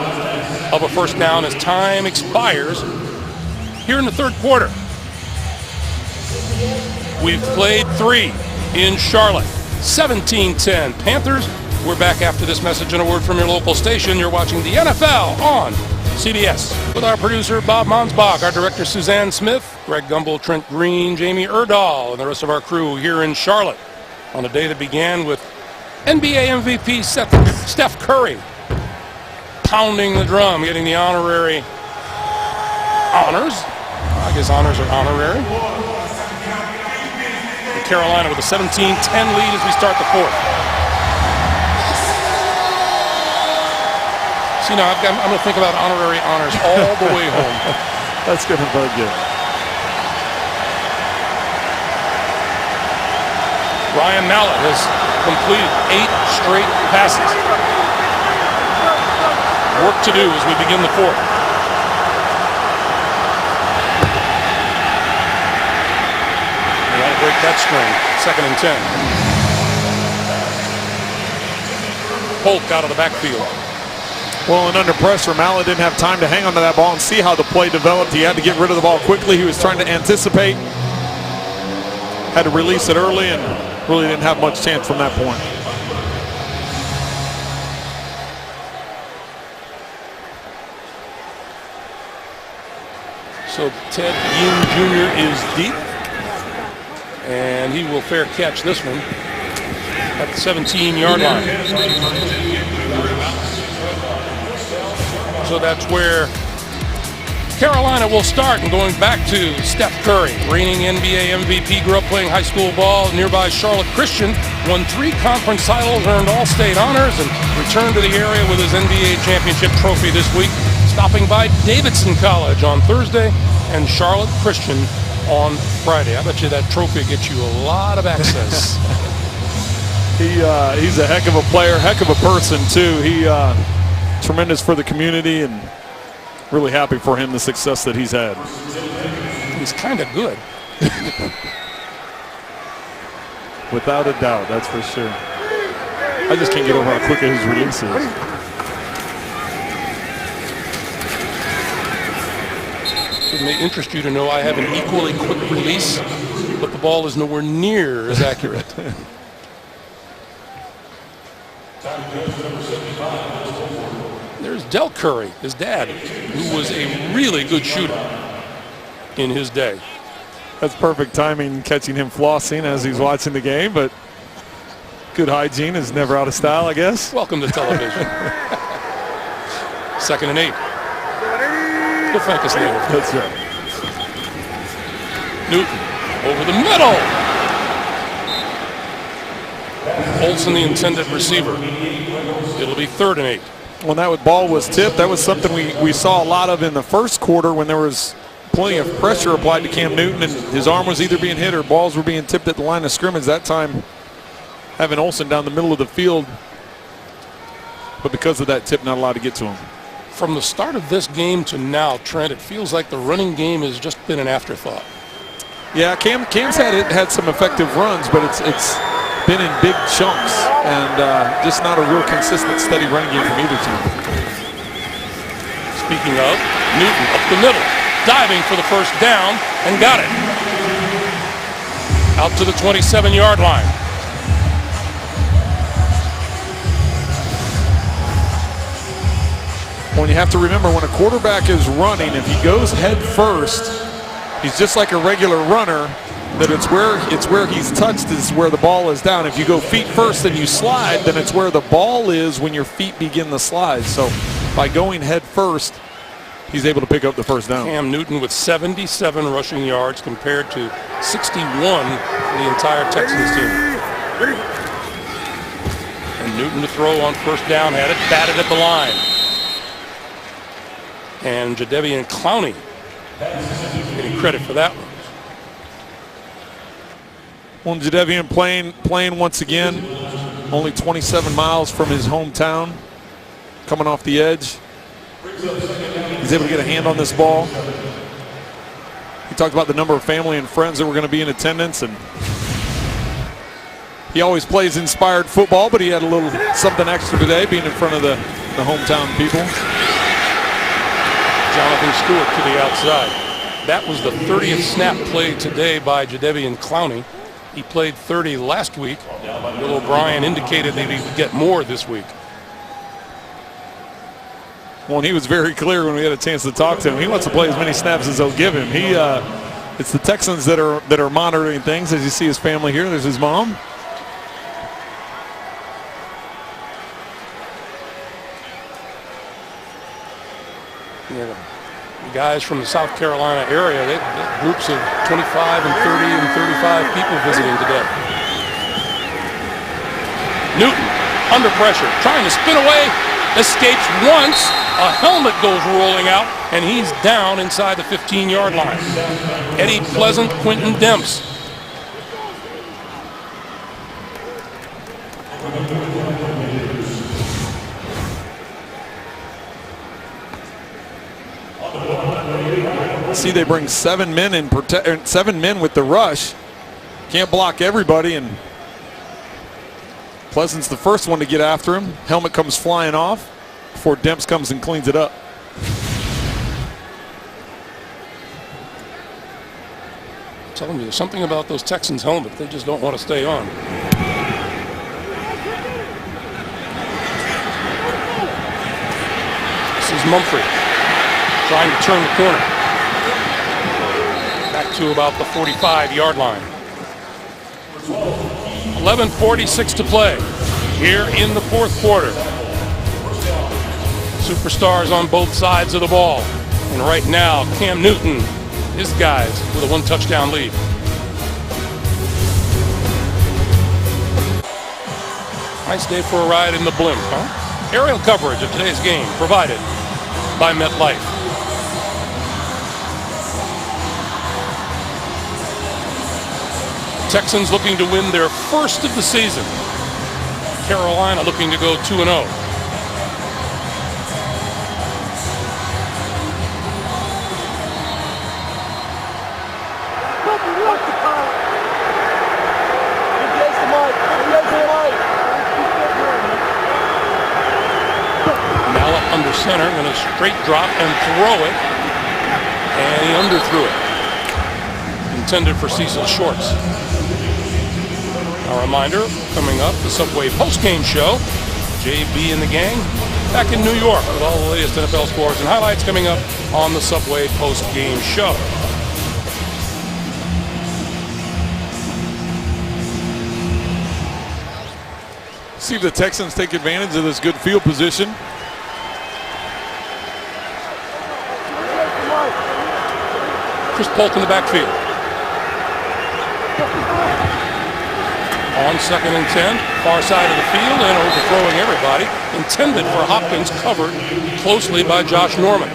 of a first down as time expires here in the third quarter. We've played 3 in Charlotte. 17-10 Panthers. We're back after this message and a word from your local station. You're watching the NFL on CBS with our producer Bob Monsbach, our director Suzanne Smith, Greg Gumbel, Trent Green, Jamie Erdahl, and the rest of our crew here in Charlotte on a day that began with NBA MVP Steph Curry pounding the drum, getting the honorary honors. I guess honors are honorary. Carolina with a 17-10 lead as we start the fourth. See, now I'm going to think about honorary honors all the way home. That's going to bug you. Ryan Mallett has completed 8 straight passes. Work to do as we begin the fourth. They want to break that string. 2nd and 10. Polk out of the backfield. Well, and under pressure, Mallett didn't have time to hang on to that ball and see how the play developed. He had to get rid of the ball quickly. He was trying to anticipate. Had to release it early and really didn't have much chance from that point. So Ted Yoon Jr. is deep, and he will fair catch this one at the 17-yard line. So that's where Carolina will start, and going back to Steph Curry, reigning NBA MVP, grew up playing high school ball. Nearby Charlotte Christian, won 3 conference titles, earned all-state honors, and returned to the area with his NBA championship trophy this week, stopping by Davidson College on Thursday and Charlotte Christian on Friday. I bet you that trophy gets you a lot of access. He's a heck of a player, heck of a person too. He tremendous for the community, and really happy for him, the success that he's had. He's kind of good. Without a doubt, that's for sure. I just can't get over how quick his release is. It may interest you to know I have an equally quick release, but the ball is nowhere near as accurate. There's Del Curry, his dad, who was a really good shooter in his day. That's perfect timing, catching him flossing as he's watching the game, but good hygiene is never out of style, I guess. Welcome to television. 2nd and 8. We'll thank us later. That's right. Newton over the middle. Olsen, the intended receiver. It'll be 3rd and 8. When that ball was tipped, that was something we saw a lot of in the first quarter when there was plenty of pressure applied to Cam Newton, and his arm was either being hit or balls were being tipped at the line of scrimmage. That time, having Olsen down the middle of the field, but because of that tip, not allowed to get to him. From the start of this game to now, Trent, it feels like the running game has just been an afterthought. Yeah, Cam's had some effective runs, but it's been in big chunks and just not a real consistent, steady running game from either team. Speaking of, Newton up the middle, diving for the first down and got it. Out to the 27-yard line. When you have to remember, when a quarterback is running, if he goes head first, he's just like a regular runner. that it's where he's touched is where the ball is down. If you go feet first and you slide, then it's where the ball is when your feet begin the slide. So by going head first, he's able to pick up the first down. Cam Newton with 77 rushing yards compared to 61 for the entire Texans team. And Newton to throw on first down, had it batted at the line. And Jadeveon Clowney getting credit for that one. Well, Jadeveon playing once again, only 27 miles from his hometown, coming off the edge. He's able to get a hand on this ball. He talked about the number of family and friends that were going to be in attendance, and he always plays inspired football, but he had a little something extra today being in front of the hometown people. Jonathan Stewart to the outside. That was the 30th snap played today by Jadeveon Clowney. He played 30 last week. Bill O'Brien indicated that he would get more this week. Well, and he was very clear when we had a chance to talk to him. He wants to play as many snaps as they'll give him. It's the Texans that are monitoring things. As you see his family here, there's his mom. Yeah, the guys from the South Carolina area, they groups of 25 and 30 and 35 people visiting today. Newton under pressure, trying to spin away, escapes once. A helmet goes rolling out, and he's down inside the 15-yard line. Eddie Pleasant, Quentin Demps. See, they bring 7 men in, 7 men with the rush. Can't block everybody, and Pleasant's the first one to get after him. Helmet comes flying off before Demps comes and cleans it up. I'm telling you, there's something about those Texans helmets. They just don't want to stay on. This is Mumphrey trying to turn the corner. Back to about the 45-yard line. 11:46 to play here in the fourth quarter. Superstars on both sides of the ball. And right now, Cam Newton, his guys, with a 1-touchdown lead. Nice day for a ride in the blimp, huh? Aerial coverage of today's game provided by MetLife. Texans looking to win their first of the season. Carolina looking to go 2-0. Mallett under center, going to straight drop and throw it. And he underthrew it. Intended for Cecil Shorts. A reminder, coming up, the Subway postgame show. JB and the gang back in New York with all the latest NFL scores and highlights coming up on the Subway postgame show. See if the Texans take advantage of this good field position. Chris Polk in the backfield. On 2nd and 10, far side of the field and overthrowing everybody. Intended for Hopkins, covered closely by Josh Norman.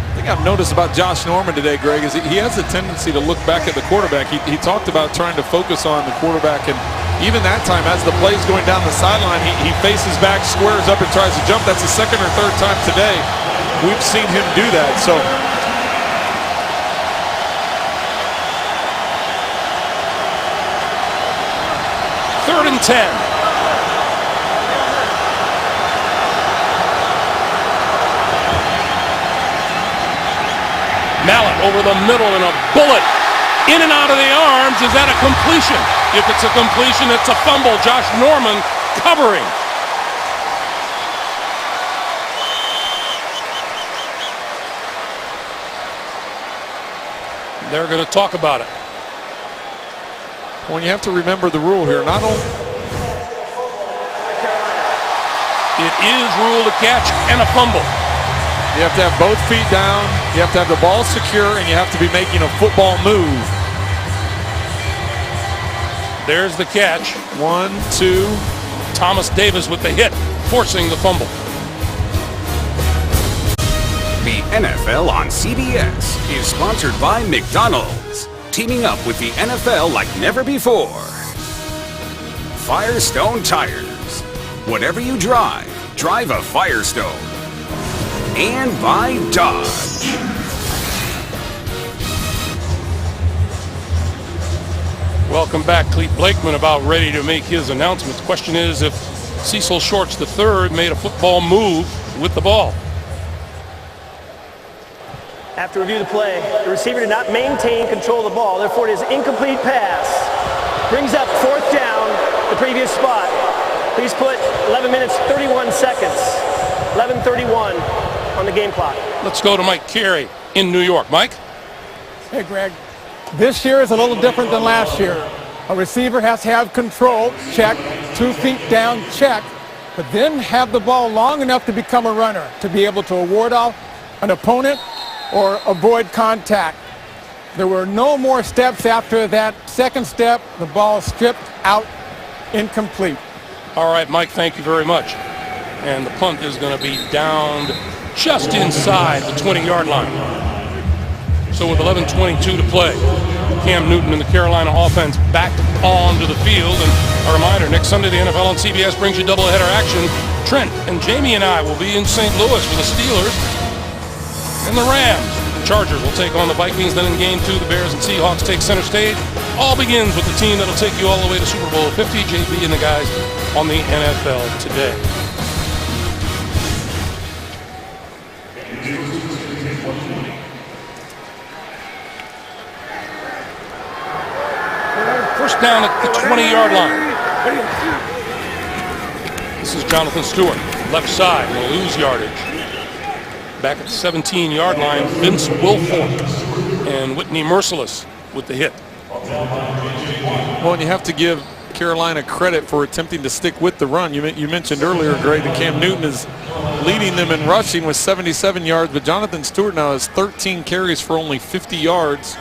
The thing I've noticed about Josh Norman today, Greg, is he has a tendency to look back at the quarterback. He talked about trying to focus on the quarterback, and even that time, as the play's going down the sideline, he faces back, squares up, and tries to jump. That's the second or third time today we've seen him do that. So third and 10. Mallett over the middle and a bullet in and out of the arms. Is that a completion? If it's a completion, it's a fumble. Josh Norman covering. They're going to talk about it. Well, you have to remember the rule here. Not only it is ruled a catch and a fumble. you have to have both feet down, you have to have the ball secure, and you have to be making a football move. There's the catch. 1, 2. Thomas Davis with the hit, forcing the fumble. The NFL on CBS is sponsored by McDonald's, teaming up with the NFL like never before. Firestone Tires. Whatever you drive, drive a Firestone. And by Dodge. Welcome back. Clete Blakeman about ready to make his announcements. Question is if Cecil Shorts III made a football move with the ball. After review of the play, the receiver did not maintain control of the ball, therefore it is incomplete pass. Brings up 4th down, the previous spot. Please put 11 minutes, 31 seconds, 11:31 on the game clock. Let's go to Mike Carey in New York. Mike? Hey, Greg. This year is a little different than last year. A receiver has to have control, check, 2 feet down, check, but then have the ball long enough to become a runner, to be able to ward off an opponent or avoid contact. There were no more steps after that second step. The ball stripped out, incomplete. All right, Mike, thank you very much. And the punt is going to be downed just inside the 20-yard line. So with 11:22 to play, Cam Newton and the Carolina offense back onto the field. And a reminder, next Sunday the NFL on CBS brings you doubleheader action. Trent and Jamie and I will be in St. Louis for the Steelers and the Rams. The Chargers will take on the Vikings. Then in game 2, the Bears and Seahawks take center stage. All begins with the team that'll take you all the way to Super Bowl 50. JB and the guys on the NFL Today. First down at the 20-yard line. This is Jonathan Stewart, left side, will lose yardage. Back at the 17-yard line, Vince Wilfork and Whitney Merciless with the hit. Well, and you have to give Carolina credit for attempting to stick with the run. You mentioned earlier, Greg, that Cam Newton is leading them in rushing with 77 yards, but Jonathan Stewart now has 13 carries for only 50 yards.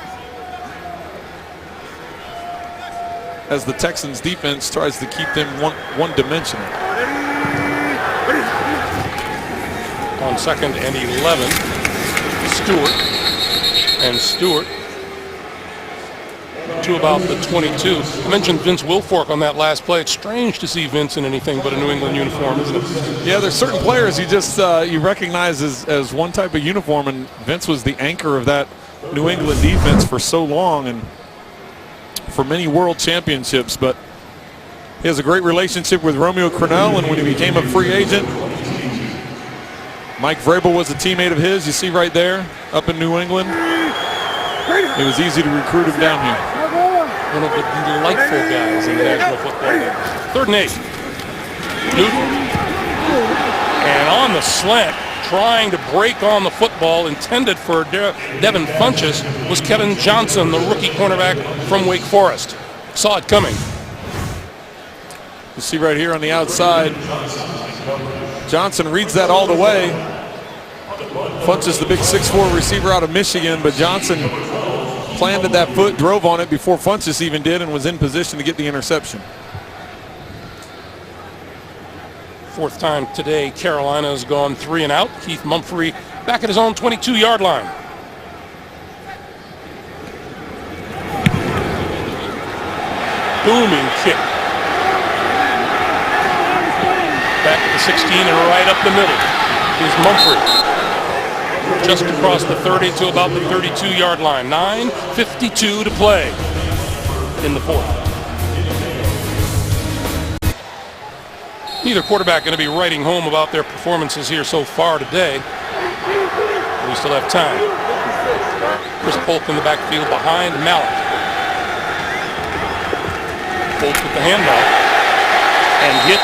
As the Texans defense tries to keep them one-dimensional. On 2nd and 11, Stewart to about the 22. I mentioned Vince Wilfork on that last play. It's strange to see Vince in anything but a New England uniform, isn't it? Yeah, there's certain players you just you recognize as one type of uniform, and Vince was the anchor of that New England defense for so long and for many world championships. But he has a great relationship with Romeo Crennel, and when he became a free agent, Mike Vrabel was a teammate of his. You see right there, up in New England. It was easy to recruit him down here. One of the delightful guys in the National Football League. 3rd and 8. Newton. And on the slant, trying to break on the football, intended for Devin Funchess, was Kevin Johnson, the rookie cornerback from Wake Forest. Saw it coming. You see right here on the outside, Johnson reads that all the way. Funchess, the big 6'4" receiver out of Michigan, but Johnson planted that foot, drove on it before Funchess even did, and was in position to get the interception. 4th time today, Carolina's gone 3 and out. Keith Mumphrey back at his own 22-yard line. Booming kick. Back at the 16 and right up the middle is Mumphrey. Just across the 30 to about the 32-yard line. 9:52 to play in the 4th. Neither quarterback going to be writing home about their performances here so far today. We still have time. Chris Polk in the backfield behind Mallett. Polk with the handoff and hit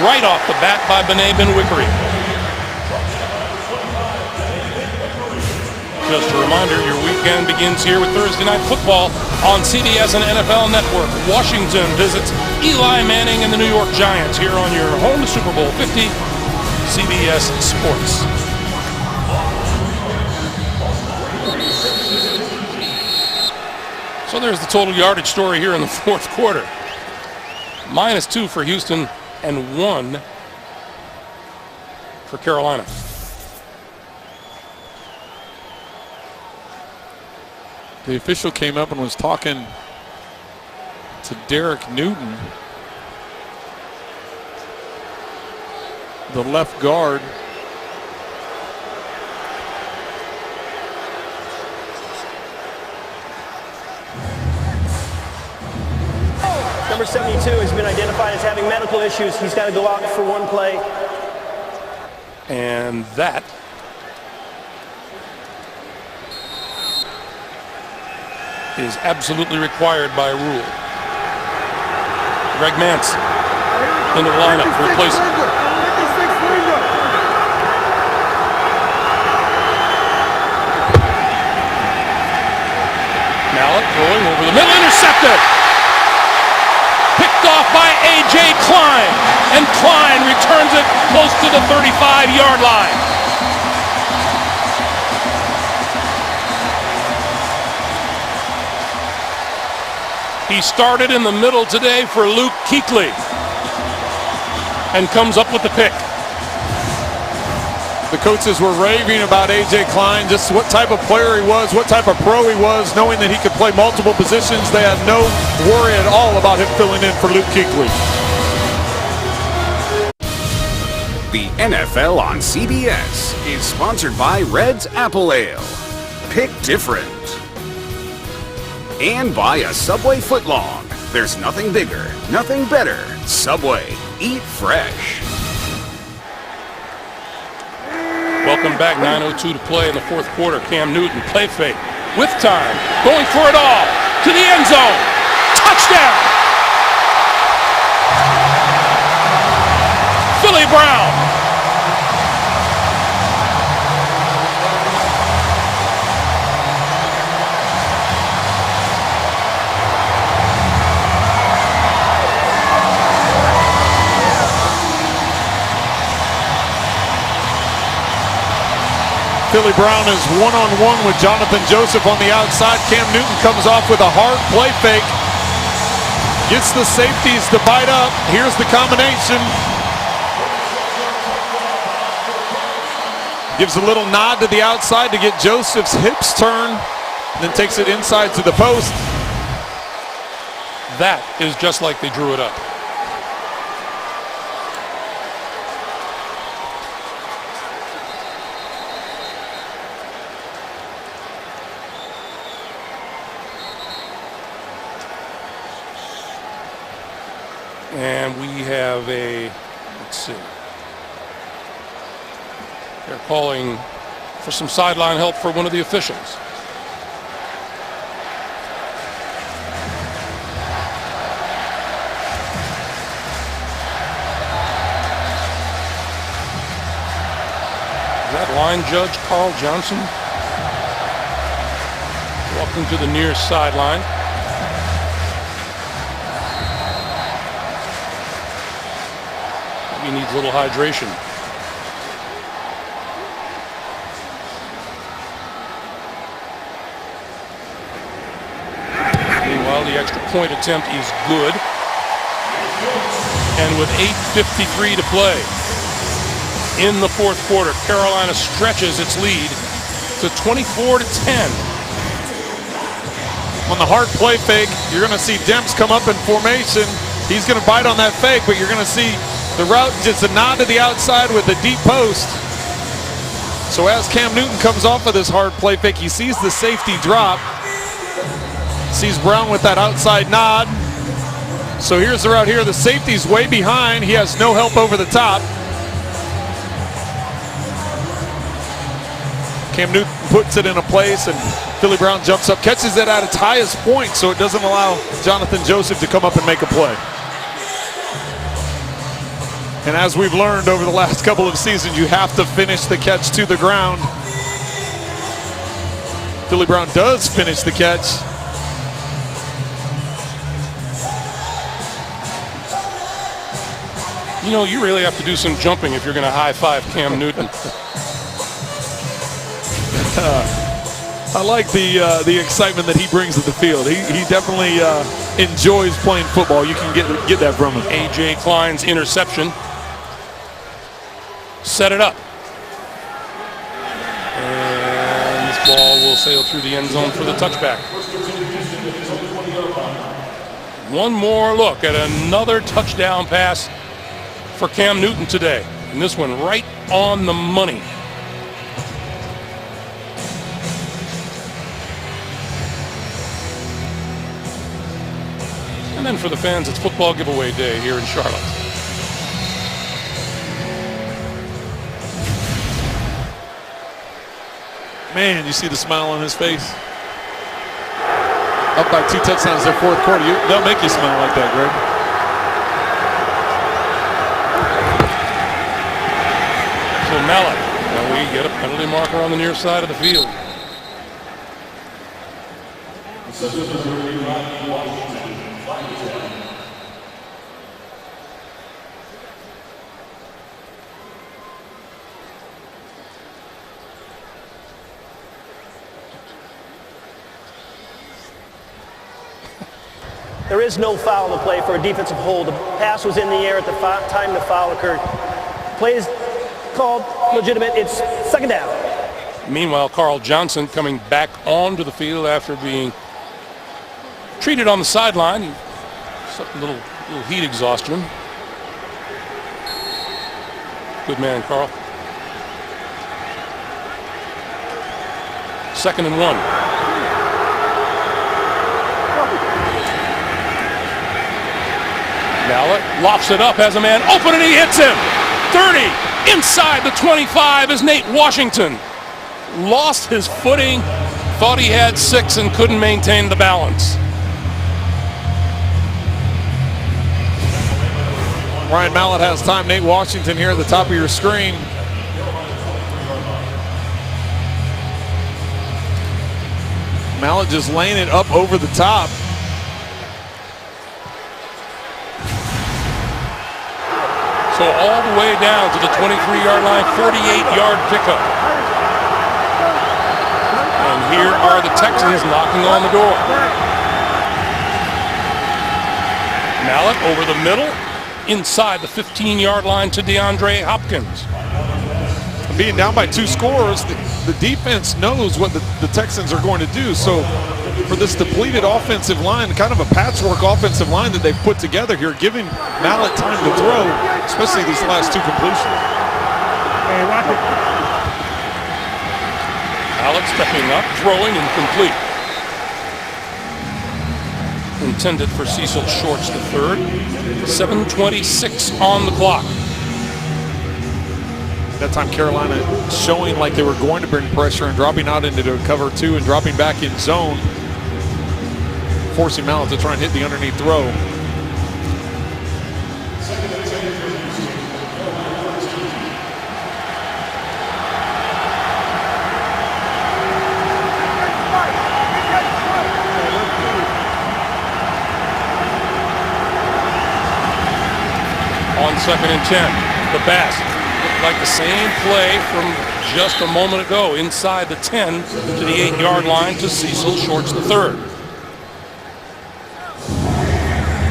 right off the bat by Bené Benwikere. Just a reminder, your weekend begins here with Thursday Night Football on CBS and NFL Network. Washington visits Eli Manning and the New York Giants here on your home to Super Bowl 50, CBS Sports. So there's the total yardage story here in the fourth quarter. -2 for Houston and 1 for Carolina. The official came up and was talking to Derek Newton, the left guard. Number 72 has been identified as having medical issues. He's got to go out for one play. And that is absolutely required by rule. Greg Mance into the lineup to replace him. Mallett throwing over the middle, intercepted. Picked off by A.J. Klein, and Klein returns it close to the 35-yard line. He started in the middle today for Luke Kuechly and comes up with the pick. The coaches were raving about A.J. Klein, just what type of player he was, what type of pro he was, knowing that he could play multiple positions. They had no worry at all about him filling in for Luke Kuechly. The NFL on CBS is sponsored by Red's Apple Ale. Pick different. And by a Subway footlong. There's nothing bigger, nothing better. Subway. Eat fresh. Welcome back. 9:02 to play in the fourth quarter. Cam Newton, play fake, with time, going for it all, to the end zone. Touchdown! Philly Brown. Philly Brown is one-on-one with Jonathan Joseph on the outside. Cam Newton comes off with a hard play fake. Gets the safeties to bite up. Here's the combination. Gives a little nod to the outside to get Joseph's hips turned. Then takes it inside to the post. That is just like they drew it up. And we have a, let's see, they're calling for some sideline help for one of the officials. Is that line judge Carl Johnson walking to the near sideline? He needs a little hydration. Meanwhile, the extra point attempt is good. And with 8:53 to play in the fourth quarter, Carolina stretches its lead to 24-10. On the hard play fake, you're going to see Demps come up in formation. He's going to bite on that fake, but you're going to see the route just a nod to the outside with the deep post. So as Cam Newton comes off of this hard play fake, he sees the safety drop. Sees Brown with that outside nod. So here's the route here. The safety's way behind. He has no help over the top. Cam Newton puts it in a place, and Philly Brown jumps up, catches it at its highest point, so it doesn't allow Jonathan Joseph to come up and make a play. And as we've learned over the last couple of seasons, you have to finish the catch to the ground. Philly Brown does finish the catch. You know, you really have to do some jumping if you're going to high-five Cam Newton. I like the excitement that he brings to the field. He definitely enjoys playing football. You can get that from him. A.J. Klein's interception. Set it up. And this ball will sail through the end zone for the touchback. One more look at another touchdown pass for Cam Newton today. And this one right on the money. And then for the fans, it's football giveaway day here in Charlotte. Man, you see the smile on his face? Up by 2 touchdowns their fourth quarter. They'll make you smile like that, Greg. So Mallet, and we get a penalty marker on the near side of the field. There is no foul to play for a defensive hold. The pass was in the air at the time the foul occurred. Play is called legitimate. It's second down. Meanwhile, Carl Johnson coming back onto the field after being treated on the sideline. A little heat exhaustion. Good man, Carl. 2nd and 1. Mallet lofts it up, has a man open, and he hits him. 30, inside the 25 is Nate Washington. Lost his footing, thought he had 6 and couldn't maintain the balance. Ryan Mallett has time. Nate Washington here at the top of your screen. Mallett just laying it up over the top. So all the way down to the 23-yard line, 48-yard pickup. And here are the Texans knocking on the door. Mallet over the middle, inside the 15-yard line to DeAndre Hopkins. Being down by 2 scores, the defense knows what the Texans are going to do. So for this depleted offensive line, kind of a patchwork offensive line that they've put together here, giving Mallet time to throw, especially these last 2 completions. Mallet stepping up, throwing, incomplete. Intended for Cecil Shorts III. 7:26 on the clock. That time Carolina showing like they were going to bring pressure and dropping out into cover 2 and dropping back in zone, forcing Mallet to try and hit the underneath throw. On 2nd and 10, the pass looked like the same play from just a moment ago, inside the 10 to the 8-yard line to Cecil Shorts III.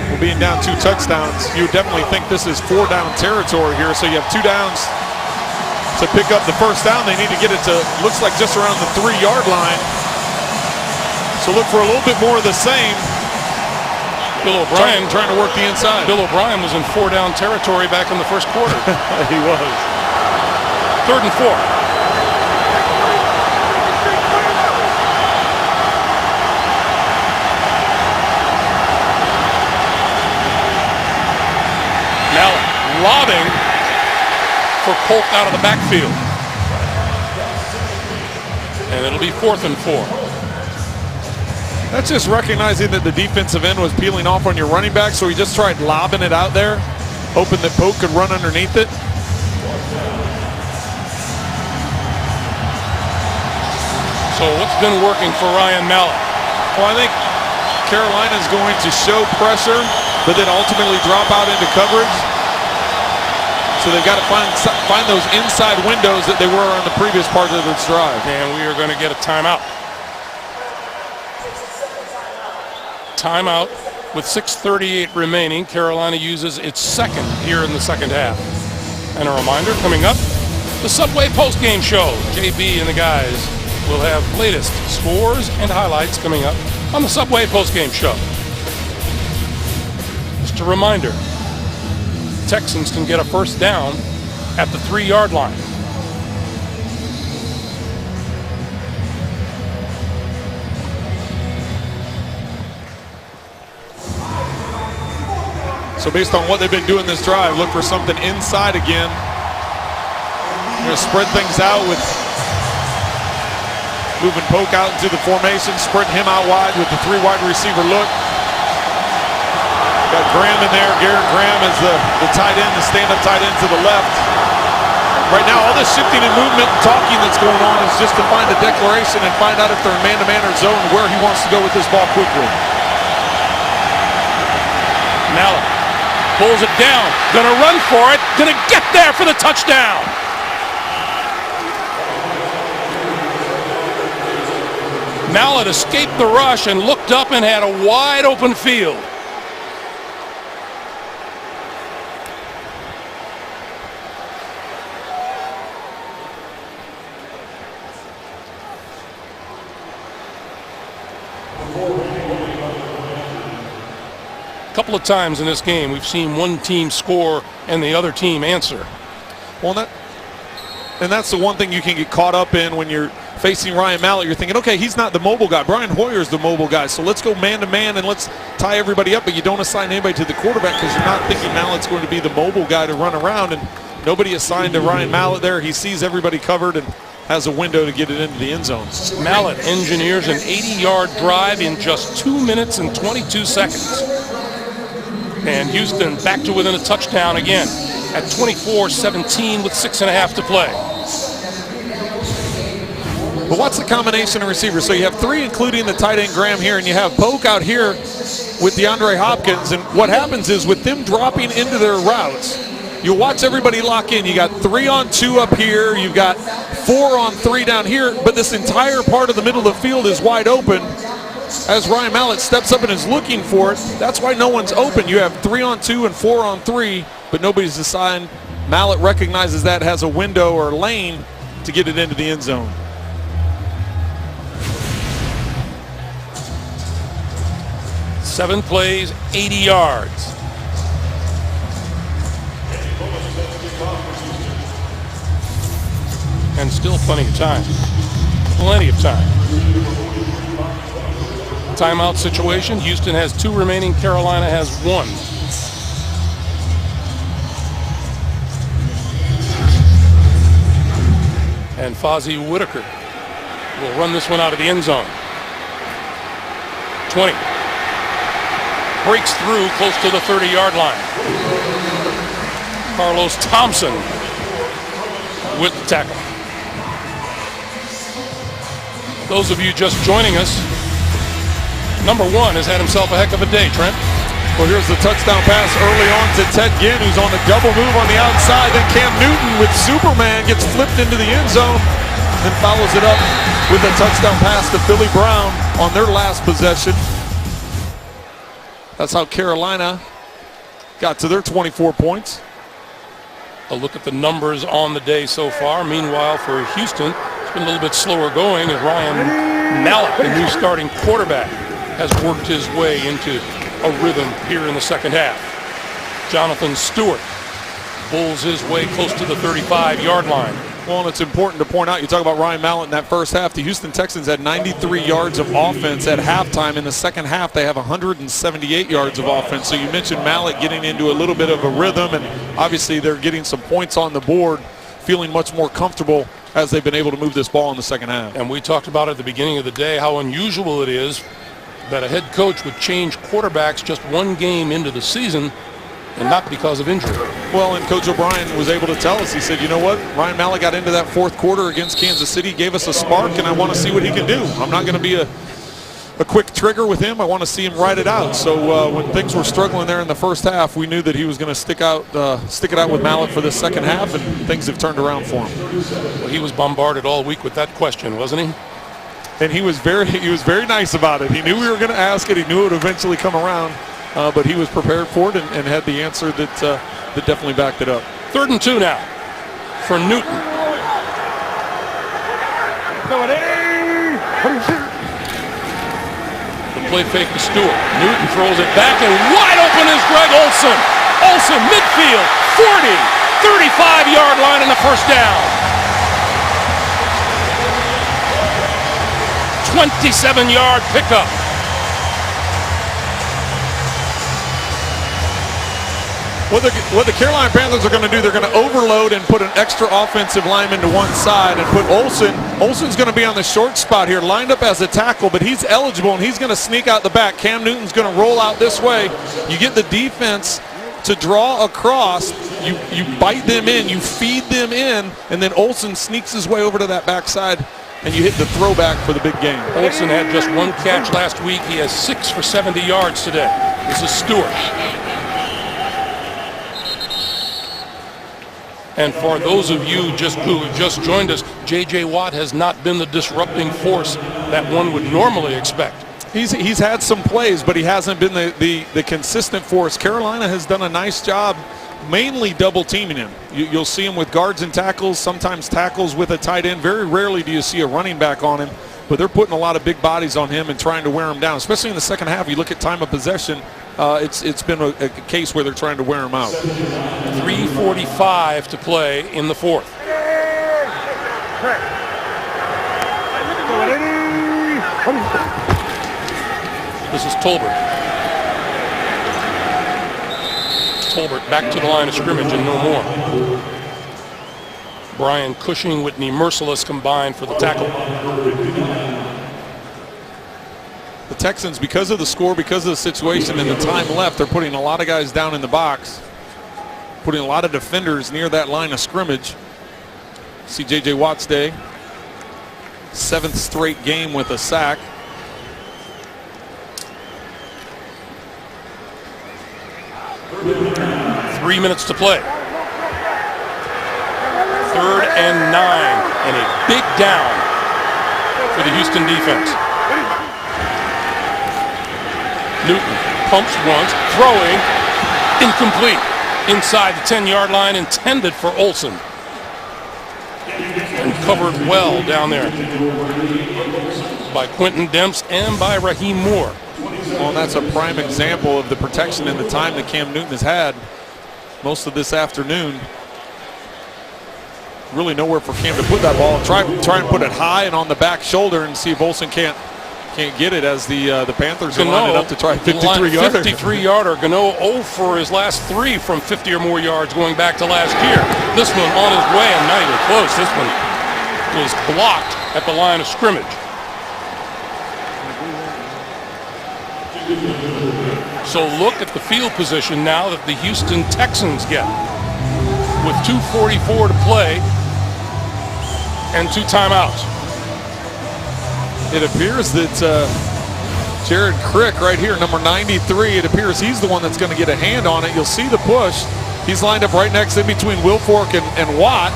Well, being down 2 touchdowns, you would definitely think this is 4-down territory here. So you have 2 downs to pick up the first down. They need to get it to, looks like just around the 3-yard line. So look for a little bit more of the same. Bill O'Brien trying to work the inside. Bill O'Brien was in 4-down territory back in the first quarter. He was. 3rd and 4. Mallet lobbing for Polk out of the backfield. And it'll be 4th and 4. That's just recognizing that the defensive end was peeling off on your running back, so he just tried lobbing it out there, hoping that Polk could run underneath it. So what's been working for Ryan Mallett? Well, I think Carolina's going to show pressure, but then ultimately drop out into coverage. So they've got to find those inside windows that they were on the previous part of this drive. And we are going to get a timeout. Timeout with 6:38 remaining. Carolina uses its second here in the second half. And a reminder, coming up, the Subway postgame show. JB and the guys will have latest scores and highlights coming up on the Subway postgame show. Just a reminder, Texans can get a first down at the 3-yard line. So based on what they've been doing this drive, look for something inside again. They're going to spread things out with moving Polk out into the formation, spreading him out wide with the 3 wide receiver look. Got Graham in there. Garrett Graham is the tight end, the stand-up tight end to the left. Right now, all this shifting and movement and talking that's going on is just to find a declaration and find out if they're in man-to-man or zone, where he wants to go with this ball quickly. Mallett pulls it down, gonna run for it, gonna get there for the touchdown. Mallett escaped the rush and looked up and had a wide open field. A couple of times in this game we've seen one team score and the other team answer. Well, that's the one thing you can get caught up in when you're facing Ryan Mallett. You're thinking, okay, he's not the mobile guy. Brian Hoyer's the mobile guy, so let's go man-to-man and let's tie everybody up, but you don't assign anybody to the quarterback because you're not thinking Mallett's going to be the mobile guy to run around, and nobody assigned to Ryan Mallett there. He sees everybody covered and has a window to get it into the end zone. Mallett engineers an 80-yard drive in just 2 minutes and 22 seconds. And Houston back to within a touchdown again at 24-17 with 6.5 to play. But what's the combination of receivers? So you have 3, including the tight end Graham here, and you have Polk out here with DeAndre Hopkins. And what happens is with them dropping into their routes, you watch everybody lock in. You got 3-on-2 up here. You've got 4-on-3 down here. But this entire part of the middle of the field is wide open. As Ryan Mallett steps up and is looking for it, that's why no one's open. You have 3-on-2 and 4-on-3, but nobody's assigned. Mallett recognizes that, has a window or lane to get it into the end zone. Seven plays, 80 yards. And still plenty of time. Plenty of time. Timeout situation. Houston has 2 remaining. Carolina has 1. And Fozzie Whitaker will run this one out of the end zone. 20. Breaks through close to the 30-yard line. Carlos Thompson with the tackle. Those of you just joining us, number 1 has had himself a heck of a day, Trent. Well, here's the touchdown pass early on to Ted Ginn, who's on a double move on the outside. Then Cam Newton with Superman gets flipped into the end zone, then follows it up with a touchdown pass to Philly Brown on their last possession. That's how Carolina got to their 24 points. A look at the numbers on the day so far. Meanwhile, for Houston, it's been a little bit slower going as Ryan Mallett, the new starting quarterback, has worked his way into a rhythm here in the second half. Jonathan Stewart bulls his way close to the 35-yard line. Well, and it's important to point out, you talk about Ryan Mallett in that first half, the Houston Texans had 93 yards of offense at halftime. In the second half, they have 178 yards of offense. So you mentioned Mallett getting into a little bit of a rhythm, and obviously they're getting some points on the board, feeling much more comfortable as they've been able to move this ball in the second half. And we talked about at the beginning of the day how unusual it is that a head coach would change quarterbacks just 1 game into the season and not because of injury. Well, and Coach O'Brien was able to tell us, he said, you know what, Ryan Mallett got into that fourth quarter against Kansas City, gave us a spark, and I want to see what he can do. I'm not going to be a quick trigger with him. I want to see him ride it out. So when things were struggling there in the first half, we knew that he was going to stick it out with Mallett for the second half, and things have turned around for him. Well, he was bombarded all week with that question, wasn't he? And he was very nice about it. He knew we were going to ask it. He knew it would eventually come around, but he was prepared for it and had the answer that definitely backed it up. 3rd and 2 now for Newton. The play fake to Stewart. Newton throws it back, and wide open is Greg Olsen. Olsen, midfield, 40, 35-yard line in the first down. 27-yard pickup. What the Carolina Panthers are going to do, they're going to overload and put an extra offensive lineman to one side and put Olsen. Olsen's going to be on the short spot here, lined up as a tackle, but he's eligible and he's going to sneak out the back. Cam Newton's going to roll out this way. You get the defense to draw across, you bite them in, you feed them in, and then Olsen sneaks his way over to that backside, and you hit the throwback for the big game. Olsen had just 1 catch last week. He has 6 for 70 yards today. This is Stewart. And for those of you who have just joined us, J.J. Watt has not been the disrupting force that one would normally expect. He's had some plays, but he hasn't been the consistent force. Carolina has done a nice job mainly double teaming him. You'll see him with guards and tackles, sometimes tackles with a tight end. Very rarely do you see a running back on him, but they're putting a lot of big bodies on him and trying to wear him down, especially in the second half. You look at time of possession, it's been a case where they're trying to wear him out. 3:45 to play in the 4th. This is Tolbert. Tolbert back to the line of scrimmage and no more. Brian Cushing, Whitney Merciless combined for the tackle. The Texans, because of the score, because of the situation and the time left, they're putting a lot of guys down in the box, putting a lot of defenders near that line of scrimmage. See J.J. Watt's day. 7th straight game with a sack. Three minutes to play. 3rd and 9, and a big down for the Houston defense. Newton pumps once, throwing, incomplete. Inside the 10-yard line, intended for Olsen. And covered well down there by Quentin Demps and by Raheem Moore. Well, that's a prime example of the protection and the time that Cam Newton has had most of this afternoon. Really nowhere for Cam to put that ball. Try and put it high and on the back shoulder and see if Olsen can't get it as the Panthers are lining up to try a 53-yarder. 53-yarder. Gano 0 for his last 3 from 50 or more yards going back to last year. This one on his way and not even close. This one was blocked at the line of scrimmage. So look at the field position now that the Houston Texans get with 2:44 to play and 2 timeouts. It appears that Jared Crick right here, number 93, it appears he's the one that's going to get a hand on it. You'll see the push. He's lined up right next in between Wilfork and Watt.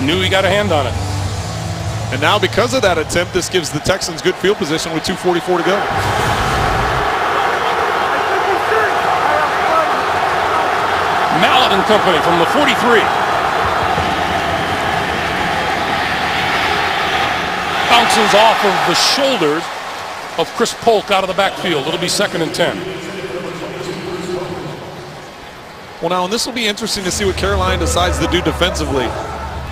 Knew he got a hand on it. And now because of that attempt, this gives the Texans good field position with 2:44 to go. Mallett and company from the 43. Bounces off of the shoulders of Chris Polk out of the backfield. It'll be 2nd and 10. Well, now, and this will be interesting to see what Carolina decides to do defensively.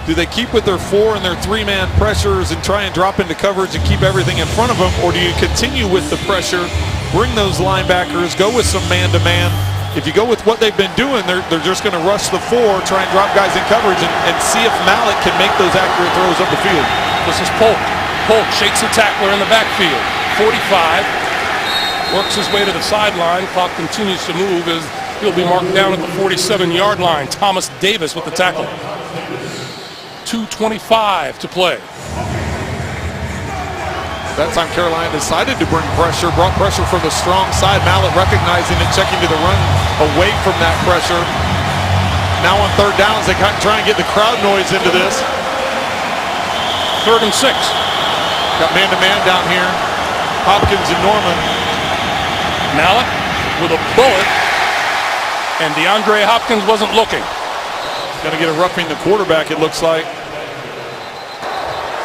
Do they keep with their 4 and their 3-man pressures and try and drop into coverage and keep everything in front of them? Or do you continue with the pressure, bring those linebackers, go with some man-to-man? If you go with what they've been doing, they're just going to rush the 4, try and drop guys in coverage and see if Mallett can make those accurate throws up the field. This is Polk. Polk shakes the tackler in the backfield. 45. works his way to the sideline. Clock continues to move as he'll be marked down at the 47-yard line. Thomas Davis with the tackle. 2:25 to play. That time Carolina decided to bring pressure, brought pressure from the strong side. Mallett recognizing it, checking to the run away from that pressure. Now on third downs, they try and get the crowd noise into this. 3rd and 6. Got man-to-man down here. Hopkins and Norman. Mallett with a bullet, and DeAndre Hopkins wasn't looking. Going to get a roughing the quarterback, it looks like.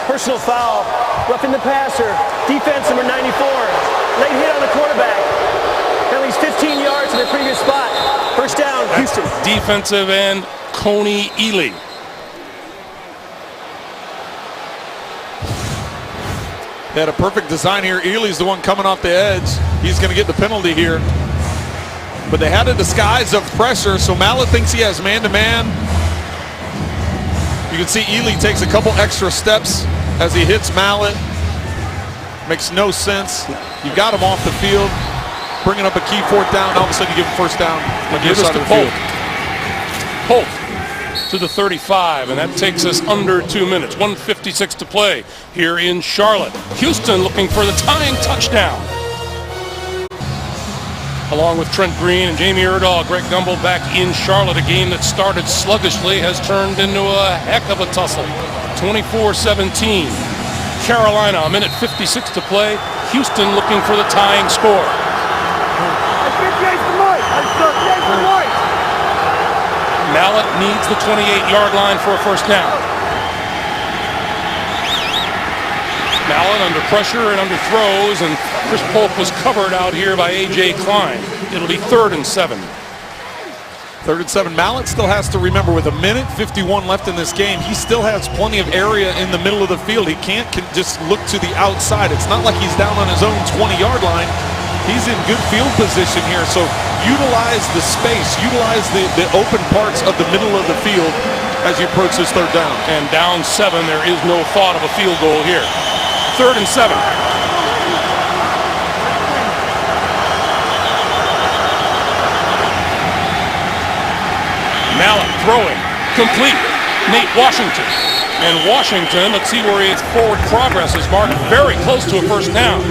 Personal foul, roughing the passer, defense number 94. Late hit on the quarterback. Penalties 15 yards to their previous spot. First down, Houston. Defensive end Coney Ely. They had a perfect design here. Ely's the one coming off the edge. He's going to get the penalty here. But they had a disguise of pressure, so Mallett thinks he has man-to-man. You can see Ely takes a couple extra steps as he hits Mallett. Makes no sense. You got him off the field, bringing up a key 4th down. All of a sudden, you give him first down on your side of the field. Polk to the 35, and that takes us under 2 minutes. 1:56 to play here in Charlotte. Houston looking for the tying touchdown. Along with Trent Green and Jamie Erdahl, Greg Gumbel back in Charlotte. A game that started sluggishly has turned into a heck of a tussle. 24-17. Carolina, a minute 56 to play. Houston looking for the tying score. Mallett needs the 28-yard line for a first down. Mallett under pressure and under throws, and Chris Polk was covered out here by A.J. Klein. It'll be 3rd and 7. 3rd and 7. Mallett still has to remember, with a minute 51 left in this game, he still has plenty of area in the middle of the field. He can't just look to the outside. It's not like he's down on his own 20-yard line. He's in good field position here, so utilize the space, utilize the open parts of the middle of the field as you approach this 3rd down. And down 7, there is no thought of a field goal here. 3rd and 7. Mallett throwing, complete. Nate Washington. And Washington, let's see where his forward progress is marked, very close to a first down.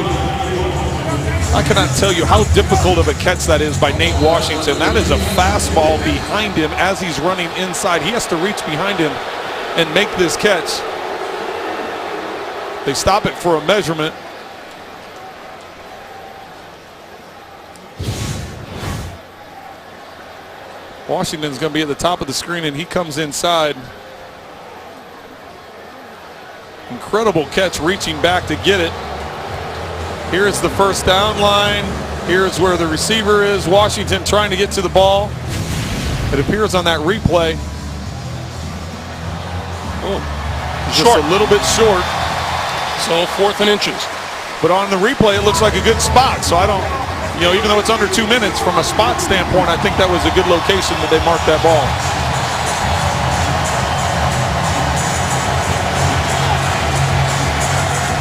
I cannot tell you how difficult of a catch that is by Nate Washington. That is a fastball behind him as he's running inside. He has to reach behind him and make this catch. They stop it for a measurement. Washington's going to be at the top of the screen, and he comes inside. Incredible catch, reaching back to get it. Here's the first down line. Here's where the receiver is. Washington trying to get to the ball. It appears on that replay. Just a little bit short. So 4th and inches. But on the replay, it looks like a good spot. So I don't, even though it's under 2 minutes, from a spot standpoint, I think that was a good location that they marked that ball.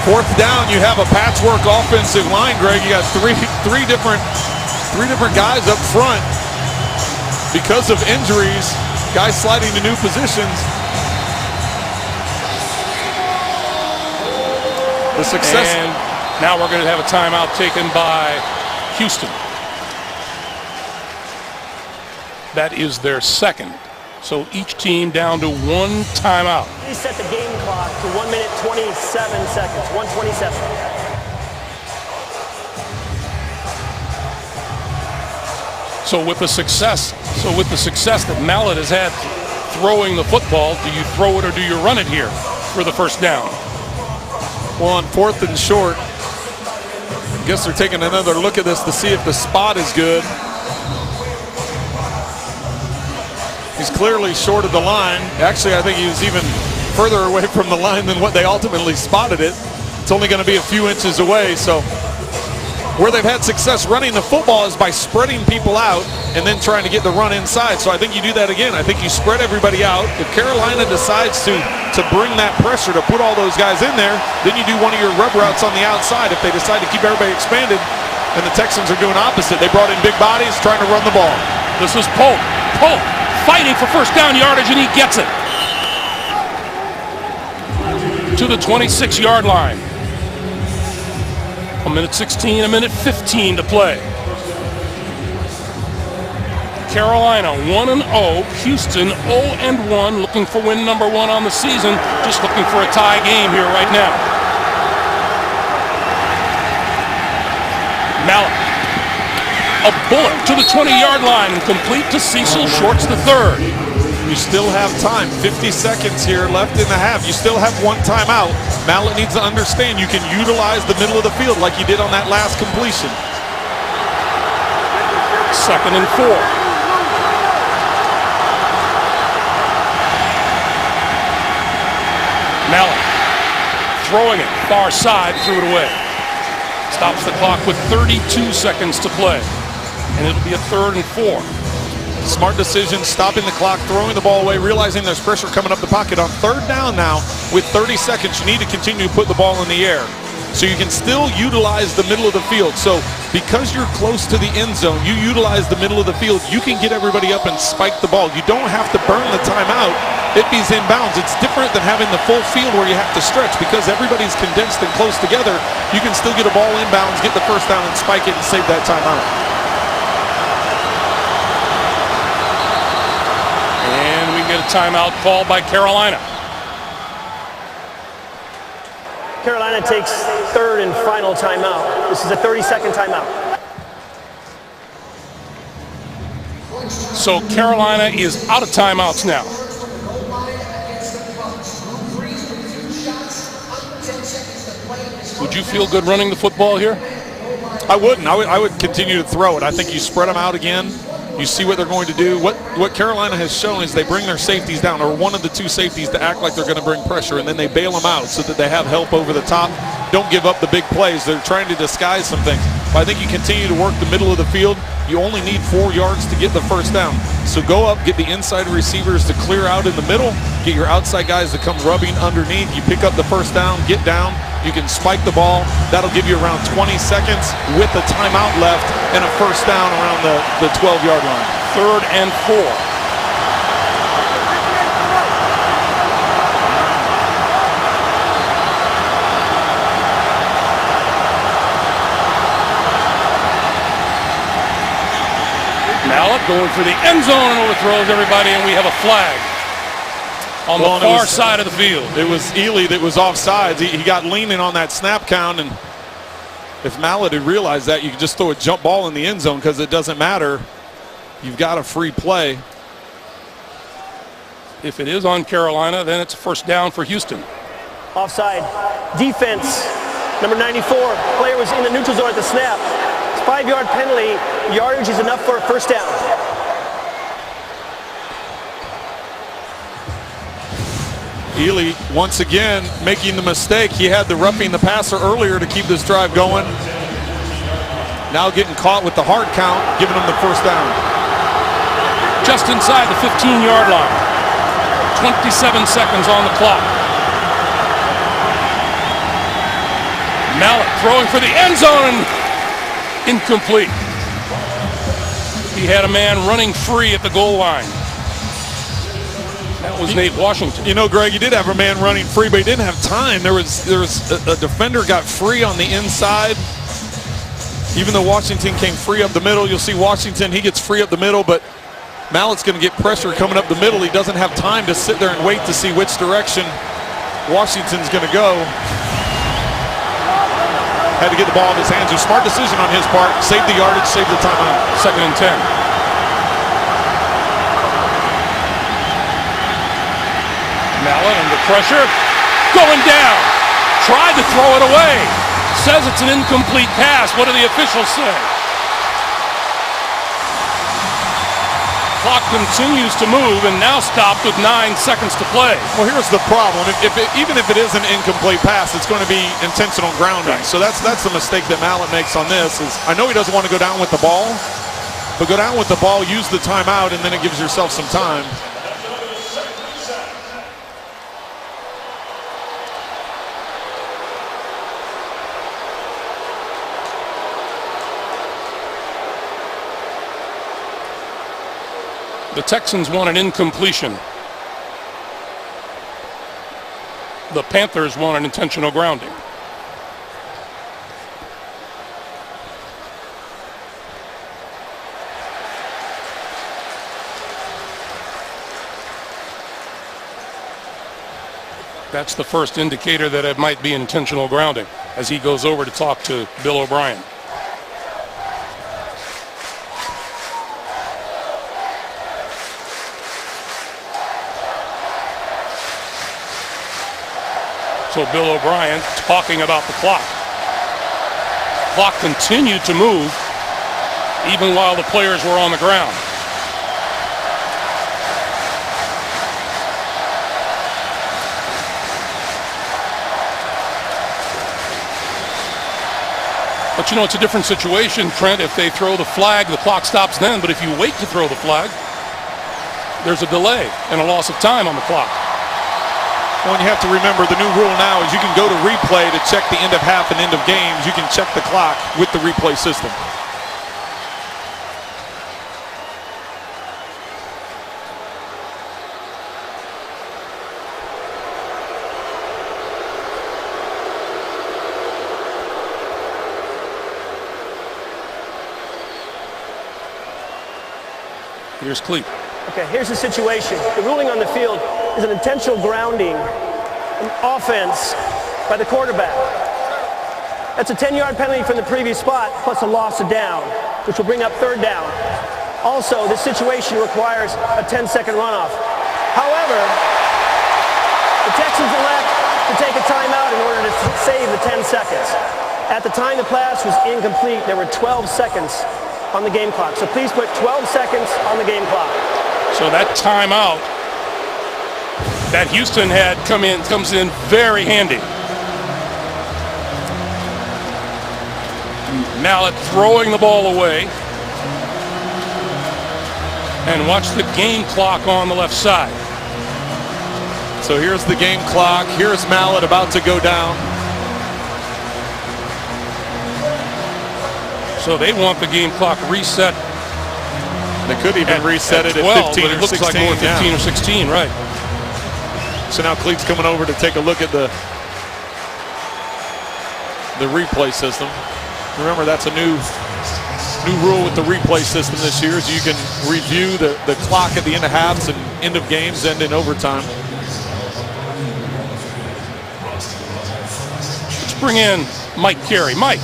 Fourth down, you have a patchwork offensive line, Greg. You got three different guys up front because of injuries. Guys sliding to new positions. The success. And now we're going to have a timeout taken by Houston. That is their second. So each team down to 1 timeout. He set the game clock to 1 minute 27 seconds. 1:27. So with the success that Mallett has had throwing the football, do you throw it or do you run it here for the first down? Well, on 4th and short, I guess they're taking another look at this to see if the spot is good. He's clearly short of the line. Actually, I think he was even further away from the line than what they ultimately spotted it. It's only going to be a few inches away. So where they've had success running the football is by spreading people out and then trying to get the run inside. So I think you do that again. I think you spread everybody out. If Carolina decides to bring that pressure, to put all those guys in there, then you do one of your rub routes on the outside. If they decide to keep everybody expanded, And the Texans are doing opposite. They brought in big bodies, trying to run the ball. This is Polk. Polk fighting for first down yardage, and he gets it. To the 26-yard line. A minute 16, a minute 15 to play. Carolina 1-0, Houston 0-1, looking for win number 1 on the season, just looking for a tie game here right now. Mallett, a bullet to the 20-yard line and complete to Cecil Shorts III. You still have time, 50 seconds here left in the half. You still have one timeout. Mallett needs to understand you can utilize the middle of the field like you did on that last completion. 2nd and 4. Mallett throwing it far side, threw it away. Stops the clock with 32 seconds to play. And it'll be a 3rd and 4. Smart decision, stopping the clock, throwing the ball away, realizing there's pressure coming up the pocket. On 3rd down now, with 30 seconds, you need to continue to put the ball in the air. So you can still utilize the middle of the field. So because you're close to the end zone, you utilize the middle of the field, you can get everybody up and spike the ball. You don't have to burn the timeout if he's inbounds. It's different than having the full field where you have to stretch. Because everybody's condensed and close together, you can still get a ball inbounds, get the first down and spike it and save that timeout. And we get a timeout called by Carolina. Carolina takes 3rd and final timeout. This is a 30-second timeout. So Carolina is out of timeouts now. Would you feel good running the football here? I wouldn't. I would continue to throw it. I think you spread them out again. You see what they're going to do. What Carolina has shown is they bring their safeties down, or one of the 2 safeties, to act like they're going to bring pressure, and then they bail them out so that they have help over the top. Don't give up the big plays. They're trying to disguise some things. But I think you continue to work the middle of the field. You only need 4 yards to get the first down. So go up, get the inside receivers to clear out in the middle, get your outside guys to come rubbing underneath. You pick up the first down, get down. You can spike the ball. That'll give you around 20 seconds with a timeout left and a first down around the 12-yard line. 3rd and 4. Mallett going for the end zone and overthrows everybody, and we have a flag on the far side of the field. It was Ely that was offsides. He got leaning on that snap count, and if Mallett had realized that, you could just throw a jump ball in the end zone because it doesn't matter. You've got a free play. If it is on Carolina, then it's first down for Houston. Offside. Defense. Number 94. Player was in the neutral zone at the snap. It's 5-yard penalty. Yardage is enough for a first down. Ely, once again, making the mistake. He had the roughing the passer earlier to keep this drive going. Now getting caught with the hard count, giving him the first down. Just inside the 15-yard line. 27 seconds on the clock. Mallett throwing for the end zone, and incomplete. He had a man running free at the goal line. That was Nate Washington. You know, Greg, you did have a man running free, but he didn't have time. There was a defender got free on the inside. Even though Washington came free up the middle, you'll see Washington, he gets free up the middle, but Mallett's going to get pressure coming up the middle. He doesn't have time to sit there and wait to see which direction Washington's going to go. Had to get the ball in his hands. A smart decision on his part. Save the yardage, save the timeout. 2nd and 10. Mallett under pressure. Going down. Tried to throw it away. Says it's an incomplete pass. What do the officials say? Clock continues to move and now stopped with 9 seconds to play. Well, here's the problem. Even if it is an incomplete pass, it's going to be intentional grounding. Right. So that's the mistake that Mallett makes on this. Is I know he doesn't want to go down with the ball, but go down with the ball, use the timeout, and then it gives yourself some time. The Texans want an incompletion. The Panthers want an intentional grounding. That's the first indicator that it might be intentional grounding as he goes over to talk to Bill O'Brien. So Bill O'Brien talking about the clock. Clock continued to move even while the players were on the ground. But you know, it's a different situation, Trent. If they throw the flag, the clock stops then. But if you wait to throw the flag, there's a delay and a loss of time on the clock. Well, and you have to remember the new rule now is you can go to replay to check the end of half and end of games. You can check the clock with the replay system. Here's Cleat. Okay, here's the situation. The ruling on the field is an intentional grounding in offense by the quarterback. That's a 10-yard penalty from the previous spot, plus a loss of down, which will bring up third down. Also, this situation requires a 10-second runoff. However, the Texans elect to take a timeout in order to save the 10 seconds. At the time the pass was incomplete, there were 12 seconds on the game clock. So please put 12 seconds on the game clock. So that timeout that Houston had comes in very handy. Mallett throwing the ball away. And watch the game clock on the left side. So here's the game clock. Here's Mallett about to go down. So they want the game clock reset. They could even reset it at 12, 15 but it or looks 16. like more 15 yeah. or 16, right. So now Cleat's coming over to take a look at the replay system. Remember, that's a new rule with the replay system this year, is you can review the clock at the end of halves and end of games and in overtime. Let's bring in Mike Carey. Mike.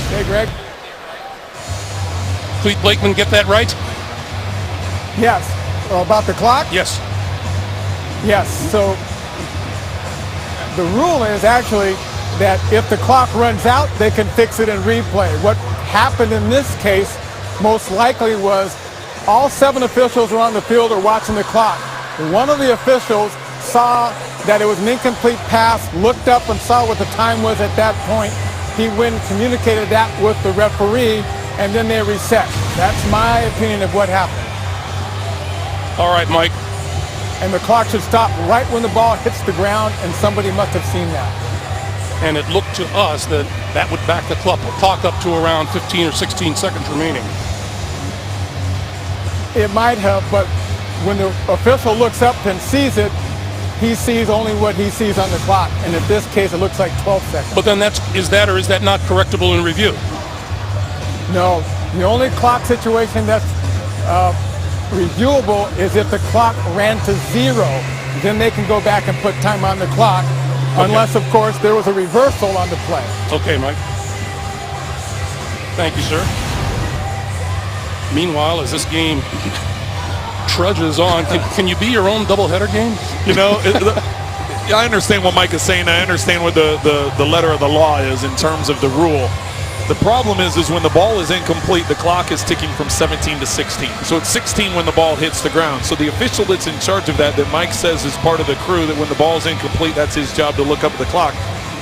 Hey, Greg. Cleat Blakeman get that right? Yes. About the clock? Yes. Yes. So the rule is actually that if the clock runs out, they can fix it in replay. What happened in this case most likely was all 7 officials were on the field or watching the clock. One of the officials saw that it was an incomplete pass, looked up and saw what the time was at that point. He went and communicated that with the referee, and then they reset. That's my opinion of what happened. All right, Mike. And the clock should stop right when the ball hits the ground, and somebody must have seen that. And it looked to us that would back the clock up to around 15 or 16 seconds remaining. It might have, but when the official looks up and sees it, he sees only what he sees on the clock. And in this case, it looks like 12 seconds. But then is that or is that not correctable in review? No. The only clock situation that's reviewable is if the clock ran to 0. Then they can go back and put time on the clock. Okay. Unless, of course, there was a reversal on the play. Okay, Mike. Thank you, sir. Meanwhile, as this game trudges on, can you be your own doubleheader game? You know, I understand what Mike is saying. I understand what the letter of the law is in terms of the rule. The problem is when the ball is incomplete, the clock is ticking from 17 to 16. So it's 16 when the ball hits the ground. So the official that's in charge of that Mike says is part of the crew, that when the ball is incomplete, that's his job to look up at the clock.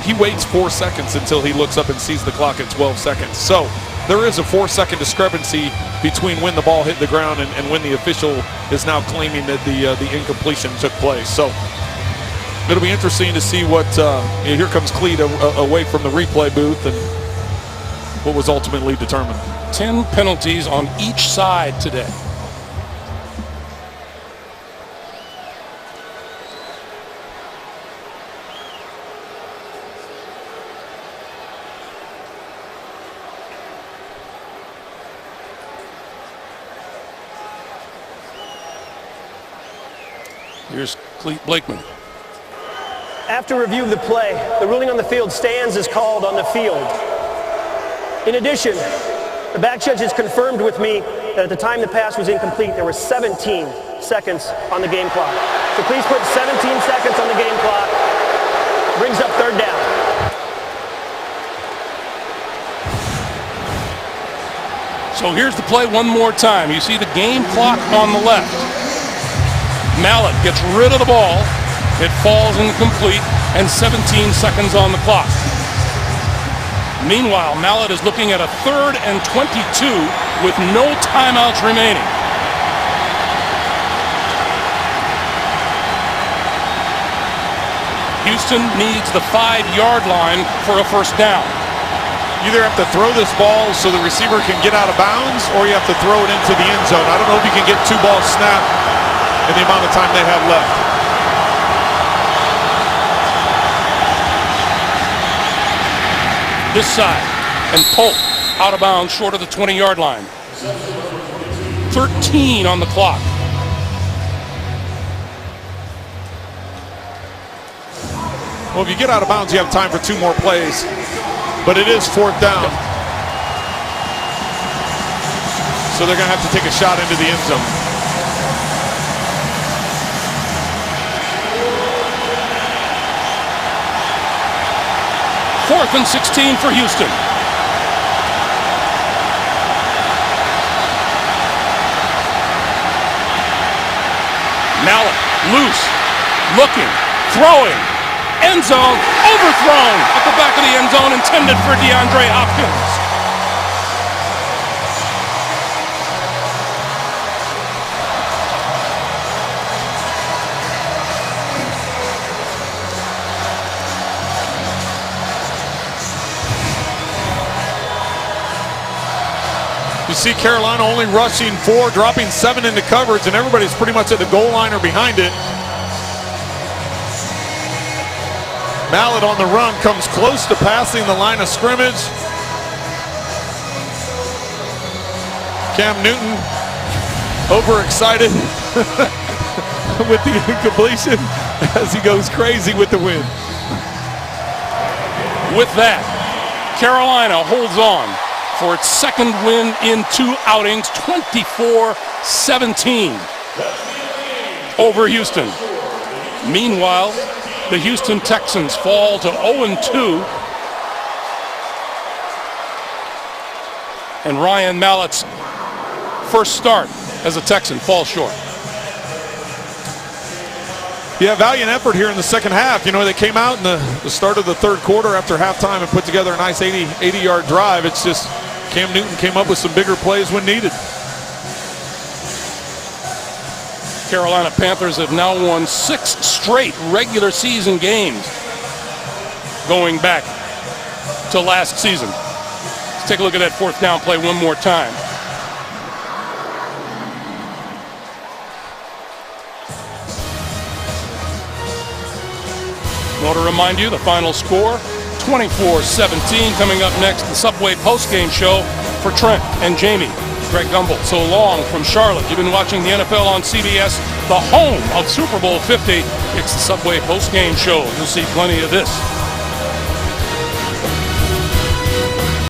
He waits 4 seconds until he looks up and sees the clock at 12 seconds. So there is a 4-second discrepancy between when the ball hit the ground and when the official is now claiming that the incompletion took place. So it'll be interesting to see what, here comes Cleat away from the replay booth and what was ultimately determined. 10 penalties on each side today. Here's Clete Blakeman. After review of the play, the ruling on the field stands as called on the field. In addition, the back judge has confirmed with me that at the time the pass was incomplete, there were 17 seconds on the game clock. So please put 17 seconds on the game clock. Brings up third down. So here's the play one more time. You see the game clock on the left. Mallett gets rid of the ball. It falls incomplete, and 17 seconds on the clock. Meanwhile, Mallett is looking at a 3rd and 22 with no timeouts remaining. Houston needs the 5-yard line for a first down. You either have to throw this ball so the receiver can get out of bounds, or you have to throw it into the end zone. I don't know if you can get 2 balls snapped in the amount of time they have left. This side, and Polk out of bounds short of the 20-yard line. 13 on the clock. Well, if you get out of bounds, you have time for 2 more plays, but it is 4th down. So they're going to have to take a shot into the end zone. Fourth and 16 for Houston. Mallett, loose, looking, throwing, end zone, overthrown at the back of the end zone, intended for DeAndre Hopkins. You see Carolina only rushing 4, dropping 7 into coverage, and everybody's pretty much at the goal line or behind it. Mallett on the run comes close to passing the line of scrimmage. Cam Newton overexcited with the incompletion as he goes crazy with the win. With that, Carolina holds on for its 2nd win in 2 outings, 24-17 over Houston. Meanwhile, the Houston Texans fall to 0-2, and Ryan Mallett's first start as a Texan falls short. Yeah, valiant effort here in the second half. You know, they came out in the start of the 3rd quarter after halftime and put together a nice 80-yard drive. It's just Cam Newton came up with some bigger plays when needed. Carolina Panthers have now won 6 straight regular season games going back to last season. Let's take a look at that 4th down play one more time. I want to remind you the final score, 24-17. Coming up next, the Subway postgame show for Trent and Jamie. Greg Gumbel, so long from Charlotte. You've been watching the NFL on CBS, the home of Super Bowl 50. It's the Subway postgame show. You'll see plenty of this